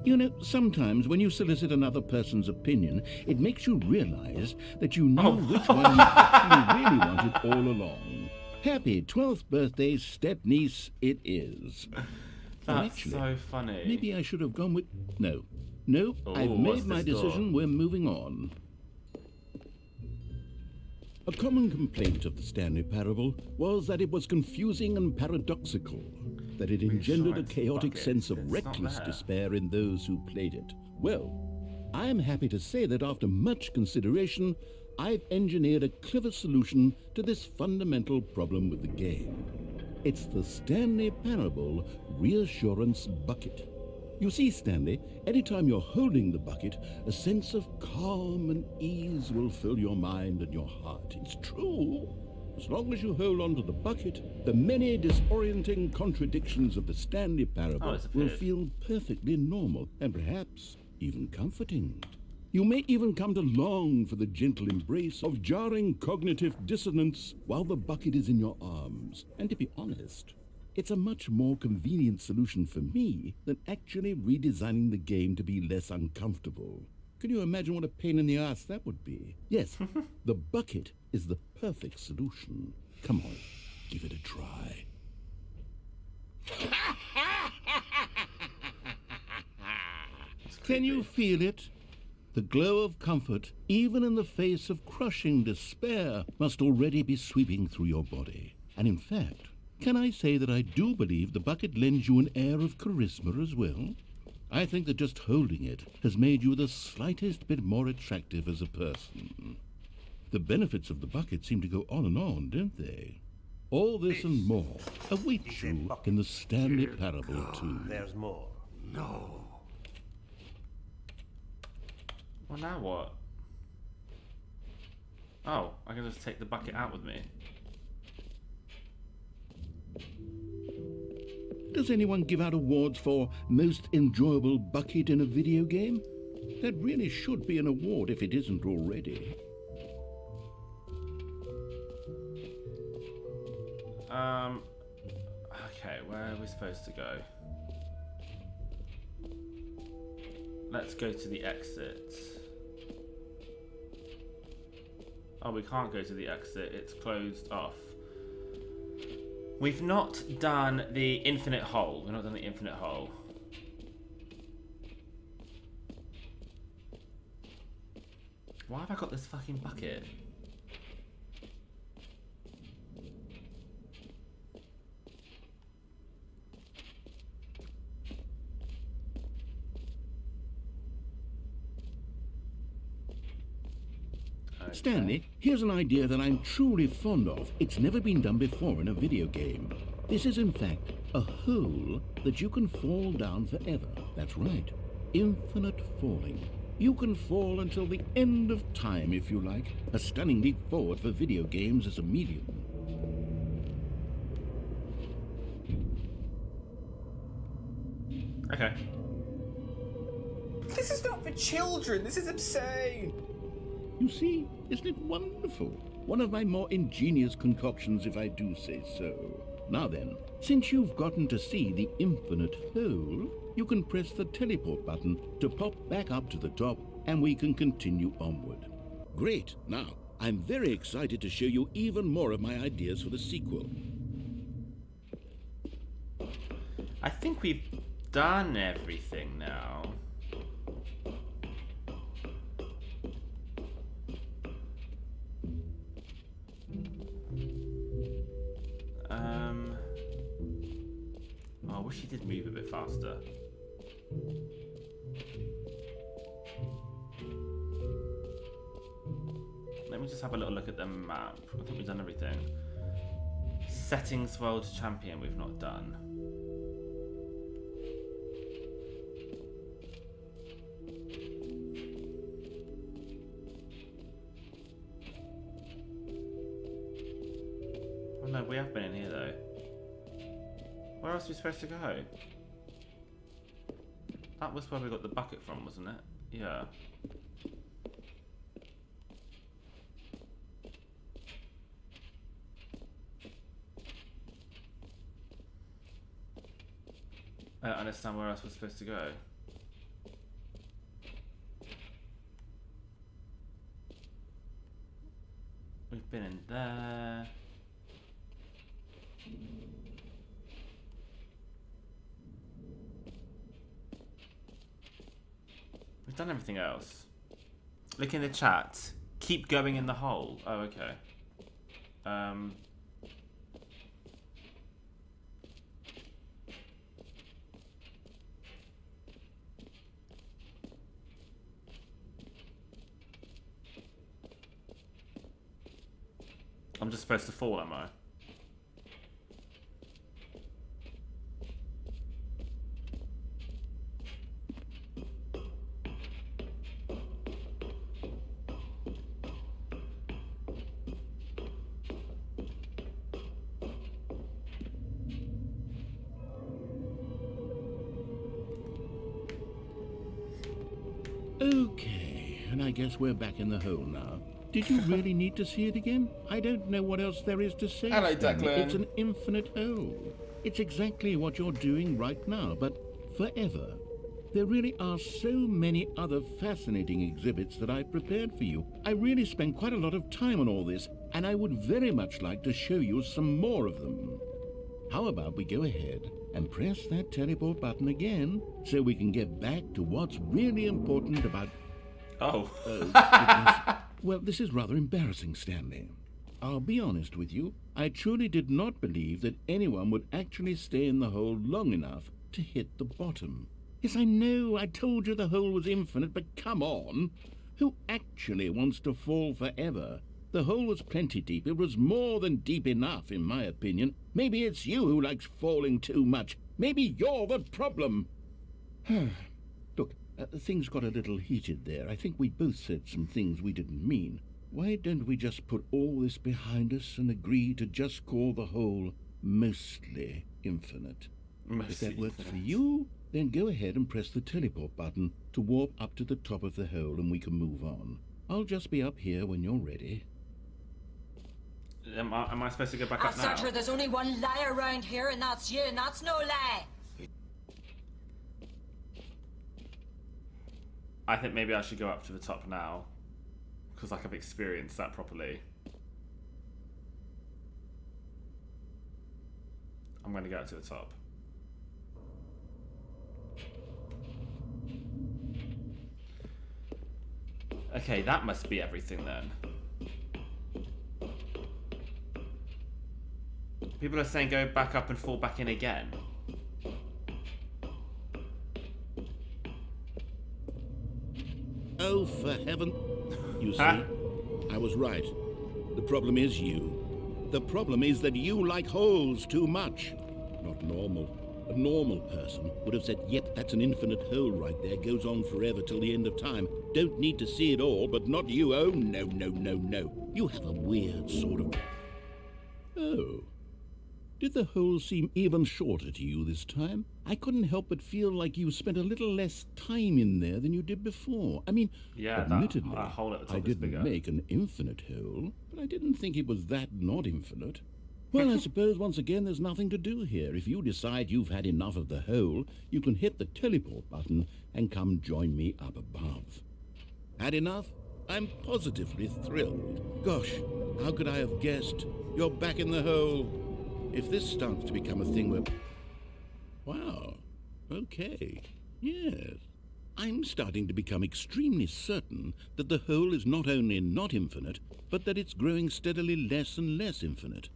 You know, sometimes when you solicit another person's opinion, it makes you realize that you knew which one you actually really wanted all along. Happy 12th birthday, step-niece, it is. That's so funny. Maybe I should have gone with... No. I've made my decision. We're moving on. A common complaint of the Stanley Parable was that it was confusing and paradoxical, that it engendered a chaotic sense of reckless despair in those who played it. Well, I am happy to say that after much consideration, I've engineered a clever solution to this fundamental problem with the game. It's the Stanley Parable Reassurance Bucket. You see, Stanley, anytime you're holding the bucket, a sense of calm and ease will fill your mind and your heart. It's true. As long as you hold on to the bucket, the many disorienting contradictions of the Stanley Parable will feel perfectly normal and perhaps even comforting. You may even come to long for the gentle embrace of jarring cognitive dissonance while the bucket is in your arms. And to be honest, it's a much more convenient solution for me than actually redesigning the game to be less uncomfortable. Can you imagine what a pain in the ass that would be? Yes, the bucket is the perfect solution. Come on, give it a try. Can you feel it? The glow of comfort, even in the face of crushing despair, must already be sweeping through your body. And in fact, can I say that I do believe the bucket lends you an air of charisma as well? I think that just holding it has made you the slightest bit more attractive as a person. The benefits of the bucket seem to go on, don't they? All this and more await you in the Stanley Parable 2. There's more. No. Well, now what? Oh, I can just take the bucket out with me. Does anyone give out awards for most enjoyable bucket in a video game? That really should be an award if it isn't already. Okay, where are we supposed to go? Let's go to the exit. Oh, we can't go to the exit. It's closed off. We've not done the infinite hole. We've not done the infinite hole. Why have I got this fucking bucket? Stanley, here's an idea that I'm truly fond of. It's never been done before in a video game. This is, in fact, a hole that you can fall down forever. That's right. infinite falling. You can fall until the end of time if you like. A stunning leap forward for video games as a medium. Okay. This is not for children. This is insane. You see, isn't it wonderful? One of my more ingenious concoctions, if I do say so. Now then, since you've gotten to see the infinite hole, you can press the teleport button to pop back up to the top, and we can continue onward. Great. Now, I'm very excited to show you even more of my ideas for the sequel. I think we've done everything now. Oh, I wish he did move a bit faster. Let me just have a little look at the map. I think we've done everything. Settings World Champion we've not done. Oh no, we have been in here though. Where else are we supposed to go? That was where we got the bucket from, wasn't it? Yeah. I don't understand where else we're supposed to go. We've been in there. We've done everything else. Look in the chat. Keep going in the hole. Oh, okay. I'm just supposed to fall, am I? Okay, and I guess we're back in the hole now. Did you really need to see it again? I don't know what else there is to say. Hello, Stanley. Declan. It's an infinite hole. It's exactly what you're doing right now, but forever. There really are so many other fascinating exhibits that I've prepared for you. I really spent quite a lot of time on all this, and I would very much like to show you some more of them. How about we go ahead and press that teleport button again so we can get back to what's really important about... Oh. Goodness. Well, this is rather embarrassing, Stanley. I'll be honest with you. I truly did not believe that anyone would actually stay in the hole long enough to hit the bottom. Yes, I know, I told you the hole was infinite, but come on. Who actually wants to fall forever? The hole was plenty deep. It was more than deep enough, in my opinion. Maybe it's you who likes falling too much. Maybe you're the problem. Look, things got a little heated there. I think we both said some things we didn't mean. Why don't we just put all this behind us and agree to just call the hole mostly infinite? If that works for you, then go ahead and press the teleport button to warp up to the top of the hole and we can move on. I'll just be up here when you're ready. Am I supposed to go back up now? Sartre, there's only one liar around here, and that's you, and that's no lie. I think maybe I should go up to the top now, because like I've experienced that properly. I'm going to go up to the top. Okay, that must be everything then. People are saying go back up and fall back in again. Oh, for heaven... You see, I was right. The problem is you. The problem is that you like holes too much. Not normal. A normal person would have said, yep, that's an infinite hole right there, goes on forever till the end of time. Don't need to see it all, but not you. Oh, no, no, no, no. You have a weird sort of... Oh. Did the hole seem even shorter to you this time? I couldn't help but feel like you spent a little less time in there than you did before. I mean, yeah, admittedly, that hole at the top I is didn't bigger. make an infinite hole, but I didn't think it was that not infinite. Well, I suppose once again there's nothing to do here. If you decide you've had enough of the hole, you can hit the teleport button and come join me up above. Had enough? I'm positively thrilled. Gosh, how could I have guessed? You're back in the hole. If this starts to become a thing where... Wow. Okay. Yes. I'm starting to become extremely certain that the hole is not only not infinite, but that it's growing steadily less and less infinite.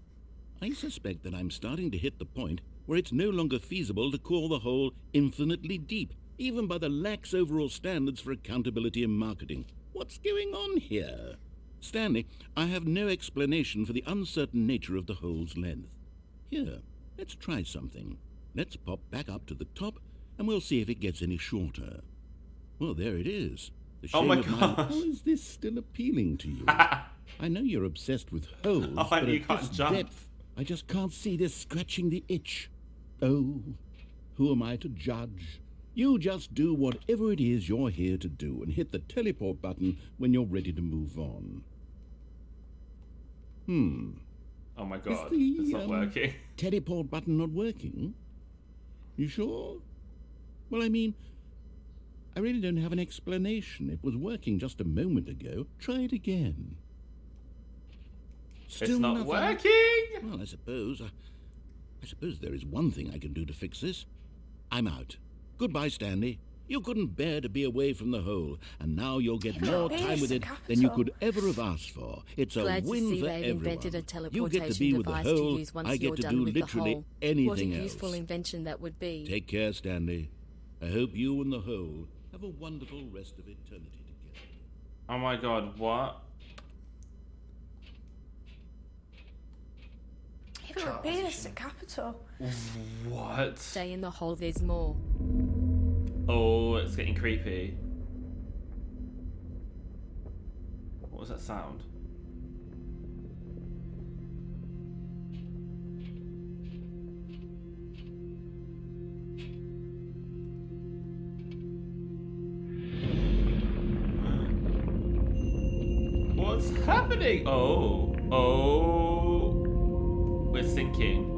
I suspect that I'm starting to hit the point where it's no longer feasible to call the hole infinitely deep, even by the lax overall standards for accountability and marketing. What's going on here? Stanley, I have no explanation for the uncertain nature of the hole's length. Here, let's try something. Let's pop back up to the top, and we'll see if it gets any shorter. Well, there it is. The Oh my shame of mine. gosh. How is this still appealing to you? I know you're obsessed with holes, Oh, but and you at can't this jump. depth, I just can't see this scratching the itch. Oh, who am I to judge? You just do whatever it is you're here to do and hit the teleport button when you're ready to move on. Oh my Is god, the, it's not working. teleport button not working? You sure? Well, I mean, I really don't have an explanation. It was working just a moment ago. Try it again. It's not nothing? working! Well, I suppose there is one thing I can do to fix this. I'm out. Goodbye, Stanley. You couldn't bear to be away from the hole, and now you'll get more time with it than you could ever have asked for. It's a Glad to win see for they've everyone. invented a You get to teleportation be with the device hole, to use once I you're get to done do with the literally hole. anything What a else. useful invention that would be. Take care, Stanley. I hope you and the hole have a wonderful rest of eternity together. Oh my god, what? Even a beer's a capital. What? Stay in the hole, there's more. Oh, it's getting creepy. What was that sound? What's happening? Oh, we're sinking.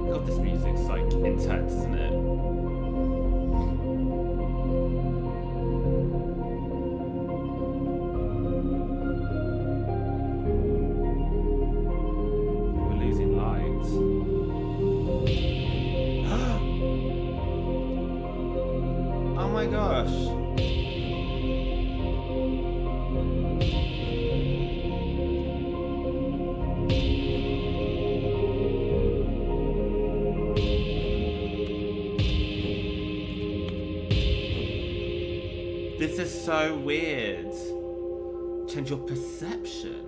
God, this music's like intense, isn't it? We're losing lights. Oh my gosh. This is so weird. Change your perception.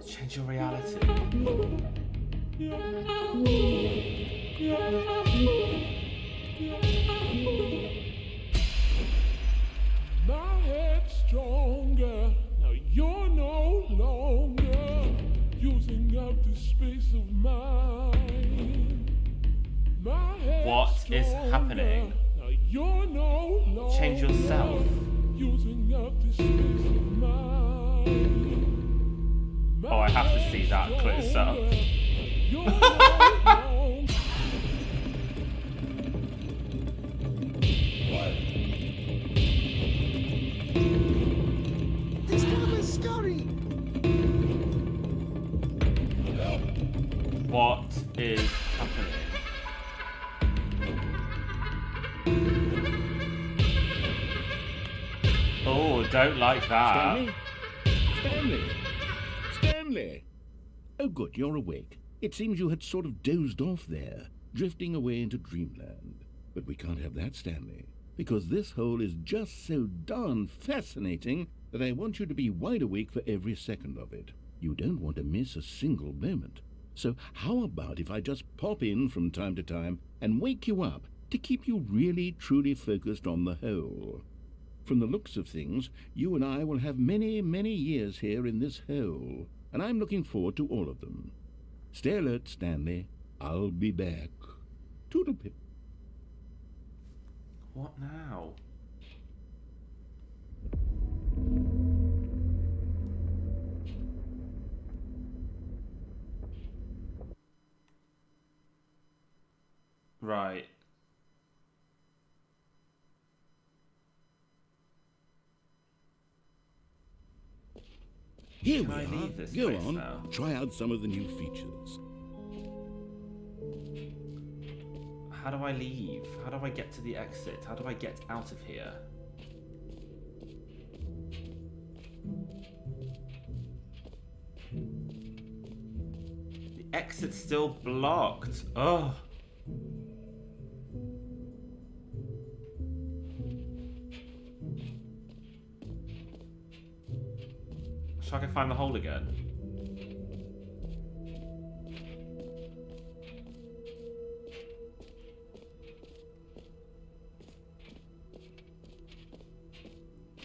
Change your reality. My head's stronger. Now you're no longer using up the space of mine. My head's What is stronger. happening? Now you're no longer Change yourself. using up the space of mine. Oh, I have to see that close up. You're no longer. This game is scary. Oh, don't like that. Stanley? Stanley? Stanley! Oh, good, you're awake. It seems you had sort of dozed off there, drifting away into dreamland. But we can't have that, Stanley, because this hole is just so darn fascinating that I want you to be wide awake for every second of it. You don't want to miss a single moment. So how about if I just pop in from time to time and wake you up to keep you really, truly focused on the hole? From the looks of things, you and I will have many, many years here in this hole, and I'm looking forward to all of them. Stay alert, Stanley. I'll be back. Toodlepip. What now? Right. Here Can we I are. leave this Go place on. now? Try out some of the new features. How do I leave? How do I get to the exit? How do I get out of here? The exit's still blocked. Oh. Shall I go find the hole again?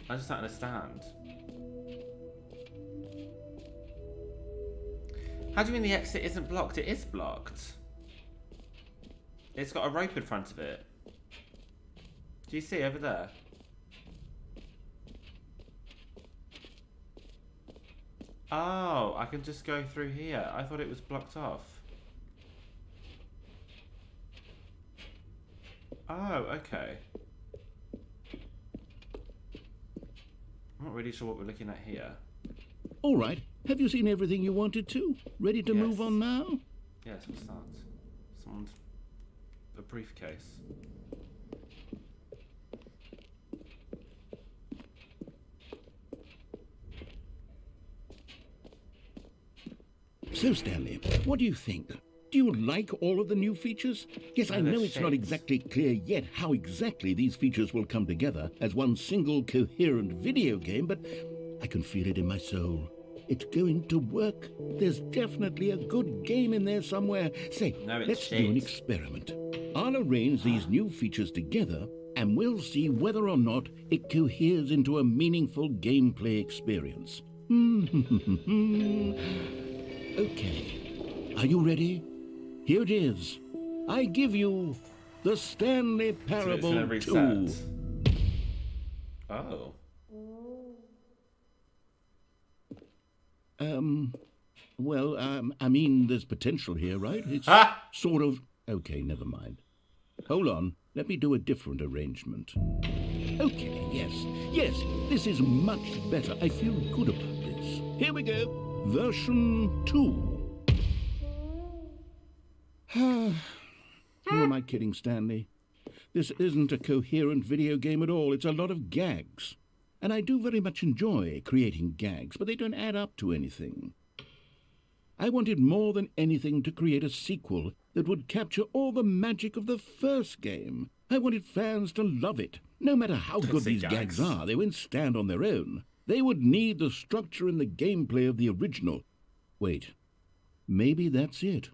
I just don't understand. How do you mean the exit isn't blocked? It is blocked. It's got a rope in front of it. Do you see over there? Oh, I can just go through here. I thought it was blocked off. Oh, okay. I'm not really sure what we're looking at here. All right. Have you seen everything you wanted to? Ready to move on now? Yes, what's that? Someone's... a briefcase. So, Stanley, what do you think? Do you like all of the new features? Yes, I know it's not exactly clear yet how exactly these features will come together as one single coherent video game, but I can feel it in my soul. It's going to work. There's definitely a good game in there somewhere. Say, let's do an experiment. I'll arrange these new features together, and we'll see whether or not it coheres into a meaningful gameplay experience. Okay. Are you ready? Here it is. I give you the Stanley Parable 2. Oh. I mean, there's potential here, right? It's sort of... Okay, never mind. Hold on. Let me do a different arrangement. Okay, yes, this is much better. I feel good about this. Here we go. Version 2. Who am I kidding, Stanley? This isn't a coherent video game at all. It's a lot of gags. And I do very much enjoy creating gags, but they don't add up to anything. I wanted more than anything to create a sequel that would capture all the magic of the first game. I wanted fans to love it. No matter how good these gags are, they won't stand on their own. They would need the structure and the gameplay of the original. Wait, maybe that's it.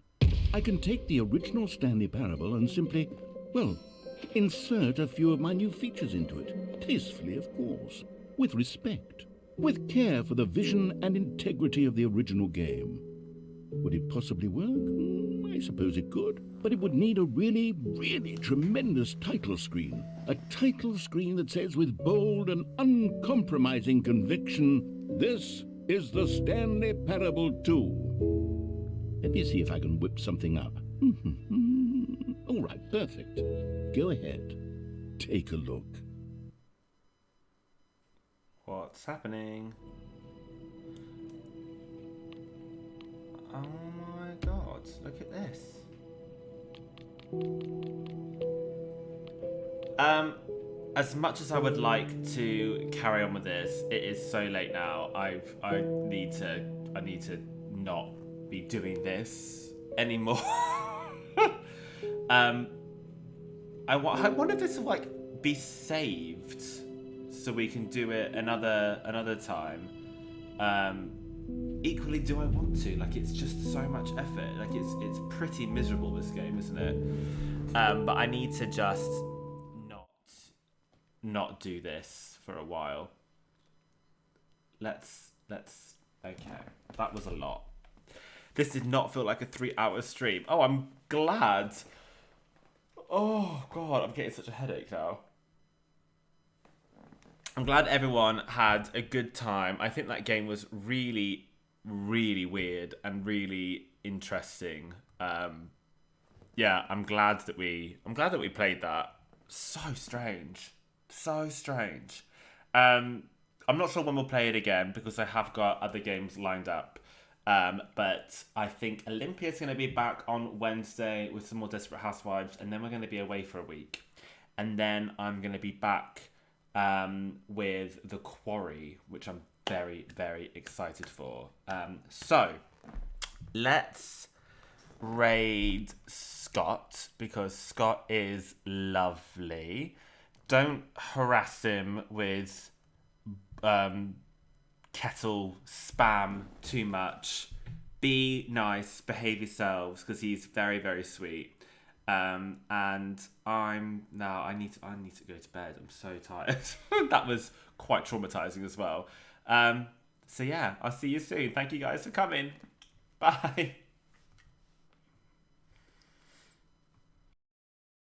I can take the original Stanley Parable and simply, well, insert a few of my new features into it. Tastefully, of course. With respect. With care for the vision and integrity of the original game. Would it possibly work? I suppose it could. But it would need a really, really tremendous title screen. A title screen that says with bold and uncompromising conviction, "This is the Stanley Parable 2. Let me see if I can whip something up. All right, perfect. Go ahead. Take a look. What's happening? Oh my god, look at this. As much as I would like to carry on with this, it is so late now. I need to not be doing this anymore. I wanted this to like be saved so we can do it another time. Equally, do I want to? Like, it's just so much effort. Like, it's pretty miserable, this game, isn't it? But I need to just not do this for a while. Let's okay. That was a lot. This did not feel like a 3-hour stream. Oh, I'm glad. Oh god, I'm getting such a headache now. I'm glad everyone had a good time. I think that game was really, really weird and really interesting. Yeah, I'm glad that we played that. So strange. So strange. I'm not sure when we'll play it again because I have got other games lined up. But I think Olympia's going to be back on Wednesday with some more Desperate Housewives, and then we're going to be away for a week. And then I'm going to be back with The Quarry, which I'm very, very excited for. So, let's raid Scott, because Scott is lovely. Don't harass him with kettle spam too much. Be nice, behave yourselves, because he's very, very sweet. And I need to go to bed. I'm so tired. That was quite traumatizing as well. So yeah, I'll see you soon. Thank you guys for coming. Bye.